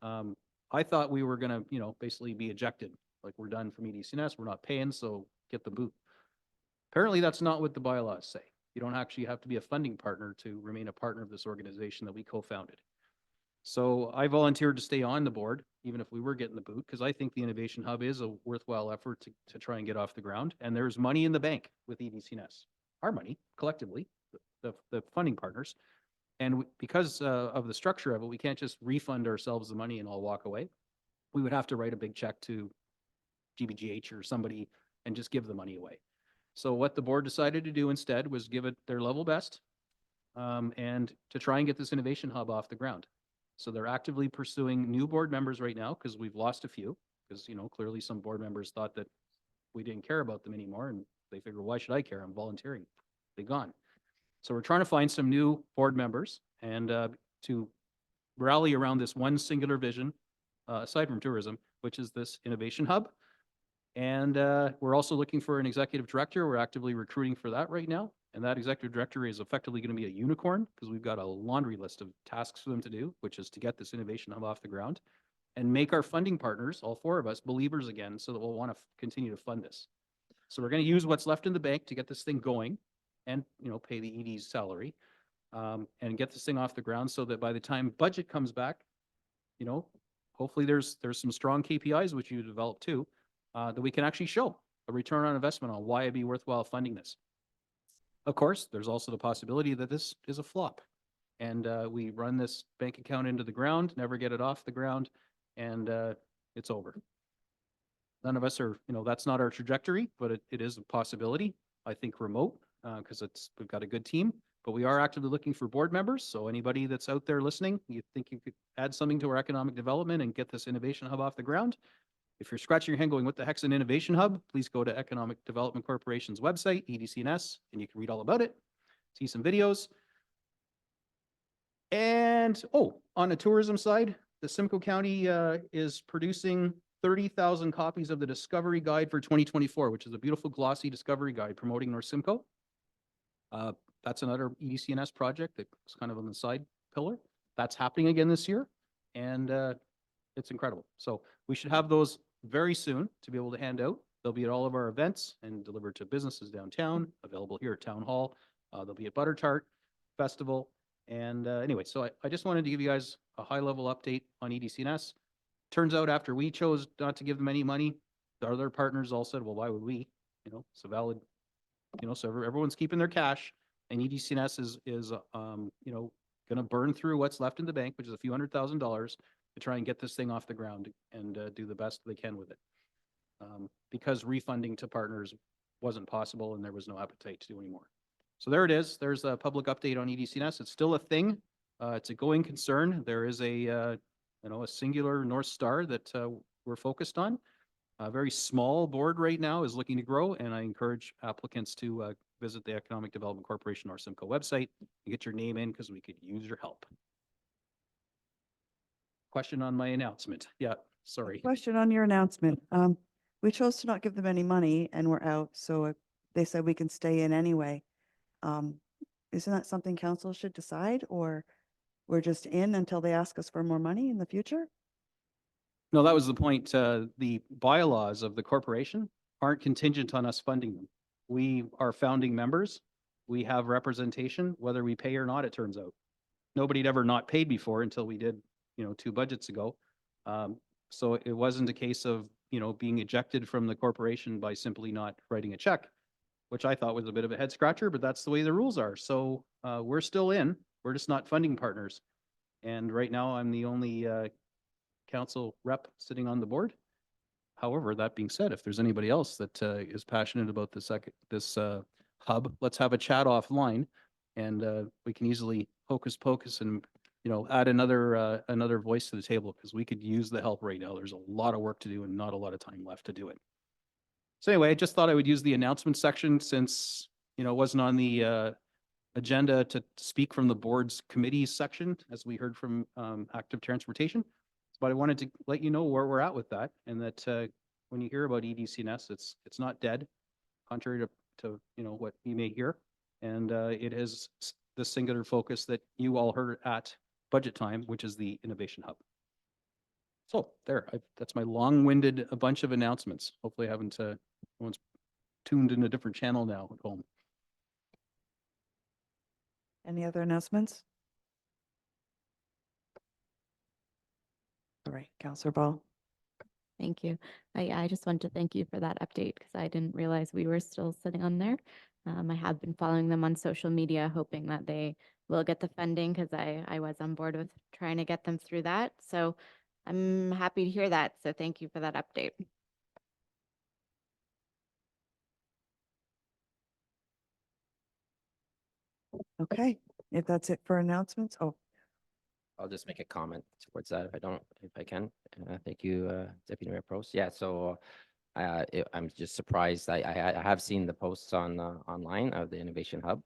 Speaker 1: I thought we were going to, basically be ejected. Like, we're done from EDCNS, we're not paying, so get the boot. Apparently, that's not what the bylaws say. You don't actually have to be a funding partner to remain a partner of this organization that we co-founded. So I volunteered to stay on the board, even if we were getting the boot, because I think the Innovation Hub is a worthwhile effort to try and get off the ground. And there's money in the bank with EDCNS, our money collectively, the funding partners. And because of the structure of it, we can't just refund ourselves the money and all walk away. We would have to write a big check to GBGH or somebody and just give the money away. So what the board decided to do instead was give it their level best and to try and get this Innovation Hub off the ground. So they're actively pursuing new board members right now because we've lost a few because, clearly some board members thought that we didn't care about them anymore and they figured, why should I care? I'm volunteering. They're gone. So we're trying to find some new board members and to rally around this one singular vision, aside from tourism, which is this Innovation Hub. And we're also looking for an executive director. We're actively recruiting for that right now. And that executive director is effectively going to be a unicorn because we've got a laundry list of tasks for them to do, which is to get this Innovation Hub off the ground and make our funding partners, all 4 of us, believers again, so that we'll want to continue to fund this. So we're going to use what's left in the bank to get this thing going and, pay the ED's salary and get this thing off the ground so that by the time budget comes back, hopefully there's some strong KPIs, which you develop too, that we can actually show a return on investment on why it'd be worthwhile funding this. Of course, there's also the possibility that this is a flop and we run this bank account into the ground, never get it off the ground, and it's over. None of us are, that's not our trajectory, but it is a possibility. I think remote because we've got a good team, but we are actively looking for board members. So anybody that's out there listening, you think you could add something to our economic development and get this Innovation Hub off the ground? If you're scratching your head going, what the heck's an Innovation Hub? Please go to Economic Development Corporation's website, EDCNS, and you can read all about it, see some videos. And, on the tourism side, the Simcoe County is producing 30,000 copies of the Discovery Guide for 2024, which is a beautiful glossy discovery guide promoting North Simcoe. That's another EDCNS project that's kind of on the side pillar. That's happening again this year, and it's incredible. So we should have those very soon to be able to hand out. They'll be at all of our events and delivered to businesses downtown, available here at Town Hall. They'll be at Butter Tart Festival. And anyway, so I just wanted to give you guys a high-level update on EDCNS. Turns out after we chose not to give them any money, the other partners all said, well, why would we? It's a valid, so everyone's keeping their cash, and EDCNS is going to burn through what's left in the bank, which is a few $100,000 to try and get this thing off the ground and do the best they can with it. Because refunding to partners wasn't possible and there was no appetite to do anymore. So there it is. There's a public update on EDCNS. It's still a thing. It's a going concern. There is a singular North Star that we're focused on. A very small board right now is looking to grow, and I encourage applicants to visit the Economic Development Corporation or Simcoe website and get your name in because we could use your help. Question on my announcement. Yeah, sorry.
Speaker 9: Question on your announcement. We chose to not give them any money and we're out, so they said we can stay in anyway. Isn't that something council should decide, or we're just in until they ask us for more money in the future?
Speaker 1: No, that was the point. The bylaws of the corporation aren't contingent on us funding them. We are founding members. We have representation, whether we pay or not, it turns out. Nobody had ever not paid before until we did, 2 budgets ago. So it wasn't a case of, being ejected from the corporation by simply not writing a check, which I thought was a bit of a head scratcher, but that's the way the rules are. So we're still in, we're just not funding partners. And right now I'm the only council rep sitting on the board. However, that being said, if there's anybody else that is passionate about this hub, let's have a chat offline, and we can easily hocus pocus and add another voice to the table, because we could use the help right now. There's a lot of work to do and not a lot of time left to do it. So anyway, I just thought I would use the announcement section since it wasn't on the agenda to speak from the board's committees section, as we heard from active transportation. But I wanted to let you know where we're at with that, and that when you hear about EDCNS, it's not dead, contrary to what you may hear, and it has the singular focus that you all heard at budget time, which is the Innovation Hub. So there, that's my long-winded a bunch of announcements. Hopefully, I haven't no one's tuned in a different channel now at home.
Speaker 9: Any other announcements? All right, Councillor Ball.
Speaker 7: Thank you. I just wanted to thank you for that update because I didn't realize we were still sitting on there. I have been following them on social media, hoping that they will get the funding because I was on board with trying to get them through that. So I'm happy to hear that. So thank you for that update.
Speaker 9: Okay, if that's it for announcements. Oh,
Speaker 6: I'll just make a comment towards that if I can. Thank you, Deputy Mayor Prost. Yeah, so I'm just surprised. I have seen the posts on online of the Innovation Hub.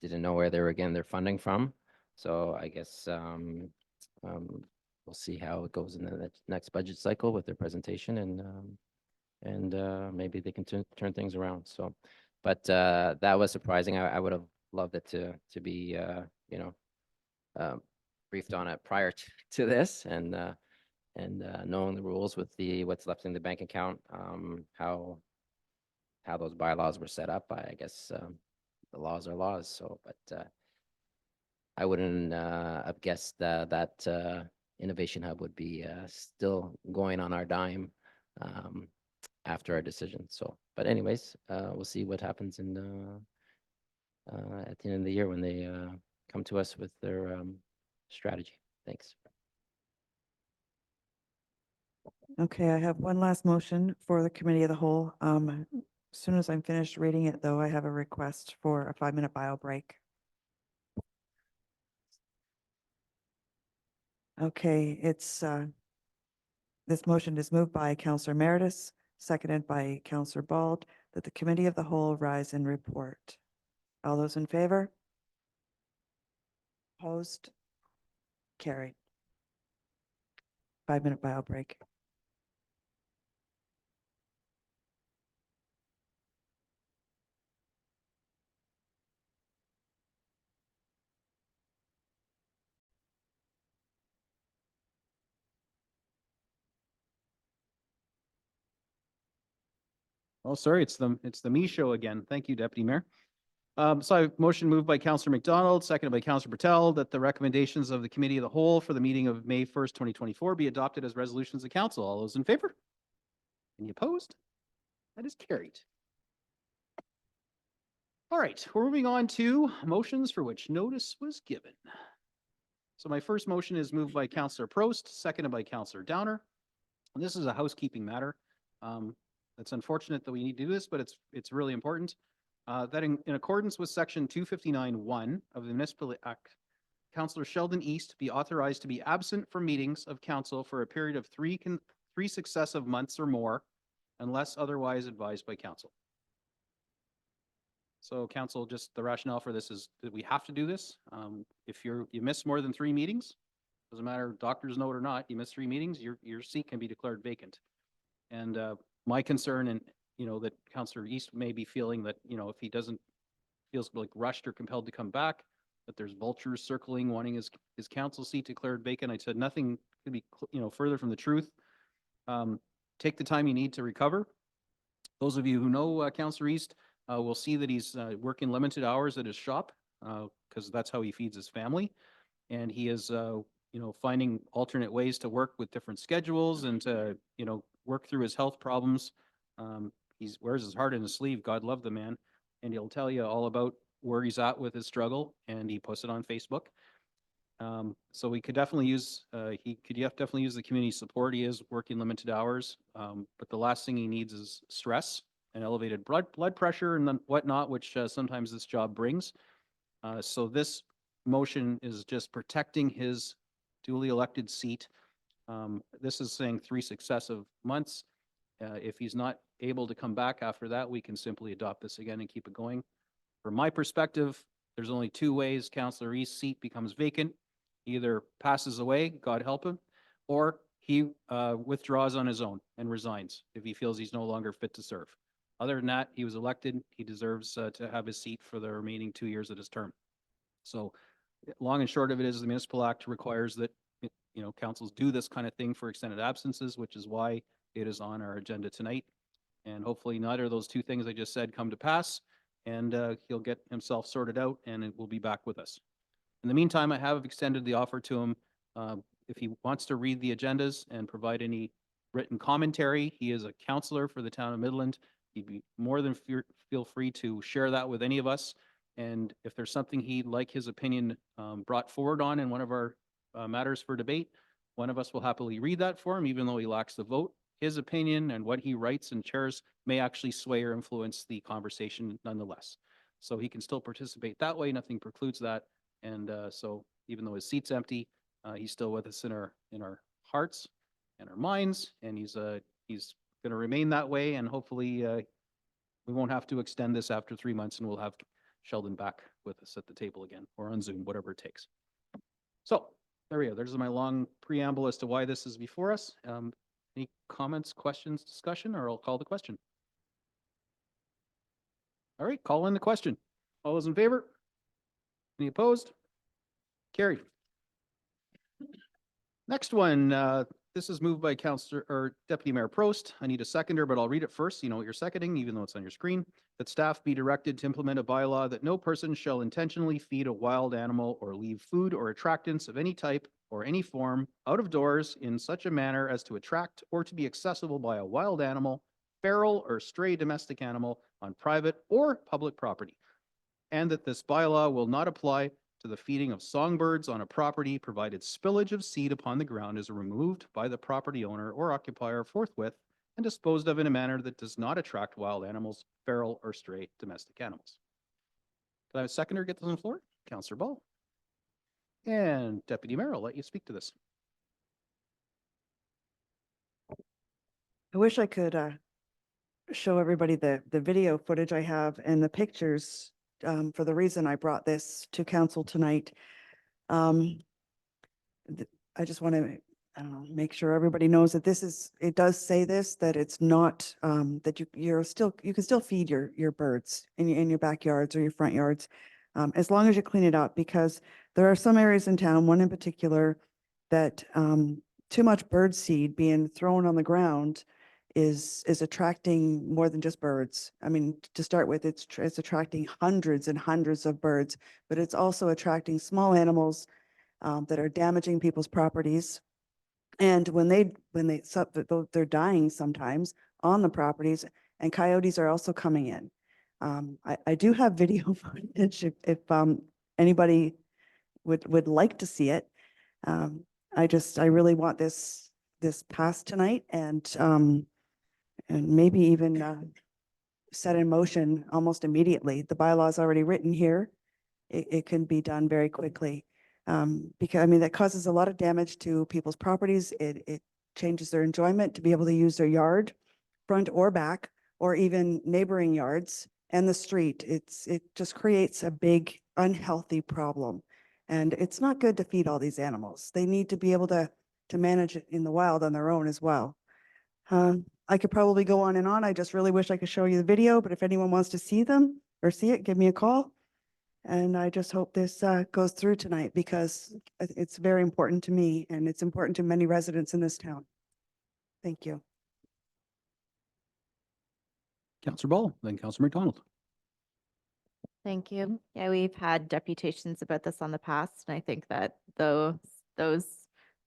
Speaker 6: Didn't know where they were getting their funding from. So I guess we'll see how it goes in the next budget cycle with their presentation, and maybe they can turn things around. So, but that was surprising. I would have loved it to be briefed on it prior to this, and knowing the rules with what's left in the bank account, how those bylaws were set up. I guess the laws are laws. So, but I wouldn't have guessed that Innovation Hub would be still going on our dime after our decision. So, but anyways, we'll see what happens at the end of the year when they come to us with their strategy. Thanks.
Speaker 9: okay, I have one last motion for the committee of the whole. As soon as I'm finished reading it, though, I have a request for a 5-minute bio break. Okay, it's this motion is moved by Councillor Meredith, seconded by Councillor Bald, that the committee of the whole rise and report. All those in favor? Opposed? Carried. 5-minute bio break.
Speaker 1: Oh, sorry, it's the me show again. Thank you, Deputy Mayor. So I have motion moved by Councillor McDonald, seconded by Councillor Patel, that the recommendations of the Committee of the Whole for the meeting of May 1st, 2024 be adopted as resolutions of council. All those in favor? Any opposed? That is carried. All right, we're moving on to motions for which notice was given. So my first motion is moved by Councillor Prost, seconded by Councillor Downer. And this is a housekeeping matter. It's unfortunate that we need to do this, but it's really important. That in accordance with section 259(1) of the Municipal Act, Councillor Sheldon East be authorized to be absent from meetings of council for a period of three 3 successive months or more unless otherwise advised by council. So council, just the rationale for this is that we have to do this. If you miss more than 3 meetings, doesn't matter doctor's note or not, you miss 3 meetings, your seat can be declared vacant. And my concern, and that Councillor East may be feeling that, if he feels like rushed or compelled to come back, that there's vultures circling wanting his council seat declared vacant. I said nothing could be further from the truth. Take the time you need to recover. Those of you who know Councillor East will see that he's working limited hours at his shop because that's how he feeds his family, and he is finding alternate ways to work with different schedules and to work through his health problems. He wears his heart in his sleeve. God love the man, and he'll tell you all about where he's at with his struggle, and he posts it on Facebook. So we could definitely use, definitely use the community support. He is working limited hours, but the last thing he needs is stress and elevated blood pressure and then whatnot, which sometimes this job brings. So this motion is just protecting his duly elected seat. This is saying 3 successive months. If he's not able to come back after that, we can simply adopt this again and keep it going. From my perspective, there's only 2 ways Councillor East's seat becomes vacant. Either passes away, God help him, or he withdraws on his own and resigns if he feels he's no longer fit to serve. Other than that, he was elected. He deserves to have his seat for the remaining 2 years of his term. So long and short of it is the Municipal Act requires that councils do this kind of thing for extended absences, which is why it is on our agenda tonight. And hopefully neither of those 2 things I just said come to pass, and he'll get himself sorted out and it will be back with us. In the meantime, I have extended the offer to him. If he wants to read the agendas and provide any written commentary, he is a councillor for the town of Midland. He'd be more than feel free to share that with any of us. And if there's something he'd like his opinion brought forward on in one of our matters for debate, one of us will happily read that for him, even though he lacks the vote. His opinion and what he writes and chairs may actually sway or influence the conversation nonetheless. So he can still participate that way. Nothing precludes that. And so even though his seat's empty, he's still with us in our hearts and our minds, and he's going to remain that way. And hopefully we won't have to extend this after 3 months, and we'll have Sheldon back with us at the table again or on Zoom, whatever it takes. So there we go. There's my long preamble as to why this is before us. Any comments, questions, discussion, or I'll call the question. All right, call in the question. All those in favor? Any opposed? Carried. Next one, this is moved by Councillor or Deputy Mayor Prost. I need a seconder, but I'll read it first. You know what you're seconding, even though it's on your screen. That staff be directed to implement a bylaw that no person shall intentionally feed a wild animal or leave food or attractants of any type or any form out of doors in such a manner as to attract or to be accessible by a wild animal, feral or stray domestic animal on private or public property. And that this bylaw will not apply to the feeding of songbirds on a property, provided spillage of seed upon the ground is removed by the property owner or occupier forthwith and disposed of in a manner that does not attract wild animals, feral or stray domestic animals. Can I have a seconder get this on the floor? Councillor Ball. And Deputy Mayor, I'll let you speak to this.
Speaker 9: I wish I could show everybody the video footage I have and the pictures for the reason I brought this to council tonight. I just want to, I don't know, make sure everybody knows that this is, it does say this, that it's not, that you can still feed your birds in your backyards or your front yards, as long as you clean it up, because there are some areas in town, one in particular, that too much bird seed being thrown on the ground is attracting more than just birds. I mean, to start with, it's attracting hundreds and hundreds of birds, but it's also attracting small animals that are damaging people's properties. And when they're dying sometimes on the properties, and coyotes are also coming in. I do have video footage if anybody would like to see it. I really want this passed tonight, and maybe even set in motion almost immediately. The bylaw is already written here. It can be done very quickly. Because I mean, that causes a lot of damage to people's properties. It changes their enjoyment to be able to use their yard, front or back, or even neighboring yards and the street. It just creates a big unhealthy problem. And it's not good to feed all these animals. They need to be able to manage it in the wild on their own as well. I could probably go on and on. I just really wish I could show you the video, but if anyone wants to see them or see it, give me a call. And I just hope this goes through tonight because it's very important to me and it's important to many residents in this town. Thank you.
Speaker 1: Councillor Ball, then Councillor McDonald.
Speaker 7: Thank you. Yeah, we've had deputations about this on the past, and I think that those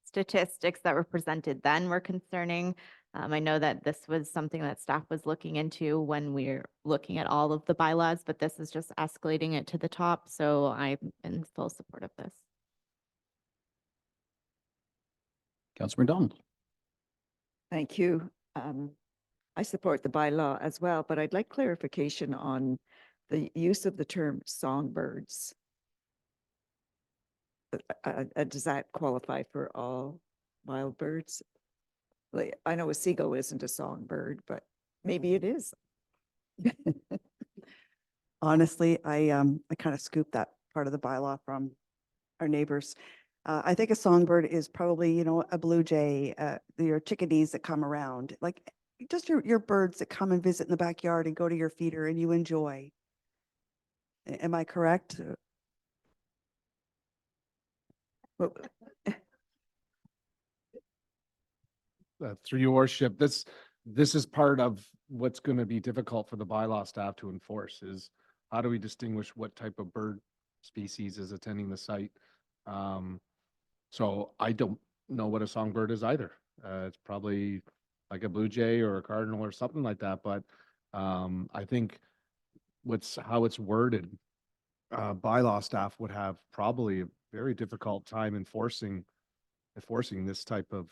Speaker 7: statistics that were presented then were concerning. I know that this was something that staff was looking into when we're looking at all of the bylaws, but this is just escalating it to the top. So I'm in full support of this.
Speaker 1: Councillor McDonald.
Speaker 3: Thank you. I support the bylaw as well, but I'd like clarification on the use of the term songbirds. Does that qualify for all wild birds? Like, I know a seagull isn't a songbird, but maybe it is.
Speaker 9: Honestly, I kind of scooped that part of the bylaw from our neighbors. I think a songbird is probably, you know, a blue jay, your chickadees that come around, like just your birds that come and visit in the backyard and go to your feeder and you enjoy. Am I correct? Well,
Speaker 15: Through your worship, this is part of what's going to be difficult for the bylaw staff to enforce is how do we distinguish what type of bird species is attending the site? So I don't know what a songbird is either. It's probably like a blue jay or a cardinal or something like that. But I think how it's worded, bylaw staff would have probably a very difficult time enforcing this type of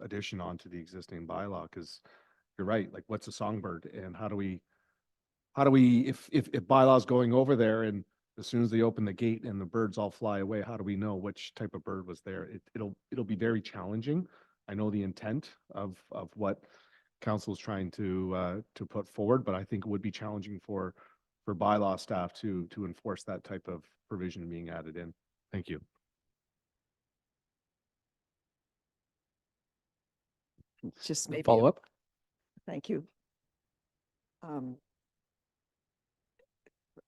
Speaker 15: addition onto the existing bylaw, because you're right, like what's a songbird and how do we if bylaws going over there and as soon as they open the gate and the birds all fly away, how do we know which type of bird was there? It'll be very challenging. I know the intent of what council is trying to put forward, but I think it would be challenging for bylaw staff to enforce that type of provision being added in. Thank you.
Speaker 3: Just maybe.
Speaker 1: Follow up.
Speaker 3: Thank you.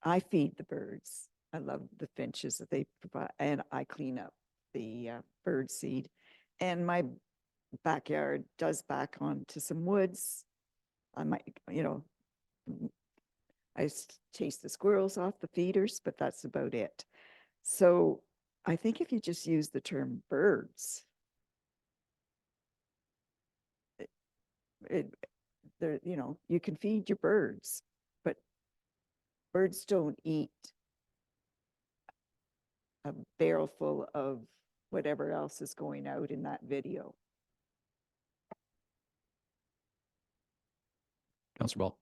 Speaker 3: I feed the birds. I love the finches that they provide, and I clean up the bird seed. And my backyard does back onto some woods. I might, you know, I chase the squirrels off the feeders, but that's about it. So I think if you just use the term birds, there, you know, you can feed your birds, but birds don't eat a barrel full of whatever else is going out in that video.
Speaker 1: Councillor Ball.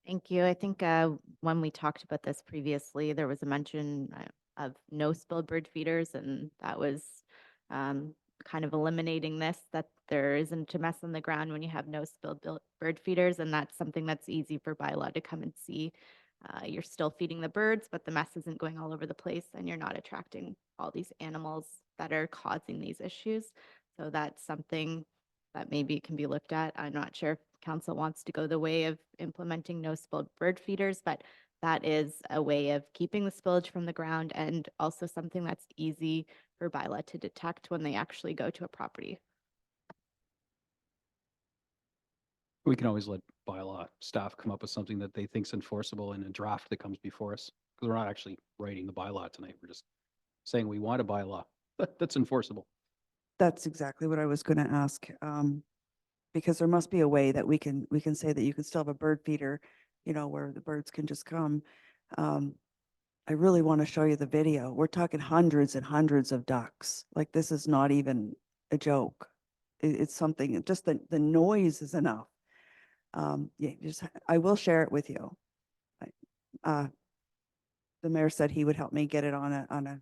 Speaker 7: Thank you. I think when we talked about this previously, there was a mention of no spilled bird feeders, and that was kind of eliminating this, that there isn't a mess on the ground when you have no spilled bird feeders, and that's something that's easy for bylaw to come and see. You're still feeding the birds, but the mess isn't going all over the place, and you're not attracting all these animals that are causing these issues. So that's something that maybe can be looked at. I'm not sure if council wants to go the way of implementing no spilled bird feeders, but that is a way of keeping the spillage from the ground and also something that's easy for bylaw to detect when they actually go to a property.
Speaker 1: We can always let bylaw staff come up with something that they think is enforceable in a draft that comes before us. Because we're not actually writing the bylaw tonight. We're just saying we want a bylaw that's enforceable.
Speaker 9: That's exactly what I was going to ask. Because there must be a way that we can say that you can still have a bird feeder, you know, where the birds can just come. I really want to show you the video. We're talking hundreds and hundreds of ducks. Like, this is not even a joke. It's something, just the noise is enough. Yeah, I will share it with you. The mayor said he would help me get it on a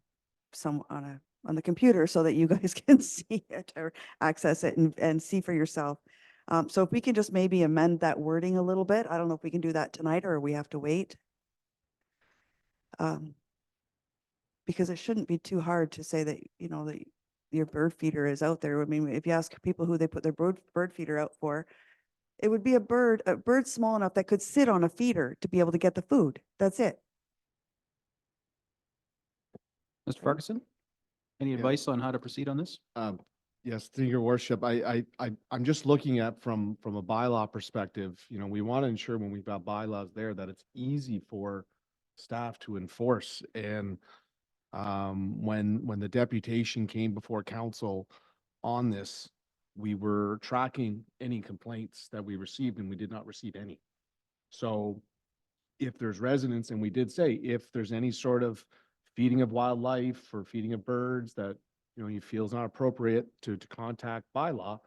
Speaker 9: on the computer so that you guys can see it or access it and see for yourself. So if we can just maybe amend that wording a little bit, I don't know if we can do that tonight or we have to wait. Because it shouldn't be too hard to say that, you know, that your bird feeder is out there. I mean, if you ask people who they put their bird feeder out for, it would be a bird small enough that could sit on a feeder to be able to get the food. That's it.
Speaker 1: Mr. Ferguson, any
Speaker 15: Yeah.
Speaker 1: advice on how to proceed on this?
Speaker 15: Yes, through your worship, I'm just looking at from a bylaw perspective, you know, we want to ensure when we've got bylaws there that it's easy for staff to enforce. And when the deputation came before council on this, we were tracking any complaints that we received and we did not receive any. So if there's residents, and we did say, if there's any sort of feeding of wildlife or feeding of birds that, you know, you feel is not appropriate to contact bylaw,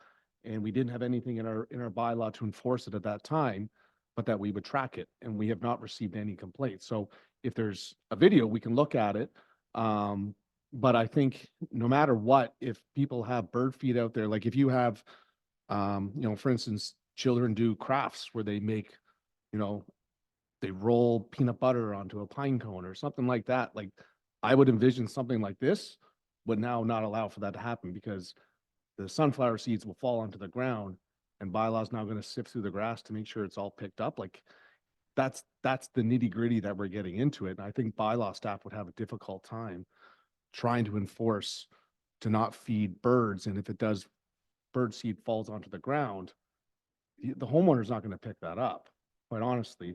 Speaker 15: and we didn't have anything in our bylaw to enforce it at that time, but that we would track it, and we have not received any complaints. So if there's a video, we can look at it. But I think no matter what, if people have bird feed out there, like if you have, you know, for instance, children do crafts where they make, you know, they roll peanut butter onto a pine cone or something like that. Like I would envision something like this would now not allow for that to happen, because the sunflower seeds will fall onto the ground and bylaw's now going to sift through the grass to make sure it's all picked up. Like that's the nitty gritty that we're getting into it. And I think bylaw staff would have a difficult time trying to enforce to not feed birds. And if it does, bird seed falls onto the ground, the homeowner's not going to pick that up. Quite honestly,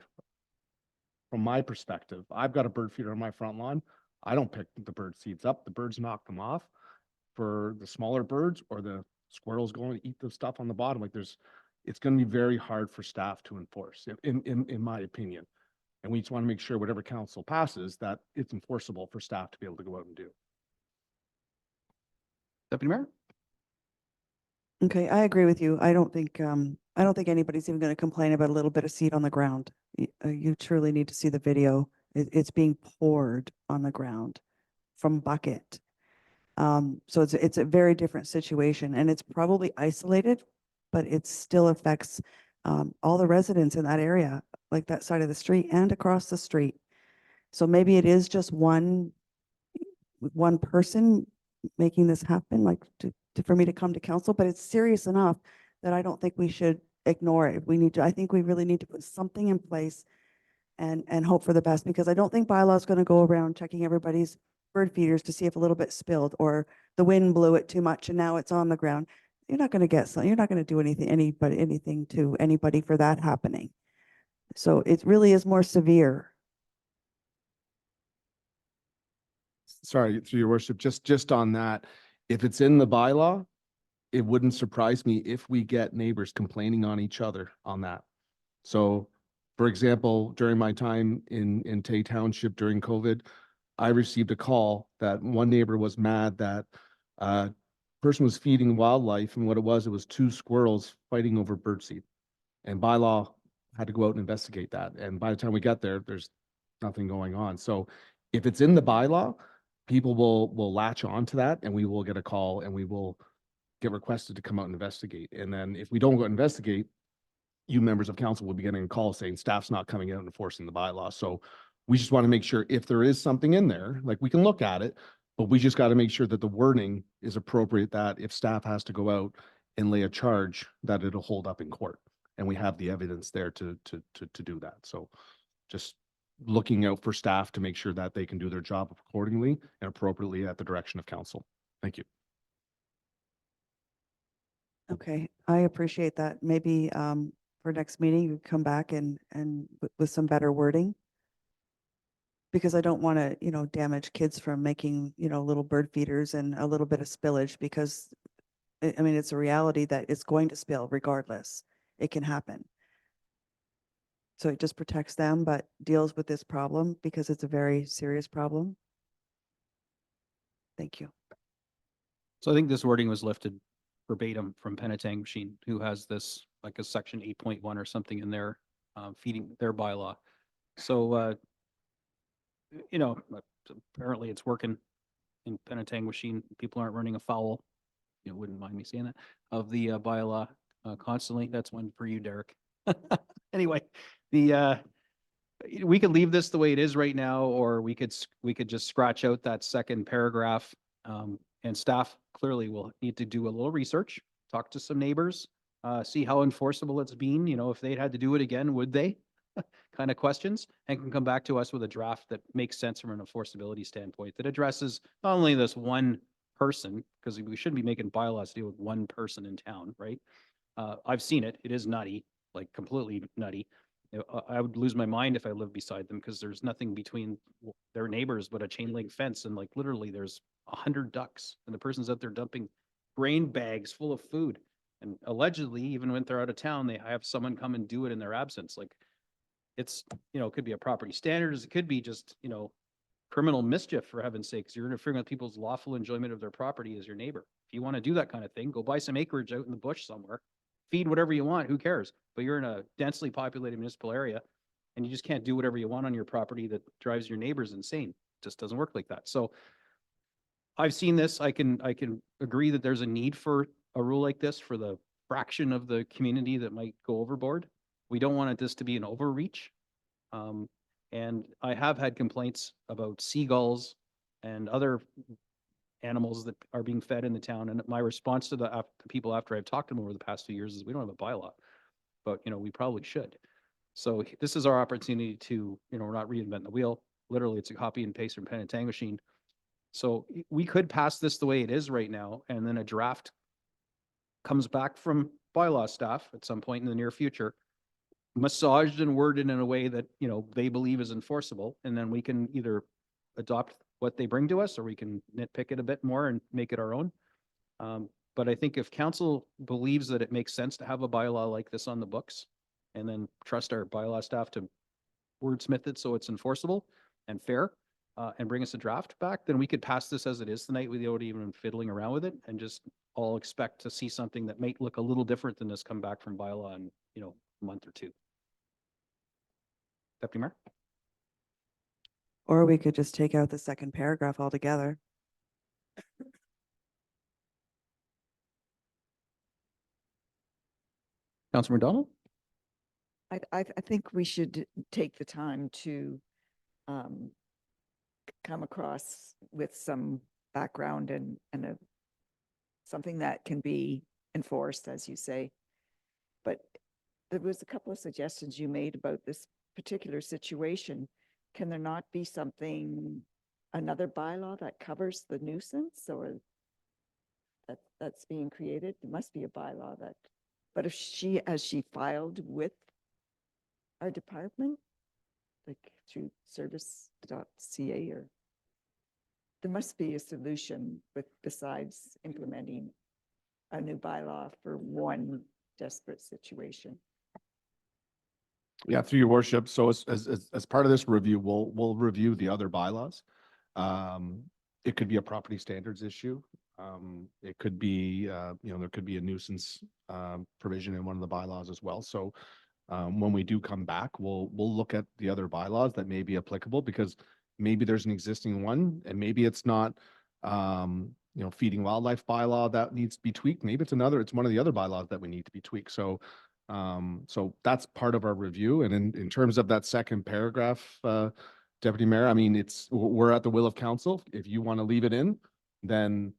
Speaker 15: from my perspective, I've got a bird feeder on my front lawn. I don't pick the bird seeds up. The birds knock them off. For the smaller birds or the squirrels going to eat the stuff on the bottom, like it's going to be very hard for staff to enforce, in my opinion. And we just want to make sure whatever council passes, that it's enforceable for staff to be able to go out and do.
Speaker 1: Deputy Mayor?
Speaker 9: Okay, I agree with you. I don't think anybody's even going to complain about a little bit of seed on the ground. You truly need to see the video. It's being poured on the ground from bucket. So it's a very different situation, and it's probably isolated, but it still affects all the residents in that area, like that side of the street and across the street. So maybe it is just one person making this happen, like for me to come to council, but it's serious enough that I don't think we should ignore it. I think we really need to put something in place and hope for the best, because I don't think bylaw is going to go around checking everybody's bird feeders to see if a little bit spilled or the wind blew it too much and now it's on the ground. You're not going to do anything to anybody for that happening. So it really is more severe.
Speaker 15: Sorry, through your worship, just on that, if it's in the bylaw, it wouldn't surprise me if we get neighbors complaining on each other on that. So, for example, during my time in Tay Township during COVID, I received a call that one neighbor was mad that person was feeding wildlife, and what it was two squirrels fighting over birdseed. And bylaw had to go out and investigate that. And by the time we got there, there's nothing going on. So if it's in the bylaw, people will latch on to that, and we will get a call and we will get requested to come out and investigate. And then if we don't go investigate, you members of council will be getting a call saying staff's not coming out and enforcing the bylaw. So we just want to make sure if there is something in there, like we can look at it, but we just got to make sure that the wording is appropriate, that if staff has to go out and lay a charge, that it'll hold up in court. And we have the evidence there to do that. So just looking out for staff to make sure that they can do their job accordingly and appropriately at the direction of council. Thank you.
Speaker 9: Okay, I appreciate that. Maybe for next meeting, you come back and with some better wording. Because I don't want to, damage kids from making, little bird feeders and a little bit of spillage, because I mean, it's a reality that it's going to spill regardless. It can happen. So it just protects them, but deals with this problem because it's a very serious problem. Thank you.
Speaker 1: So I think this wording was lifted verbatim from Penetang Machine, who has this like a section 8.1 or something in their feeding their bylaw. So, apparently it's working in Penetanguishene, people aren't running afoul, you wouldn't mind me saying that, of the bylaw constantly. That's one for you, Derek. Anyway, we could leave this the way it is right now, or we could just scratch out that second paragraph. And staff clearly will need to do a little research, talk to some neighbors, see how enforceable it's been. You know, if they'd had to do it again, would they? Kind of questions, and can come back to us with a draft that makes sense from an enforceability standpoint, that addresses not only this one person, because we shouldn't be making bylaws to deal with one person in town, right? I've seen it. It is nutty, like completely nutty. I would lose my mind if I lived beside them, because there's nothing between their neighbors but a chain link fence, and like literally there's 100 ducks, and the person's out there dumping grain bags full of food. And allegedly, even when they're out of town, they have someone come and do it in their absence. Like, it's, you know, it could be a property standards, it could be just, you know, criminal mischief, for heaven's sakes. You're interfering with people's lawful enjoyment of their property as your neighbor. If you want to do that kind of thing, go buy some acreage out in the bush somewhere, feed whatever you want, who cares? But you're in a densely populated municipal area, and you just can't do whatever you want on your property that drives your neighbors insane. It just doesn't work like that. So I've seen this. I can agree that there's a need for a rule like this for the fraction of the community that might go overboard. We don't want this to be an overreach. And I have had complaints about seagulls and other animals that are being fed in the town. And my response to the people after I've talked to them over the past few years is, we don't have a bylaw, but, you know, we probably should. So this is our opportunity to, you know, we're not reinventing the wheel. Literally, it's a copy and paste from Penetanguishene. So we could pass this the way it is right now, and then a draft comes back from bylaw staff at some point in the near future, massaged and worded in a way that, you know, they believe is enforceable. And then we can either adopt what they bring to us, or we can nitpick it a bit more and make it our own. But I think if council believes that it makes sense to have a bylaw like this on the books, and then trust our bylaw staff to wordsmith it so it's enforceable and fair, and bring us a draft back, then we could pass this as it is tonight without even fiddling around with it, and just all expect to see something that might look a little different than this come back from bylaw in, you know, a month or two. Deputy Mayor?
Speaker 9: Or we could just take out the second paragraph altogether.
Speaker 1: Councilor McDonald?
Speaker 3: I think we should take the time to come across with some background and something that can be enforced, as you say. But there was a couple of suggestions you made about this particular situation. Can there not be something, another bylaw that covers the nuisance, or that's being created? There must be a bylaw that, but if has she filed with our department, like through service.ca, or there must be a solution besides implementing a new bylaw for one desperate situation.
Speaker 15: Yeah, through your worship. So as part of this review, we'll review the other bylaws. It could be a property standards issue. It could be, you know, there could be a nuisance provision in one of the bylaws as well. So when we do come back, we'll look at the other bylaws that may be applicable, because maybe there's an existing one, and maybe it's not, you know, feeding wildlife bylaw that needs to be tweaked. Maybe it's one of the other bylaws that we need to be tweaked. So that's part of our review. And in terms of that second paragraph, Deputy Mayor, I mean, we're at the will of council. If you want to leave it in, then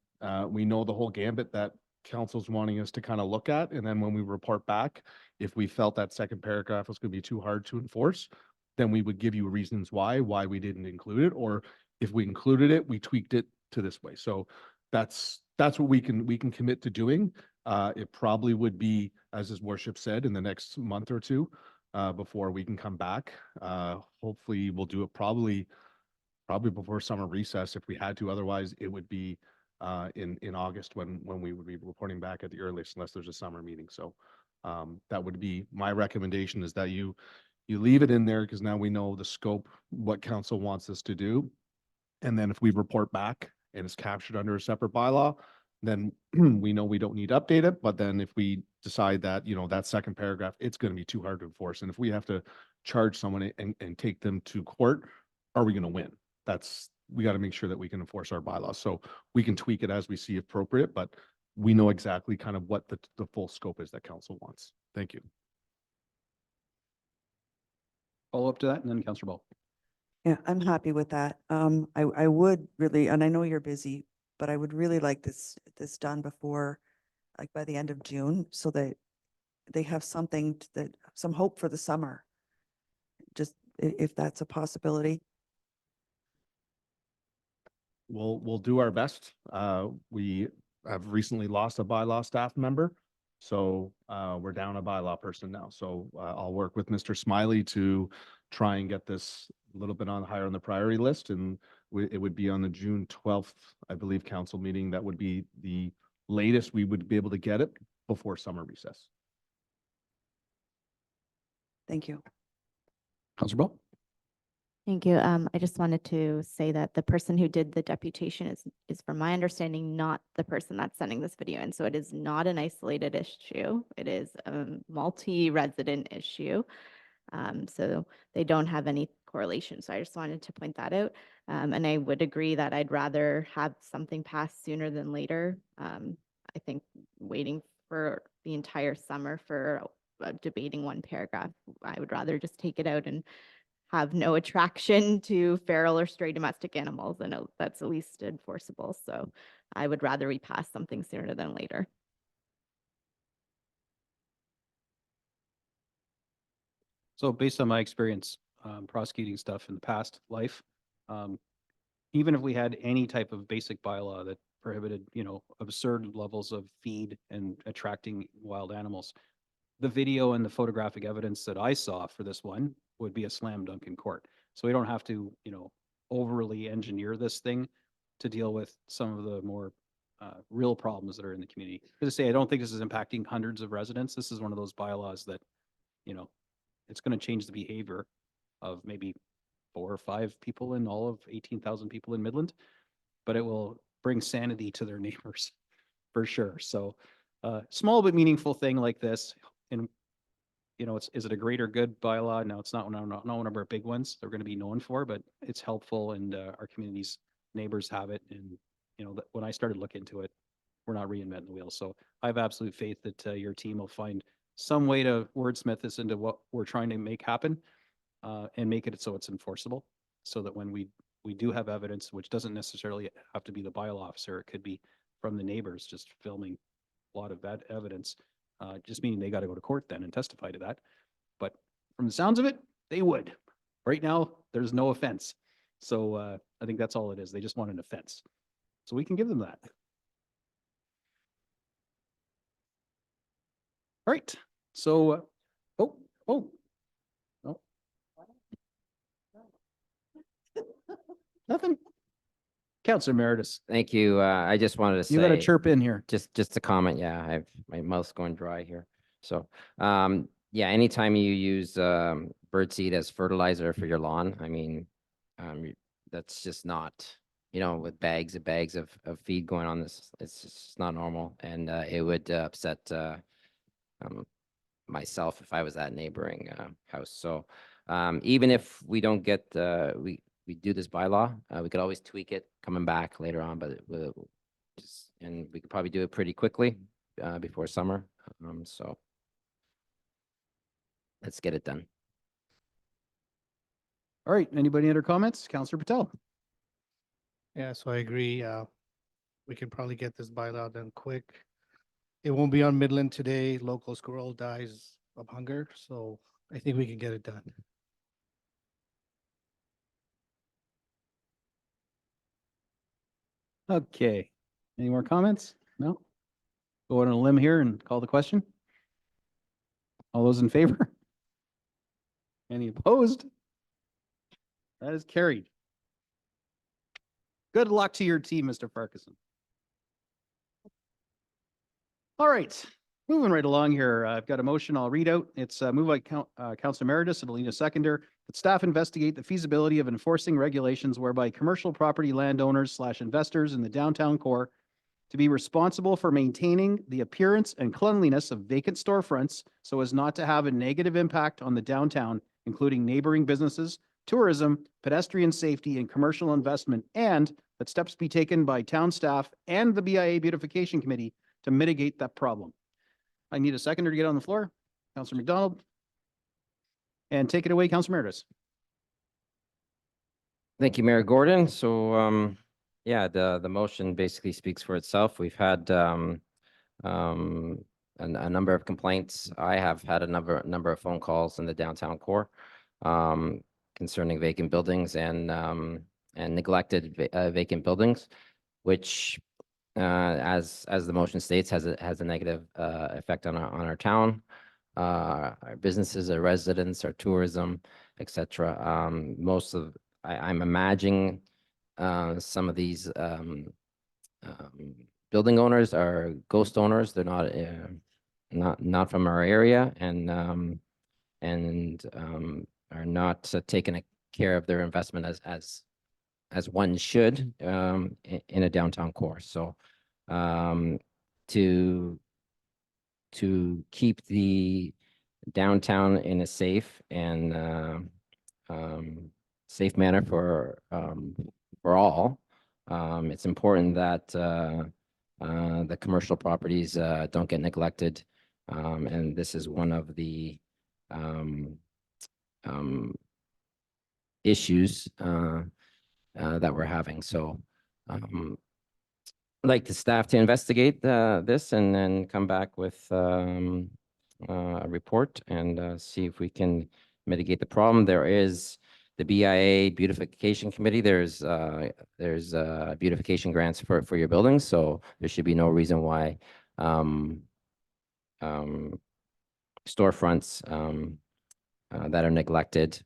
Speaker 15: we know the whole gambit that council's wanting us to kind of look at. And then when we report back, if we felt that second paragraph was going to be too hard to enforce, then we would give you reasons why we didn't include it. Or if we included it, we tweaked it to this way. So that's what we can commit to doing. It probably would be, as his worship said, in the next month or two, before we can come back. Hopefully we'll do it probably before summer recess if we had to. Otherwise it would be in August when we would be reporting back at the earliest, unless there's a summer meeting. So that would be my recommendation, is that you leave it in there, because now we know the scope, what council wants us to do. And then if we report back and it's captured under a separate bylaw, then we know we don't need to update it. But then if we decide that, you know, that second paragraph, it's going to be too hard to enforce, and if we have to charge someone and take them to court, are we going to win? That's we got to make sure that we can enforce our bylaws. So we can tweak it as we see appropriate, but we know exactly kind of what the full scope is that council wants. Thank you.
Speaker 1: Follow up to that and then Councillor Ball.
Speaker 9: Yeah, I'm happy with that. I would really, and I know you're busy, but I would really like this done before, like by the end of June, so that they have something some hope for the summer. Just if that's a possibility.
Speaker 15: We'll do our best. We have recently lost a bylaw staff member. So we're down a bylaw person now. So I'll work with Mr. Smiley to try and get this a little bit higher on the priority list. And it would be on the June 12th, I believe, council meeting. That would be the latest we would be able to get it before summer recess.
Speaker 9: Thank you.
Speaker 1: Councillor Ball.
Speaker 7: Thank you. I just wanted to say that the person who did the deputation is from my understanding, not the person that's sending this video in. So it is not an isolated issue. It is a multi-resident issue. So they don't have any correlation. So I just wanted to point that out. And I would agree that I'd rather have something passed sooner than later. I think waiting for the entire summer for debating one paragraph, I would rather just take it out and have no attraction to feral or stray domestic animals. I know that's at least enforceable. So I would rather we pass something sooner than later.
Speaker 1: So based on my experience prosecuting stuff in the past life, even if we had any type of basic bylaw that prohibited, absurd levels of feed and attracting wild animals, the video and the photographic evidence that I saw for this one would be a slam dunk in court. So we don't have to, overly engineer this thing to deal with some of the more real problems that are in the community. To say, I don't think this is impacting hundreds of residents. This is one of those bylaws that, it's going to change the behavior of maybe 4 or 5 people in all of 18,000 people in Midland, but it will bring sanity to their neighbors for sure. So small but meaningful thing like this. And is it a greater good bylaw? No, it's not one of our big ones they're going to be known for, but it's helpful, and our community's neighbors have it. And when I started looking into it, we're not reinventing the wheel. So I have absolute faith that your team will find some way to wordsmith this into what we're trying to make happen, and make it so it's enforceable, so that when we do have evidence, which doesn't necessarily have to be the bylaw officer, it could be from the neighbors just filming a lot of that evidence. Just meaning they got to go to court then and testify to that. But from the sounds of it, they would. Right now, there's no offense. So I think that's all it is. They just want an offense. So we can give them that. All right. So, no. Nothing. Councillor Emeritus,
Speaker 6: Thank you. I just wanted to say.
Speaker 1: you got to chirp in here.
Speaker 6: Just a comment. Yeah, I have my mouth's going dry here. So, yeah, anytime you use birdseed as fertilizer for your lawn, I mean, that's just not, with bags of feed going on this, it's just not normal. And it would upset myself if I was that neighboring house. So even if we don't get, we do this bylaw, we could always tweak it coming back later on, but and we could probably do it pretty quickly before summer. So let's get it done.
Speaker 1: All right. Anybody other comments? Councillor Patel.
Speaker 8: Yeah, so I agree. We can probably get this bylaw done quick. It won't be on Midland today. Local squirrel dies of hunger, so I think we can get it done.
Speaker 1: Okay. Any more comments? No? Go on a limb here and call the question. All those in favor? Any opposed? That is carried. Good luck to your team, Mr. Farquharson. All right, moving right along here. I've got a motion I'll read out. It's moved by Councilor Emeritus and Alina Seconder that staff investigate the feasibility of enforcing regulations whereby commercial property landowners / investors in the downtown core to be responsible for maintaining the appearance and cleanliness of vacant storefronts so as not to have a negative impact on the downtown, including neighboring businesses, tourism, pedestrian safety, and commercial investment, and that steps be taken by town staff and the BIA Beautification Committee to mitigate that problem. I need a seconder to get on the floor. Councillor McDonald. And take it away, Councillor Meredith.
Speaker 6: Thank you, Mayor Gordon. So, yeah, the motion basically speaks for itself. We've had a number of complaints. I have had a number of phone calls in the downtown core concerning vacant buildings and neglected vacant buildings, which, as the motion states, has a negative effect on our town, our businesses, our residents, our tourism, etc. I'm imagining some of these building owners are ghost owners. They're not from our area, and are not taking care of their investment as one should in a downtown core. So to keep the downtown in a safe and safe manner for all, it's important that the commercial properties don't get neglected, and this is one of the issues that we're having. So I'd like the staff to investigate this and then come back with a report and see if we can mitigate the problem. There is the BIA Beautification Committee. There's beautification grants for your buildings, so there should be no reason why storefronts that are neglected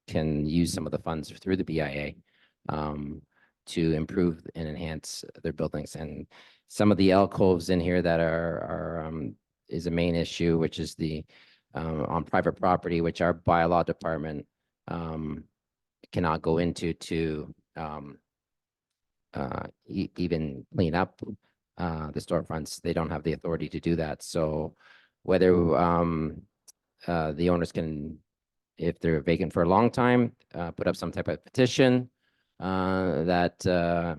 Speaker 6: can use some of the funds through the BIA to improve and enhance their buildings. And some of the alcoves in here that is a main issue, which is the on private property, which our bylaw department cannot go into to even clean up the storefronts. They don't have the authority to do that. So whether the owners can, if they're vacant for a long time, put up some type of petition that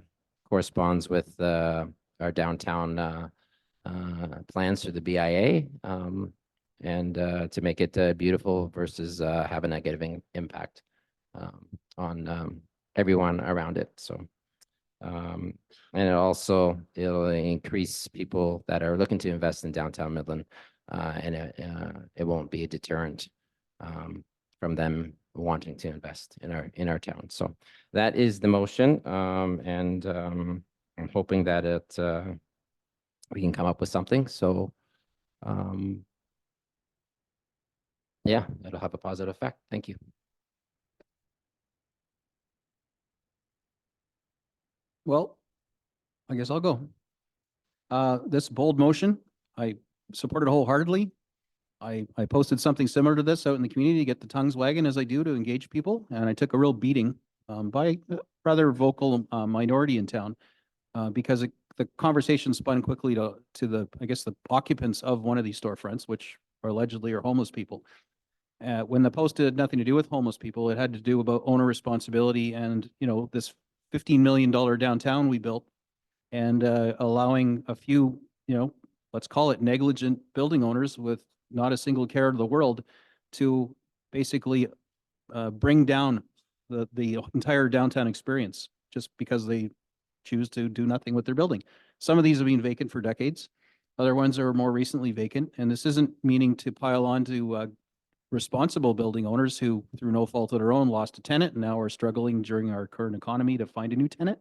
Speaker 6: corresponds with our downtown plans through the BIA, and to make it beautiful versus have a negative impact on everyone around it. So, and it'll increase people that are looking to invest in downtown Midland, and it won't be a deterrent from them wanting to invest in our town. So that is the motion, and I'm hoping that we can come up with something. So yeah, it'll have a positive effect. Thank you.
Speaker 1: Well, I guess I'll go. This bold motion, I support it wholeheartedly. I posted something similar to this out in the community to get the tongues wagging as I do to engage people. And I took a real beating by a rather vocal minority in town because the conversation spun quickly to the, I guess, the occupants of one of these storefronts, which are allegedly are homeless people. When the post had nothing to do with homeless people, it had to do about owner responsibility and, you know, this $15 million downtown we built, and allowing a few, you know, let's call it negligent building owners with not a single care to the world to basically bring down the entire downtown experience just because they choose to do nothing with their building. Some of these have been vacant for decades. Other ones are more recently vacant. And this isn't meaning to pile on to responsible building owners who, through no fault of their own, lost a tenant and now are struggling during our current economy to find a new tenant.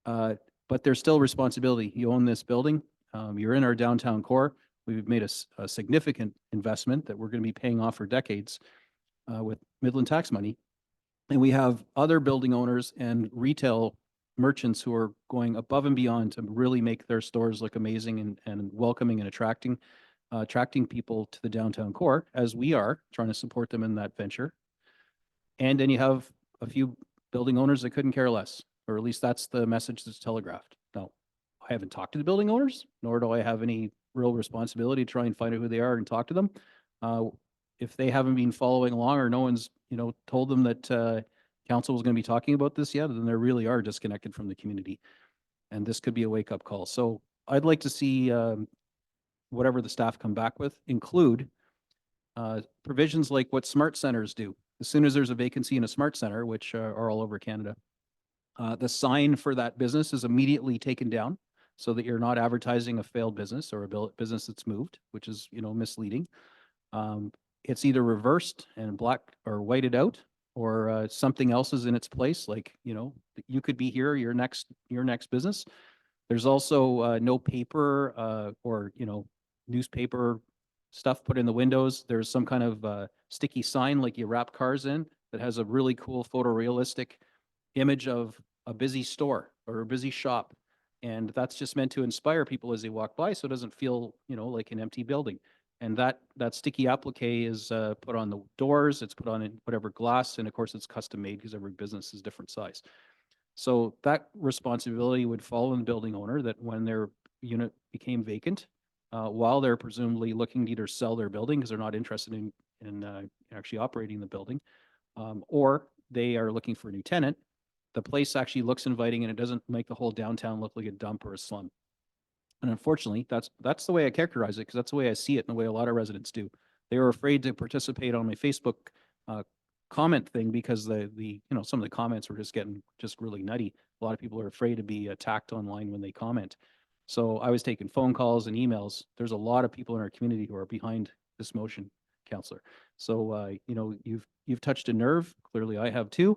Speaker 1: But there's still responsibility. You own this building. You're in our downtown core. We've made a significant investment that we're going to be paying off for decades with Midland tax money. And we have other building owners and retail merchants who are going above and beyond to really make their stores look amazing and welcoming and attracting people to the downtown core, as we are trying to support them in that venture. And then you have a few building owners that couldn't care less, or at least that's the message that's telegraphed. Now, I haven't talked to the building owners, nor do I have any real responsibility to try and find out who they are and talk to them. if they haven't been following along or no one's, told them that council was going to be talking about this yet, then they really are disconnected from the community. And this could be a wake-up call. So I'd like to see whatever the staff come back with include provisions like what smart centers do. As soon as there's a vacancy in a smart center, which are all over Canada, the sign for that business is immediately taken down so that you're not advertising a failed business or a business that's moved, which is, misleading. It's either reversed and black or whited out, or something else is in its place. Like, you could be here, your next business. There's also no paper or, newspaper stuff put in the windows. There's some kind of sticky sign like you wrap cars in that has a really cool photorealistic image of a busy store or a busy shop. And that's just meant to inspire people as they walk by, so it doesn't feel, like an empty building. And that sticky applique is put on the doors, it's put on in whatever glass, and of course it's custom made because every business is different size. So that responsibility would fall on the building owner, that when their unit became vacant, while they're presumably looking to either sell their building because they're not interested in actually operating the building, or they are looking for a new tenant, the place actually looks inviting and it doesn't make the whole downtown look like a dump or a slum. And unfortunately, that's the way I characterize it, because that's the way I see it and the way a lot of residents do. They were afraid to participate on my Facebook comment thing because some of the comments were just getting really nutty. A lot of people are afraid to be attacked online when they comment. So I was taking phone calls and emails. There's a lot of people in our community who are behind this motion, Councillor. So you've touched a nerve. Clearly, I have too.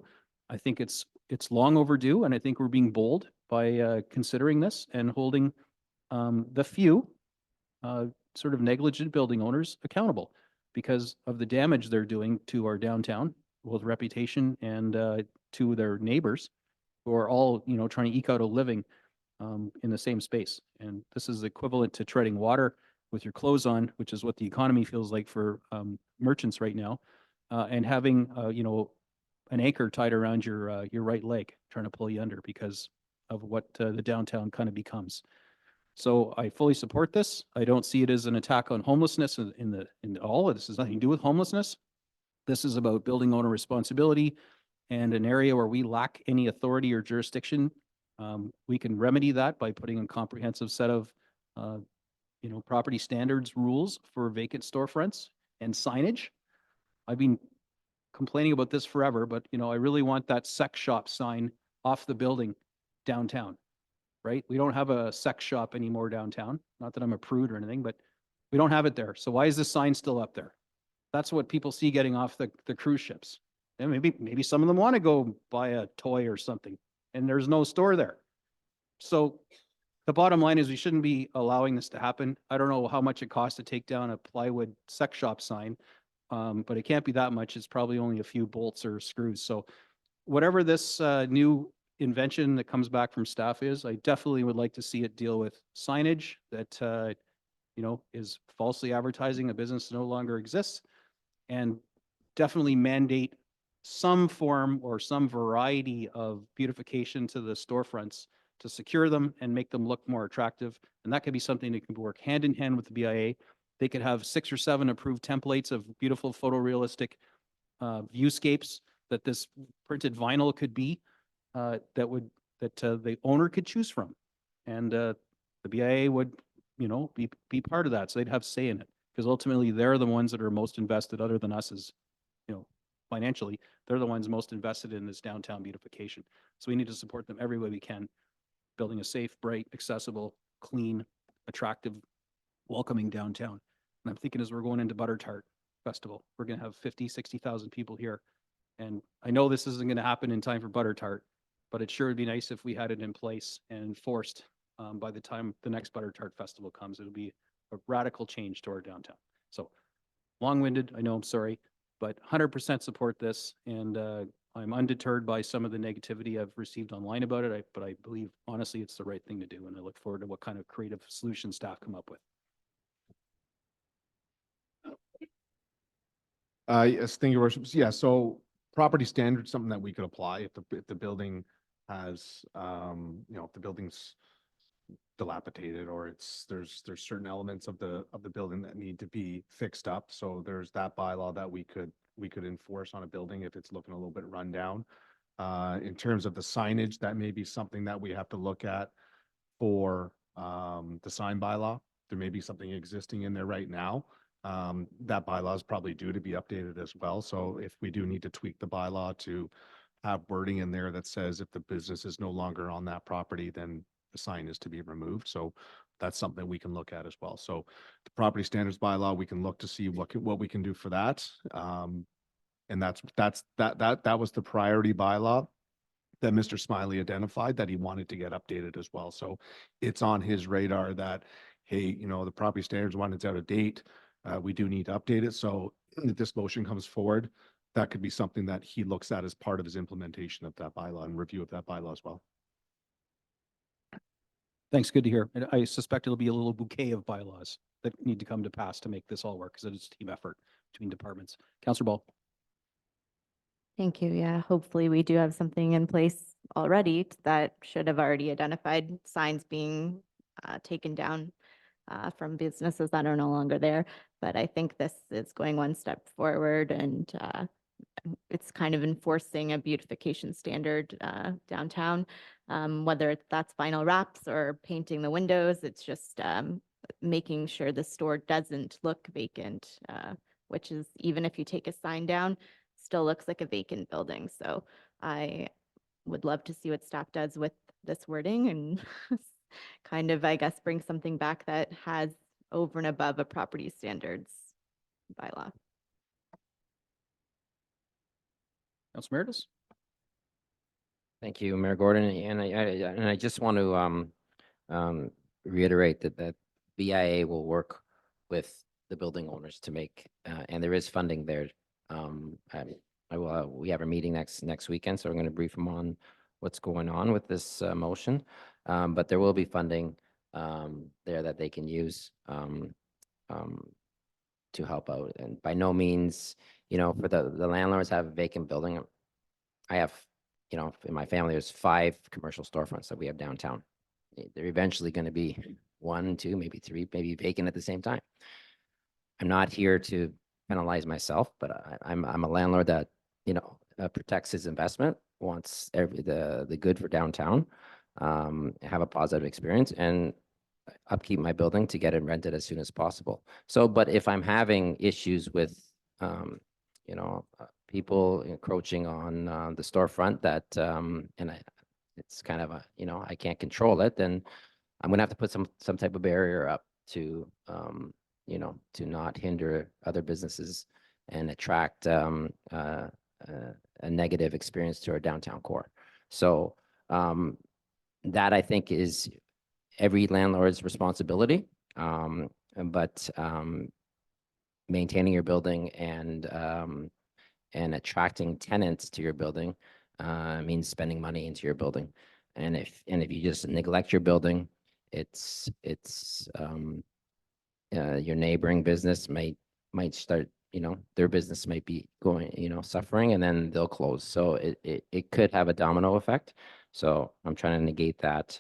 Speaker 1: I think it's long overdue, and I think we're being bold by considering this and holding the few sort of negligent building owners accountable because of the damage they're doing to our downtown, both reputation and to their neighbors, who are all, trying to eke out a living in the same space. And this is equivalent to treading water with your clothes on, which is what the economy feels like for merchants right now, and having, an anchor tied around your right leg, trying to pull you under because of what the downtown kind of becomes. So I fully support this. I don't see it as an attack on homelessness in all. This has nothing to do with homelessness. This is about building owner responsibility and an area where we lack any authority or jurisdiction. We can remedy that by putting a comprehensive set of, property standards rules for vacant storefronts and signage. I've been complaining about this forever, but I really want that sex shop sign off the building downtown. Right? We don't have a sex shop anymore downtown. Not that I'm a prude or anything, but we don't have it there. So why is this sign still up there? That's what people see getting off the cruise ships. And maybe some of them want to go buy a toy or something, and there's no store there. So the bottom line is we shouldn't be allowing this to happen. I don't know how much it costs to take down a plywood sex shop sign, but it can't be that much. It's probably only a few bolts or screws. So whatever this new invention that comes back from staff is, I definitely would like to see it deal with signage that, is falsely advertising a business no longer exists, and definitely mandate some form or some variety of beautification to the storefronts to secure them and make them look more attractive. And that could be something that can work hand in hand with the BIA. They could have 6 or 7 approved templates of beautiful photorealistic viewscapes that this printed vinyl could be, that the owner could choose from. And the BIA would, be part of that. So they'd have say in it, because ultimately they're the ones that are most invested, other than us as, financially, they're the ones most invested in this downtown beautification. So we need to support them every way we can, building a safe, bright, accessible, clean, attractive, welcoming downtown. And I'm thinking as we're going into Butter Tart Festival, we're going to have 50, 60,000 people here. And I know this isn't going to happen in time for Butter Tart, but it sure would be nice if we had it in place and enforced by the time the next Butter Tart Festival comes. It'll be a radical change to our downtown. So long-winded, I know, I'm sorry, but 100% support this. And I'm undeterred by some of the negativity I've received online about it, but I believe honestly it's the right thing to do. And I look forward to what kind of creative solutions staff come up with.
Speaker 15: Yes, thank you, Worship. Yeah, so property standards, something that we could apply if the building has, if the building's dilapidated or there's certain elements of the building that need to be fixed up. So there's that bylaw that we could enforce on a building if it's looking a little bit run down. In terms of the signage, that may be something that we have to look at for the sign bylaw. There may be something existing in there right now. That bylaw is probably due to be updated as well. So if we do need to tweak the bylaw to have wording in there that says if the business is no longer on that property, then the sign is to be removed. So that's something we can look at as well. So the property standards bylaw, we can look to see what we can do for that. And that was the priority bylaw that Mr. Smiley identified that he wanted to get updated as well. So it's on his radar that, hey, you know, the property standards one is out of date. We do need to update it. So if this motion comes forward, that could be something that he looks at as part of his implementation of that bylaw and review of that bylaw as well.
Speaker 1: Thanks, good to hear. And I suspect it'll be a little bouquet of bylaws that need to come to pass to make this all work, because it's a team effort between departments. Councillor Ball.
Speaker 7: Thank you. Yeah, hopefully we do have something in place already that should have already identified signs being taken down from businesses that are no longer there. But I think this is going one step forward, and it's kind of enforcing a beautification standard downtown. Whether that's vinyl wraps or painting the windows, it's just making sure the store doesn't look vacant, which is, even if you take a sign down, still looks like a vacant building. So I would love to see what staff does with this wording and kind of, I guess, bring something back that has over and above a property standards bylaw.
Speaker 1: Councillor Meredith.
Speaker 6: Thank you, Mayor Gordon. And I just want to reiterate that BIA will work with the building owners to make, and there is funding there. We have a meeting next weekend, so we're going to brief them on what's going on with this motion. But there will be funding there that they can use to help out. And by no means, you know, for the landlords have a vacant building. I have, you know, in my family, there's 5 commercial storefronts that we have downtown. They're eventually going to be 1, 2, maybe 3, maybe vacant at the same time. I'm not here to penalize myself, but I'm a landlord that, you know, protects his investment, wants the good for downtown, have a positive experience, and upkeep my building to get it rented as soon as possible. So, but if I'm having issues with, you know, people encroaching on the storefront that, it's kind of a, you know, I can't control it, then I'm gonna have to put some type of barrier up to, you know, to not hinder other businesses and attract a negative experience to our downtown core. So that, I think, is every landlord's responsibility, but maintaining your building and attracting tenants to your building means spending money into your building. And if you just neglect your building, it's your neighboring business might start, you know, their business might be going, you know, suffering, and then they'll close. So it could have a domino effect. So I'm trying to negate that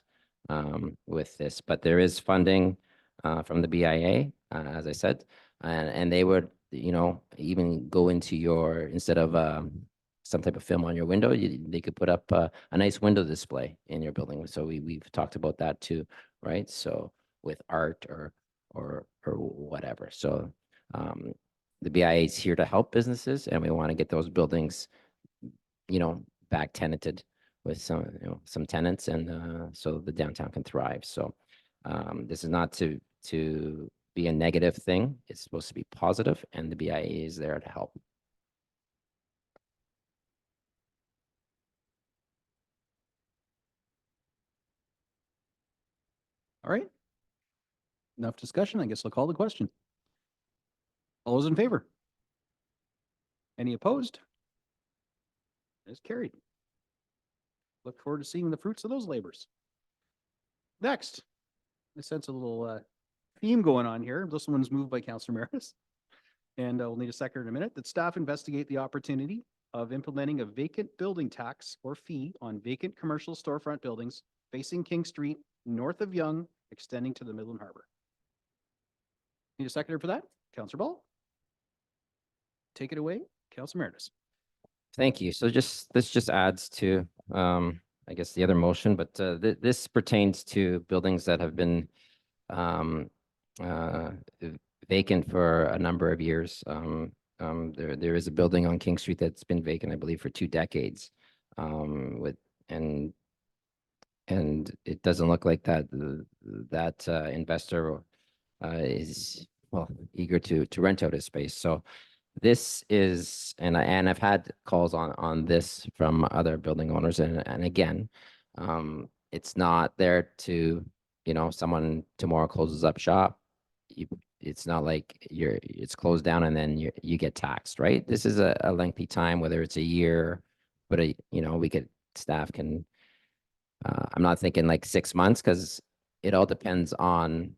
Speaker 6: with this, but there is funding from the BIA, as I said, and they would, you know, even go into your, instead of some type of film on your window, they could put up a nice window display in your building. So we've talked about that too, right? So with art or whatever. So the BIA is here to help businesses, and we want to get those buildings, you know, back tenanted with some, you know, some tenants, and so the downtown can thrive. So this is not to be a negative thing. It's supposed to be positive, and the BIA is there to help.
Speaker 1: All right. Enough discussion. I guess I'll call the question. All those in favor? Any opposed? It's carried. Look forward to seeing the fruits of those labors. Next, I sense a little theme going on here. This one's moved by Councillor Maris. And we'll need a second in a minute. That staff investigate the opportunity of implementing a vacant building tax or fee on vacant commercial storefront buildings facing King Street north of Yonge, extending to the Midland Harbor. Need a seconder for that? Councillor Ball? Take it away, Councillor Meredith.
Speaker 6: Thank you. So this just adds to, I guess, the other motion, but this pertains to buildings that have been um, uh, vacant for a number of years. There is a building on King Street that's been vacant, I believe, for 2 decades. With and it doesn't look like that investor is, well, eager to rent out his space. So this is, and I've had calls on this from other building owners, and again, it's not there to, someone tomorrow closes up shop. It's not like it's closed down and then you get taxed, right? This is a lengthy time, whether it's a year, but staff can, I'm not thinking like 6 months, because it all depends on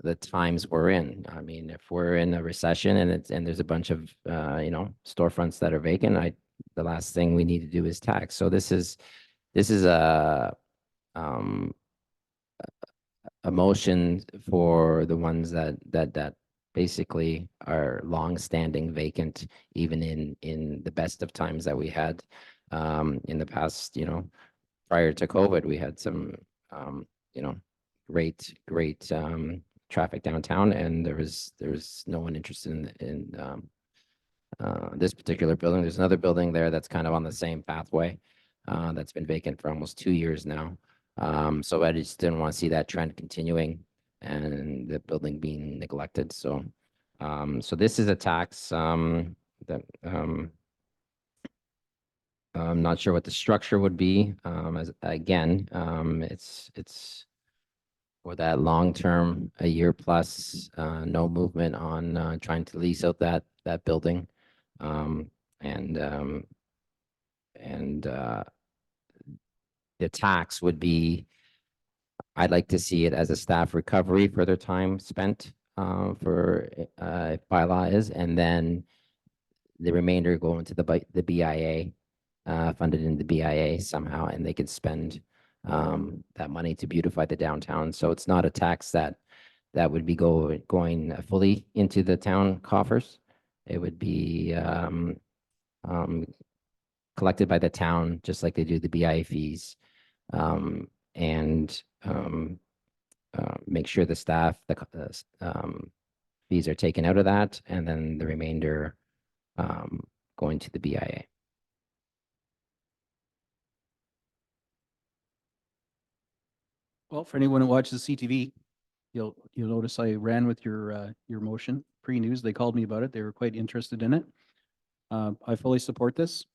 Speaker 6: the times we're in. I mean, if we're in a recession and there's a bunch of storefronts that are vacant, the last thing we need to do is tax. So this is a motion for the ones that basically are long-standing vacant, even in the best of times that we had in the past. Prior to COVID, we had some great traffic downtown, and there was no one interested in this particular building. There's another building there that's kind of on the same pathway that's been vacant for almost 2 years now. So I just didn't want to see that trend continuing and the building being neglected. So this is a tax that I'm not sure what the structure would be. It's for that long term, a year plus, no movement on trying to lease out that building, and the tax would be. I'd like to see it as a staff recovery for their time spent for if bylaw is, and then the remainder go into the BIA. Funded in the BIA somehow, and they could spend that money to beautify the downtown. So it's not a tax that would be going fully into the town coffers. It would be collected by the town, just like they do the BIA fees, and make sure the staff, fees are taken out of that, and then the remainder going to the BIA.
Speaker 1: Well, for anyone who watches CTV, you'll notice I ran with your motion pre-news. They called me about it. They were quite interested in it. I fully support this.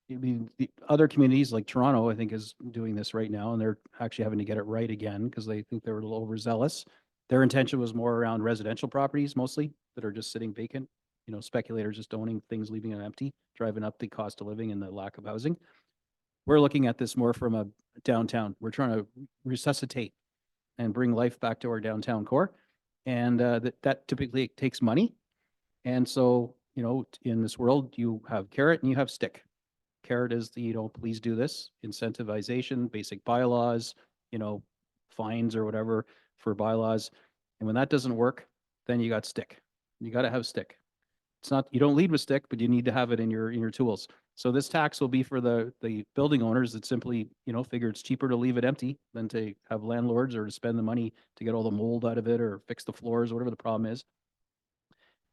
Speaker 1: The other communities like Toronto, I think, is doing this right now, and they're actually having to get it right again because they think they're a little overzealous. Their intention was more around residential properties mostly that are just sitting vacant. Speculators just owning things, leaving them empty, driving up the cost of living and the lack of housing. We're looking at this more from a downtown. We're trying to resuscitate and bring life back to our downtown core. And that typically takes money. And so, in this world, you have carrot and you have stick. Carrot is please do this, incentivization, basic bylaws, fines or whatever for bylaws. And when that doesn't work, then you got stick. You got to have stick. It's not, you don't lead with stick, but you need to have it in your tools. So this tax will be for the building owners that simply, figure it's cheaper to leave it empty than to have landlords or to spend the money to get all the mold out of it or fix the floors, whatever the problem is.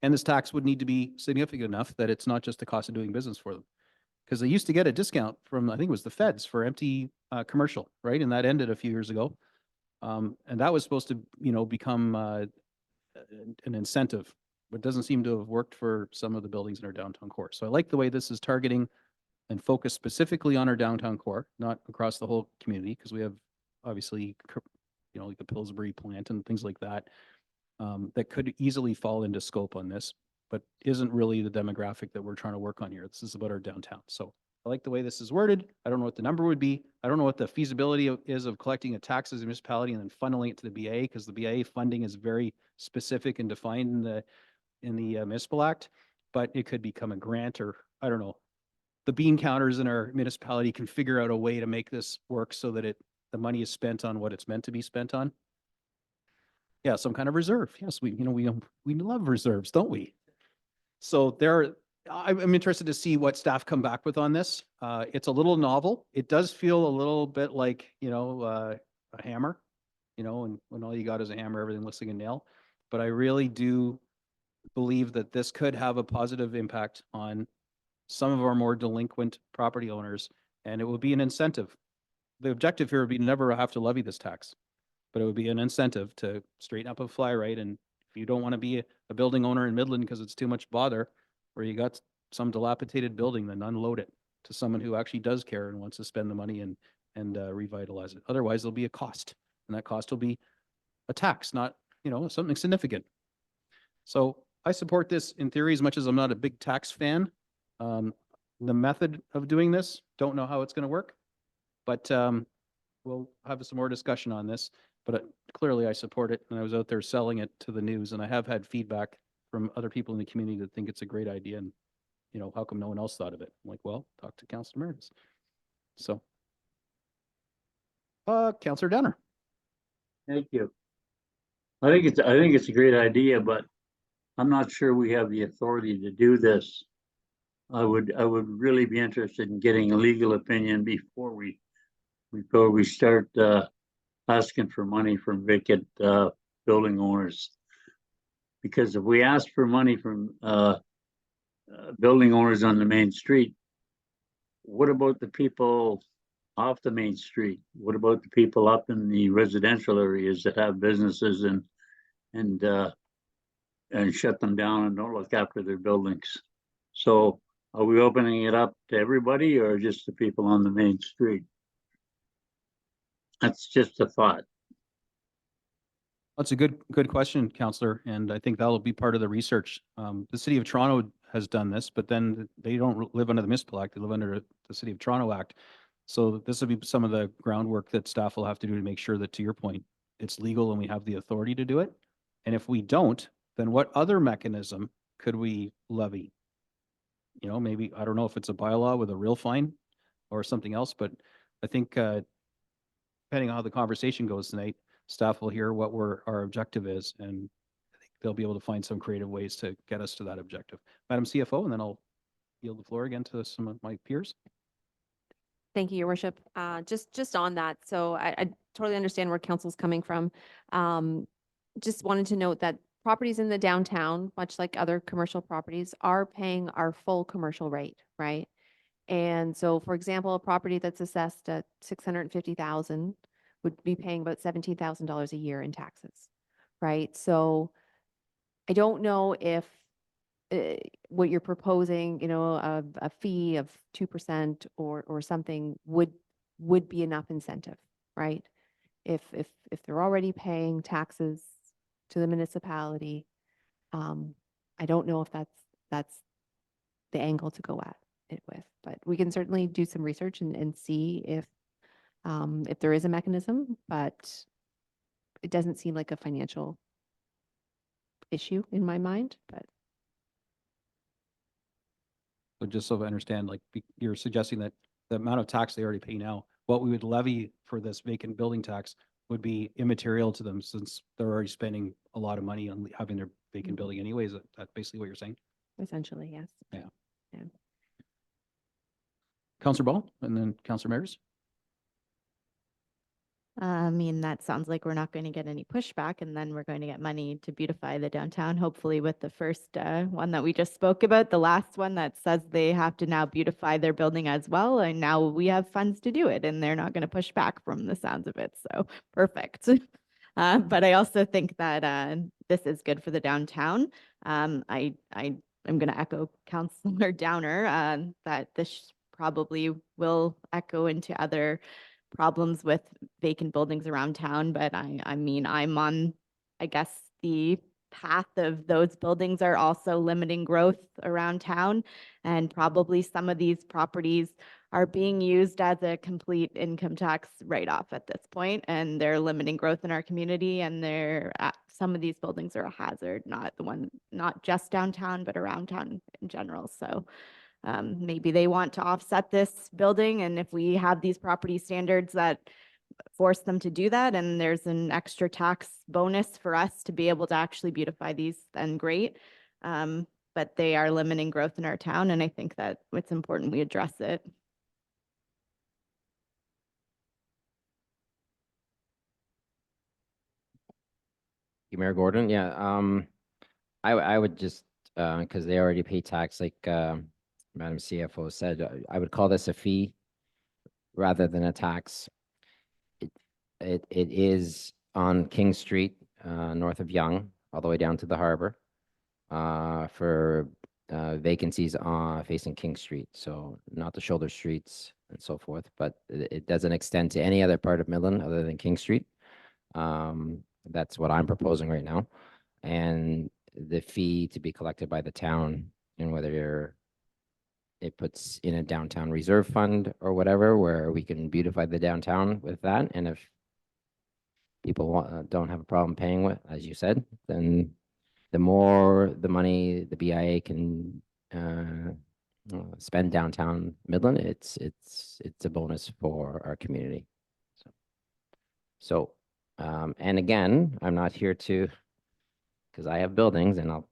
Speaker 1: And this tax would need to be significant enough that it's not just the cost of doing business for them. Because they used to get a discount from, I think it was the feds for empty commercial, right? And that ended a few years ago. And that was supposed to, become an incentive, but doesn't seem to have worked for some of the buildings in our downtown core. So I like the way this is targeting and focused specifically on our downtown core, not across the whole community, because we have obviously, like the Pillsbury plant and things like that, that could easily fall into scope on this, but isn't really the demographic that we're trying to work on here. This is about our downtown. So I like the way this is worded. I don't know what the number would be. I don't know what the feasibility is of collecting a tax as a municipality and then funneling it to the BIA, because the BIA funding is very specific and defined in the municipal act, but it could become a grant, or I don't know. The bean counters in our municipality can figure out a way to make this work so that it the money is spent on what it's meant to be spent on. Yeah, some kind of reserve. Yes, we love reserves, don't we? So I'm interested to see what staff come back with on this. It's a little novel. It does feel a little bit like, a hammer, and when all you got is a hammer, everything looks like a nail. But I really do believe that this could have a positive impact on some of our more delinquent property owners, and it will be an incentive. The objective here would be to never have to levy this tax, but it would be an incentive to straighten up a fly right. And if you don't want to be a building owner in Midland because it's too much bother, or you got some dilapidated building, then unload it to someone who actually does care and wants to spend the money and revitalize it. Otherwise, there'll be a cost, and that cost will be a tax, not, something significant. So I support this in theory, as much as I'm not a big tax fan. The method of doing this, don't know how it's going to work, but we'll have some more discussion on this. But clearly I support it, and I was out there selling it to the news, and I have had feedback from other people in the community that think it's a great idea, and how come no one else thought of it? I'm like, well, talk to Councilor Meredith. So, Councilor Downer.
Speaker 12: Thank you. I think it's a great idea, but I'm not sure we have the authority to do this. I would really be interested in getting a legal opinion before we start asking for money from vacant building owners. Because if we ask for money from building owners on the main street, what about the people off the main street? What about the people up in the residential areas that have businesses and shut them down and don't look after their buildings? So are we opening it up to everybody or just the people on the main street? That's just a thought.
Speaker 1: That's a good question, Councillor, and I think that'll be part of the research. The City of Toronto has done this, but then they don't live under the Municipal Act, they live under the City of Toronto Act. So this will be some of the groundwork that staff will have to do to make sure that, to your point, it's legal and we have the authority to do it. And if we don't, then what other mechanism could we levy? Maybe, I don't know if it's a bylaw with a real fine or something else, but I think depending on how the conversation goes tonight, staff will hear what our objective is, and I think they'll be able to find some creative ways to get us to that objective. Madam CFO, and then I'll yield the floor again to some of my peers.
Speaker 5: Thank you, Your Worship. Just on that, so I totally understand where council's coming from. Just wanted to note that properties in the downtown, much like other commercial properties, are paying our full commercial rate, right? And so, for example, a property that's assessed at $650,000 would be paying about $17,000 a year in taxes, right? So I don't know if what you're proposing, a fee of 2% or something would be enough incentive, right? If they're already paying taxes to the municipality, I don't know if that's the angle to go at it with, but we can certainly do some research and see if there is a mechanism, but it doesn't seem like a financial issue in my mind, but.
Speaker 1: So just so I understand, like you're suggesting that the amount of tax they already pay now, what we would levy for this vacant building tax would be immaterial to them since they're already spending a lot of money on having their vacant building anyways. That's basically what you're saying?
Speaker 5: Essentially, yes.
Speaker 1: Yeah.
Speaker 5: Yeah.
Speaker 1: Councillor Ball and then Councillor Meredith.
Speaker 7: I mean, that sounds like we're not going to get any pushback, and then we're going to get money to beautify the downtown, hopefully with the first one that we just spoke about, the last one that says they have to now beautify their building as well, and now we have funds to do it, and they're not going to push back from the sounds of it, so perfect. But I also think that this is good for the downtown. I'm going to echo Councillor Downer that this probably will echo into other problems with vacant buildings around town, but I mean, I'm on, I guess, the path of those buildings are also limiting growth around town, and probably some of these properties are being used as a complete income tax write-off at this point, and they're limiting growth in our community, and some of these buildings are a hazard, not just downtown, but around town in general. So maybe they want to offset this building, and if we have these property standards that force them to do that and there's an extra tax bonus for us to be able to actually beautify these, then great. But they are limiting growth in our town, and I think that it's important we address it.
Speaker 6: Mayor Gordon, yeah, I would just, because they already pay tax, like Madam CFO said, I would call this a fee rather than a tax. It is on King Street, north of Yonge, all the way down to the harbor, for vacancies facing King Street. So not the shoulder streets and so forth, but it doesn't extend to any other part of Midland other than King Street. That's what I'm proposing right now. And the fee to be collected by the town, and whether it puts in a downtown reserve fund or whatever, where we can beautify the downtown with that. And if people don't have a problem paying with, as you said, then the more the money the BIA can spend downtown Midland, it's a bonus for our community. So, and again, I'm not here to, because I have buildings and I'll,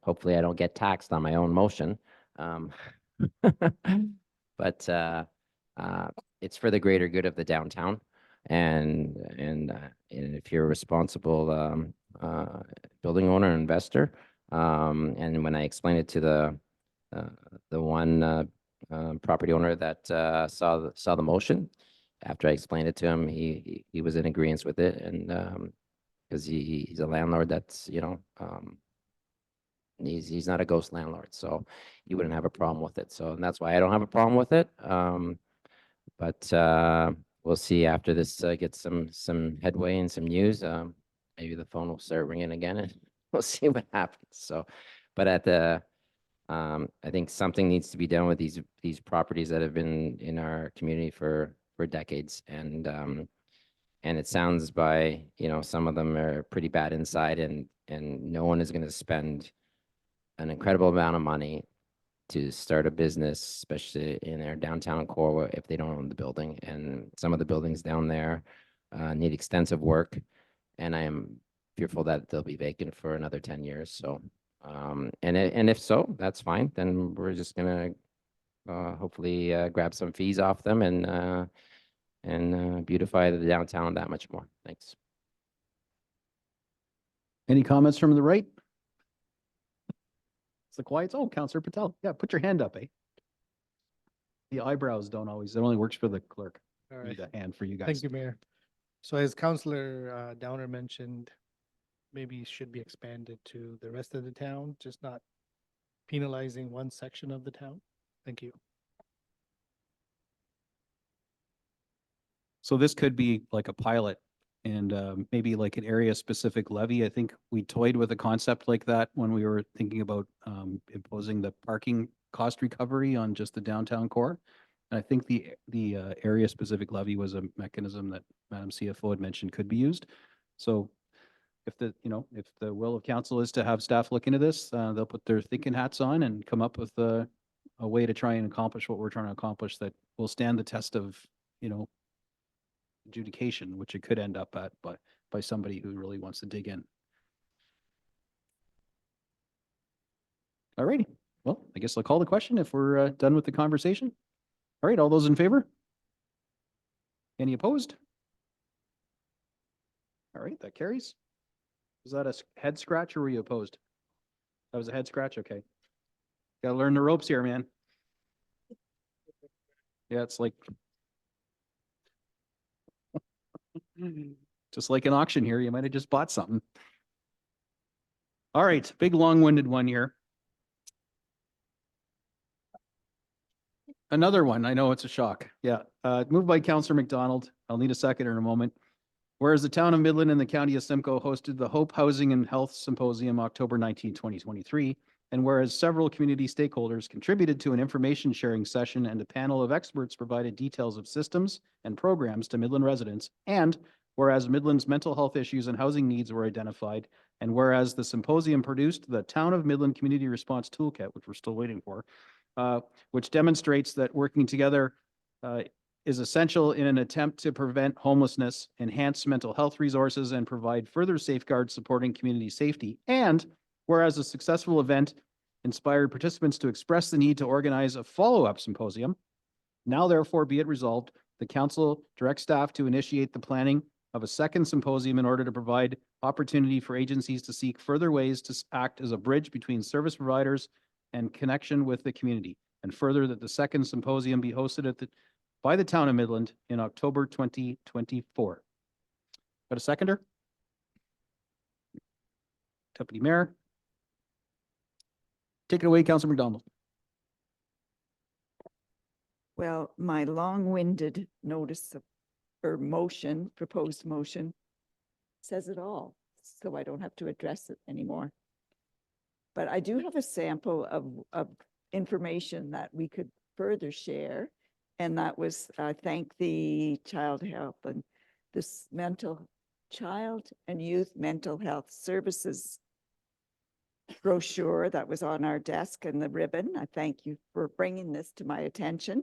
Speaker 6: hopefully I don't get taxed on my own motion. But it's for the greater good of the downtown. And if you're a responsible building owner, investor, and when I explained it to the one property owner that saw the motion, after I explained it to him, he was in agreement with it, and because he's a landlord that's he's not a ghost landlord, so he wouldn't have a problem with it. So and that's why I don't have a problem with it. But we'll see after this gets some headway and some news. Maybe the phone will start ringing again, and we'll see what happens. So, but I think something needs to be done with these properties that have been in our community for decades, and it sounds by some of them are pretty bad inside, and no one is going to spend an incredible amount of money to start a business, especially in our downtown core, if they don't own the building. And some of the buildings down there need extensive work, and I am fearful that they'll be vacant for another 10 years. So, and if so, that's fine. Then we're just gonna hopefully grab some fees off them and beautify the downtown that much more. Thanks.
Speaker 1: Any comments from the right? It's the quiet. Oh, Councillor Patel. Yeah, put your hand up, eh? The eyebrows don't always, it only works for the clerk.
Speaker 8: All right.
Speaker 1: Need a hand for you guys.
Speaker 8: Thank you, Mayor. So as Councillor Downer mentioned, maybe it should be expanded to the rest of the town, just not penalizing one section of the town. Thank you.
Speaker 1: So this could be like a pilot and maybe like an area specific levy. I think we toyed with a concept like that when we were thinking about imposing the parking cost recovery on just the downtown core. And I think the area specific levy was a mechanism that Madam CFO had mentioned could be used. So if the will of council is to have staff look into this, they'll put their thinking hats on and come up with a way to try and accomplish what we're trying to accomplish that will stand the test of, adjudication, which it could end up at by somebody who really wants to dig in. All righty. Well, I guess I'll call the question if we're done with the conversation. All right, all those in favor? Any opposed? All right, that carries. Was that a head scratch or were you opposed? That was a head scratch? Okay. Gotta learn the ropes here, man. Yeah, it's like just like an auction here, you might have just bought something. All right, big long-winded one here. Another one, I know it's a shock. Yeah, moved by Councillor McDonald. I'll need a second in a moment. Whereas the town of Midland and the county of Simcoe hosted the Hope Housing and Health Symposium October 19, 2023, and whereas several community stakeholders contributed to an information sharing session and a panel of experts provided details of systems and programs to Midland residents, and whereas Midland's mental health issues and housing needs were identified, and whereas the symposium produced the Town of Midland Community Response Toolkit, which we're still waiting for, which demonstrates that working together is essential in an attempt to prevent homelessness, enhance mental health resources, and provide further safeguards supporting community safety. And whereas a successful event inspired participants to express the need to organize a follow-up symposium, now therefore be it resolved, the council directs staff to initiate the planning of a second symposium in order to provide opportunity for agencies to seek further ways to act as a bridge between service providers and connection with the community. And further, that the second symposium be hosted by the town of Midland in October 2024. Got a seconder? Deputy Mayor. Take it away, Councillor McDonald.
Speaker 3: Well, my long-winded notice of, or motion, proposed motion, says it all, so I don't have to address it anymore. But I do have a sample of information that we could further share. And that was, thank the Child Health and this Child and Youth Mental Health Services brochure that was on our desk and the ribbon. I thank you for bringing this to my attention.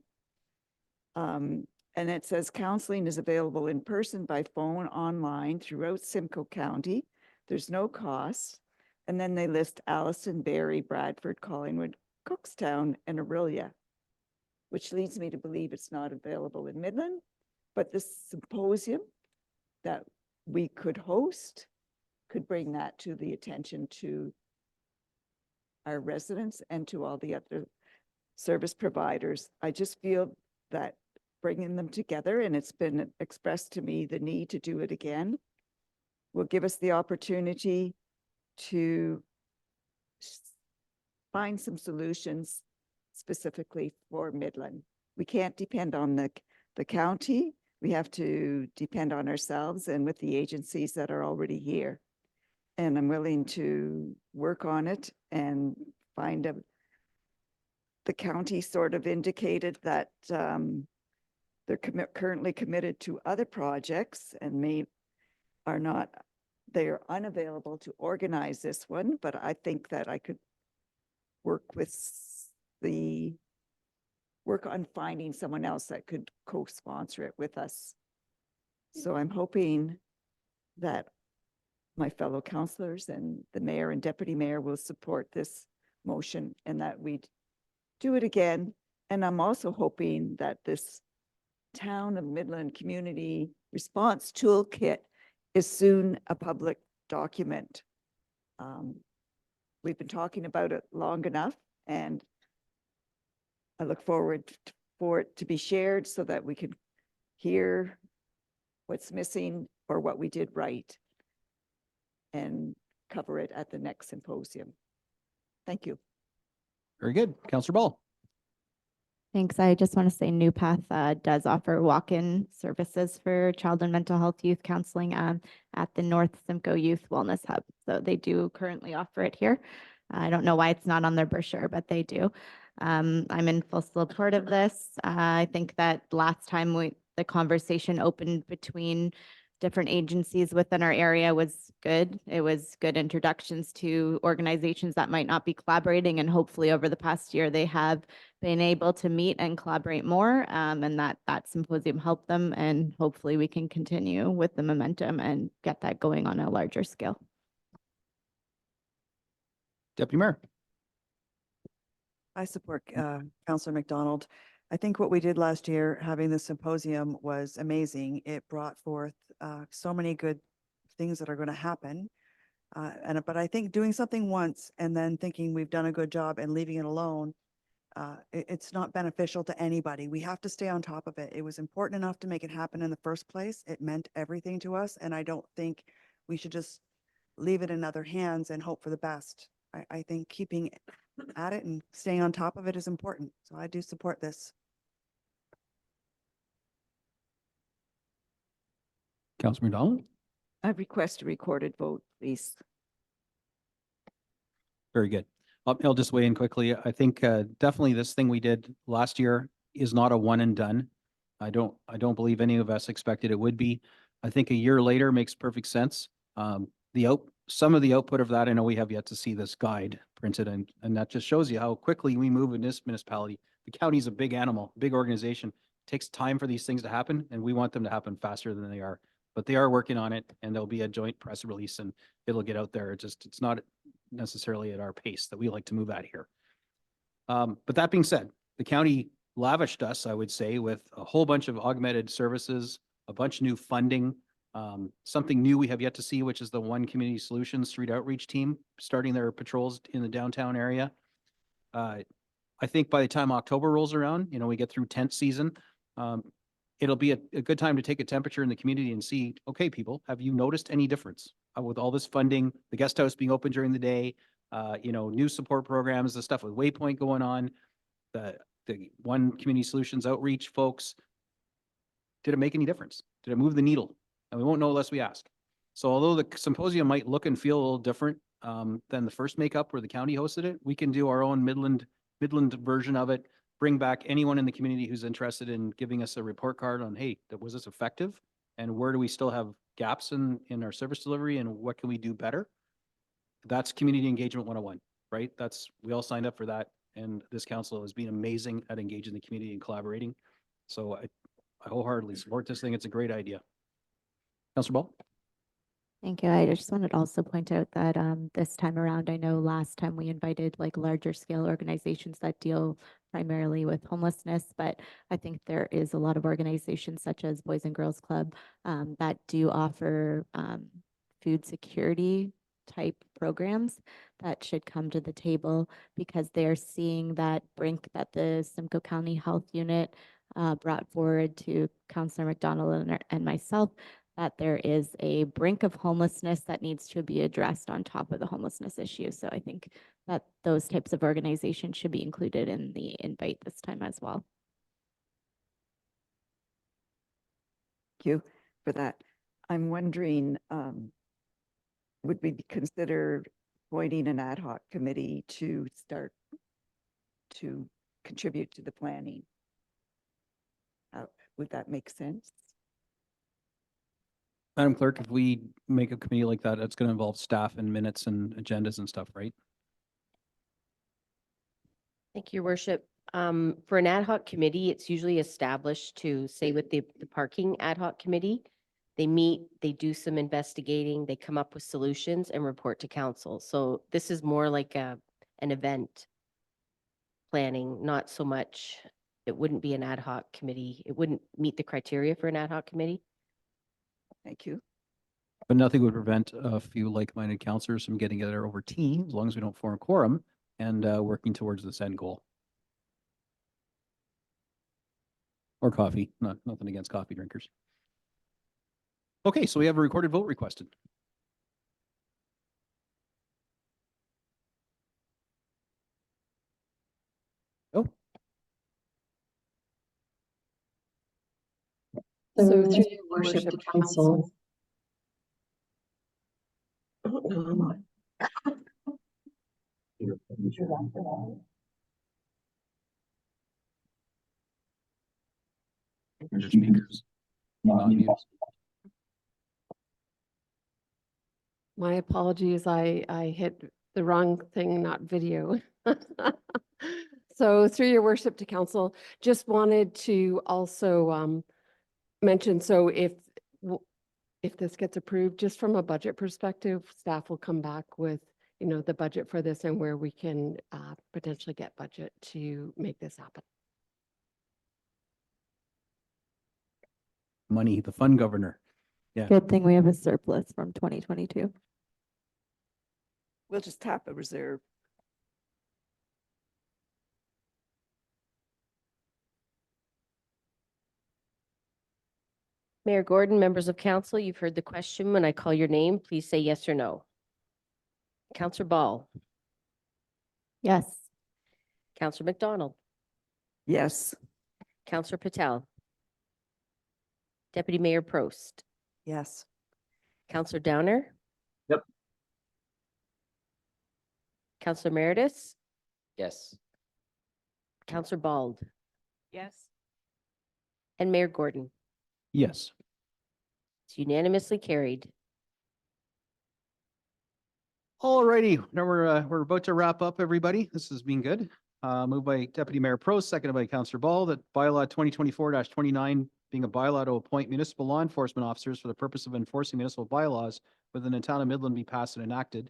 Speaker 3: And it says counseling is available in person, by phone, online throughout Simcoe County. There's no cost. And then they list Allison, Barrie, Bradford, Collingwood, Cookstown, and Aurelia, which leads me to believe it's not available in Midland. But this symposium that we could host could bring that to the attention to our residents and to all the other service providers. I just feel that bringing them together, and it's been expressed to me the need to do it again, will give us the opportunity to find some solutions specifically for Midland. We can't depend on the county. We have to depend on ourselves and with the agencies that are already here. And I'm willing to work on it and find a, the county sort of indicated that they're currently committed to other projects and they are unavailable to organize this one, but I think that I could work on finding someone else that could co-sponsor it with us. So I'm hoping that my fellow councillors and the mayor and deputy mayor will support this motion and that we do it again. And I'm also hoping that this Town of Midland Community Response Toolkit is soon a public document. We've been talking about it long enough, and I look forward for it to be shared so that we can hear what's missing or what we did right and cover it at the next symposium. Thank you.
Speaker 1: Very good. Councillor Ball.
Speaker 7: Thanks. I just want to say New Path does offer walk-in services for child and mental health youth counseling at the North Simcoe Youth Wellness Hub. So they do currently offer it here. I don't know why it's not on their brochure, but they do. I'm in full support of this. I think that last time the conversation opened between different agencies within our area was good. It was good introductions to organizations that might not be collaborating, and hopefully over the past year they have been able to meet and collaborate more, and that symposium helped them, and hopefully we can continue with the momentum and get that going on a larger scale.
Speaker 1: Deputy Mayor.
Speaker 9: I support Councillor McDonald. I think what we did last year, having the symposium, was amazing. It brought forth so many good things that are going to happen. But I think doing something once and then thinking we've done a good job and leaving it alone, it's not beneficial to anybody. We have to stay on top of it. It was important enough to make it happen in the first place. It meant everything to us. And I don't think we should just leave it in other hands and hope for the best. I think keeping at it and staying on top of it is important. So I do support this.
Speaker 1: Councillor McDonald.
Speaker 3: I request a recorded vote, please.
Speaker 1: Very good. I'll just weigh in quickly. I think definitely this thing we did last year is not a one and done. I don't believe any of us expected it would be. I think a year later makes perfect sense. Some of the output of that, I know we have yet to see this guide printed, and that just shows you how quickly we move in this municipality. The county's a big animal, big organization. takes time for these things to happen, and we want them to happen faster than they are. But they are working on it, and there'll be a joint press release, and it'll get out there. It's not necessarily at our pace that we like to move at here. But that being said, the county lavished us, I would say, with a whole bunch of augmented services, a bunch of new funding. Something new we have yet to see, which is the One Community Solutions Street Outreach Team starting their patrols in the downtown area. I think by the time October rolls around, we get through tent season, it'll be a good time to take a temperature in the community and see, okay, people, have you noticed any difference with all this funding, the guest house being open during the day, new support programs, the stuff with Waypoint going on, the One Community Solutions outreach folks. Did it make any difference? Did it move the needle? And we won't know unless we ask. So although the symposium might look and feel a little different than the first makeup where the county hosted it, we can do our own Midland version of it, bring back anyone in the community who's interested in giving us a report card on, hey, was this effective? And where do we still have gaps in our service delivery, and what can we do better? That's community engagement 101, right? We all signed up for that. And this council has been amazing at engaging the community and collaborating. So I wholeheartedly support this thing. It's a great idea. Councilor Ball?
Speaker 7: Thank you. I just wanted to also point out that this time around, I know last time we invited like larger scale organizations that deal primarily with homelessness, but I think there is a lot of organizations such as Boys and Girls Club that do offer food security type programs that should come to the table, because they're seeing that brink that the Simcoe County Health Unit brought forward to Councillor McDonald and myself, that there is a brink of homelessness that needs to be addressed on top of the homelessness issue. So I think that those types of organizations should be included in the invite this time as well.
Speaker 3: Thank you for that. I'm wondering, would we consider appointing an ad hoc committee to start to contribute to the planning? Would that make sense?
Speaker 1: Madam Clerk, if we make a committee like that, it's going to involve staff and minutes and agendas and stuff, right?
Speaker 2: Thank you, Your Worship. For an ad hoc committee, it's usually established to, say with the parking ad hoc committee, they meet, they do some investigating, they come up with solutions and report to council. So this is more like an event planning, not so much, it wouldn't be an ad hoc committee. It wouldn't meet the criteria for an ad hoc committee.
Speaker 3: Thank you.
Speaker 1: But nothing would prevent a few like-minded councillors from getting together over Teams, as long as we don't form a quorum, and working towards this end goal. Or coffee, nothing against coffee drinkers. Okay, so we have a recorded vote requested. Oh.
Speaker 16: So through your worship to council.
Speaker 1: Your speakers. Not mute.
Speaker 16: My apologies, I hit the wrong thing, not video. So through your worship to council, just wanted to also mention, so if this gets approved, just from a budget perspective, staff will come back with, the budget for this and where we can potentially get budget to make this happen.
Speaker 1: Money, the fund governor. Yeah.
Speaker 7: Good thing we have a surplus from 2022.
Speaker 3: We'll just tap a reserve.
Speaker 2: Mayor Gordon, members of council, you've heard the question. When I call your name, please say yes or no. Councillor Ball.
Speaker 7: Yes.
Speaker 2: Councillor McDonald.
Speaker 3: Yes.
Speaker 2: Councillor Patel. Deputy Mayor Prost.
Speaker 9: Yes.
Speaker 2: Councillor Downer.
Speaker 12: Yep.
Speaker 2: Councillor Meredith.
Speaker 6: Yes.
Speaker 2: Councillor Bald.
Speaker 11: Yes.
Speaker 2: And Mayor Gordon.
Speaker 1: Yes.
Speaker 2: It's unanimously carried.
Speaker 1: All righty, now we're about to wrap up, everybody. This has been good. Moved by Deputy Mayor Pro, seconded by Councillor Ball, that bylaw 2024-29 being a bylaw to appoint municipal law enforcement officers for the purpose of enforcing municipal bylaws within the town of Midland be passed and enacted.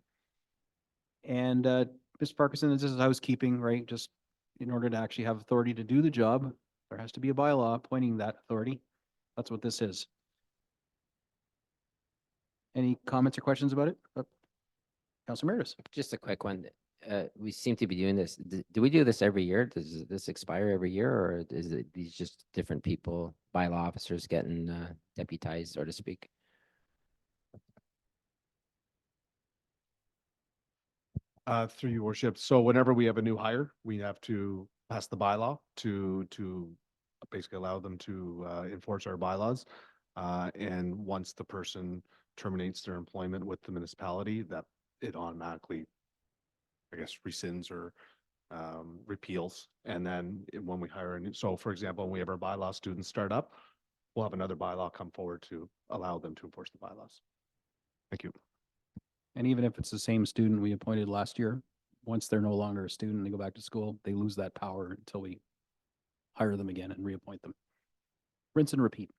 Speaker 1: And Mr. Parkinson, this is housekeeping, right? Just in order to actually have authority to do the job, there has to be a bylaw appointing that authority. That's what this is. Any comments or questions about it? Councilor Meredith?
Speaker 6: Just a quick one. We seem to be doing this. Do we do this every year? Does this expire every year, or is it these just different people, bylaw officers getting deputized, so to speak?
Speaker 15: Through your worship. So whenever we have a new hire, we have to pass the bylaw to basically allow them to enforce our bylaws. And once the person terminates their employment with the municipality, that it automatically, I guess, rescinds or repeals. And then when we hire a new, so for example, when we have our bylaw students start up, we'll have another bylaw come forward to allow them to enforce the bylaws. Thank you.
Speaker 1: And even if it's the same student we appointed last year, once they're no longer a student, they go back to school, they lose that power until we hire them again and reappoint them. Rinse and repeat.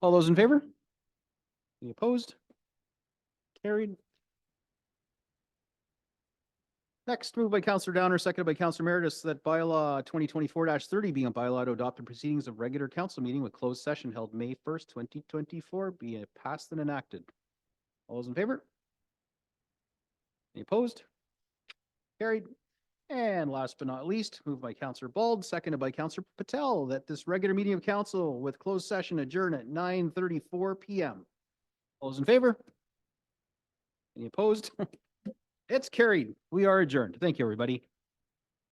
Speaker 1: All those in favor? Any opposed? Carried. Next, moved by Councillor Downer, seconded by Councillor Meredith, that bylaw 2024-30 being a bylaw to adopt the proceedings of regular council meeting with closed session held May 1st, 2024 be passed and enacted. All those in favor? Any opposed? Carried. And last but not least, moved by Councillor Bald, seconded by Councillor Patel, that this regular meeting of council with closed session adjourn at 9:34 p.m. All those in favor? Any opposed? It's carried. We are adjourned. Thank you, everybody.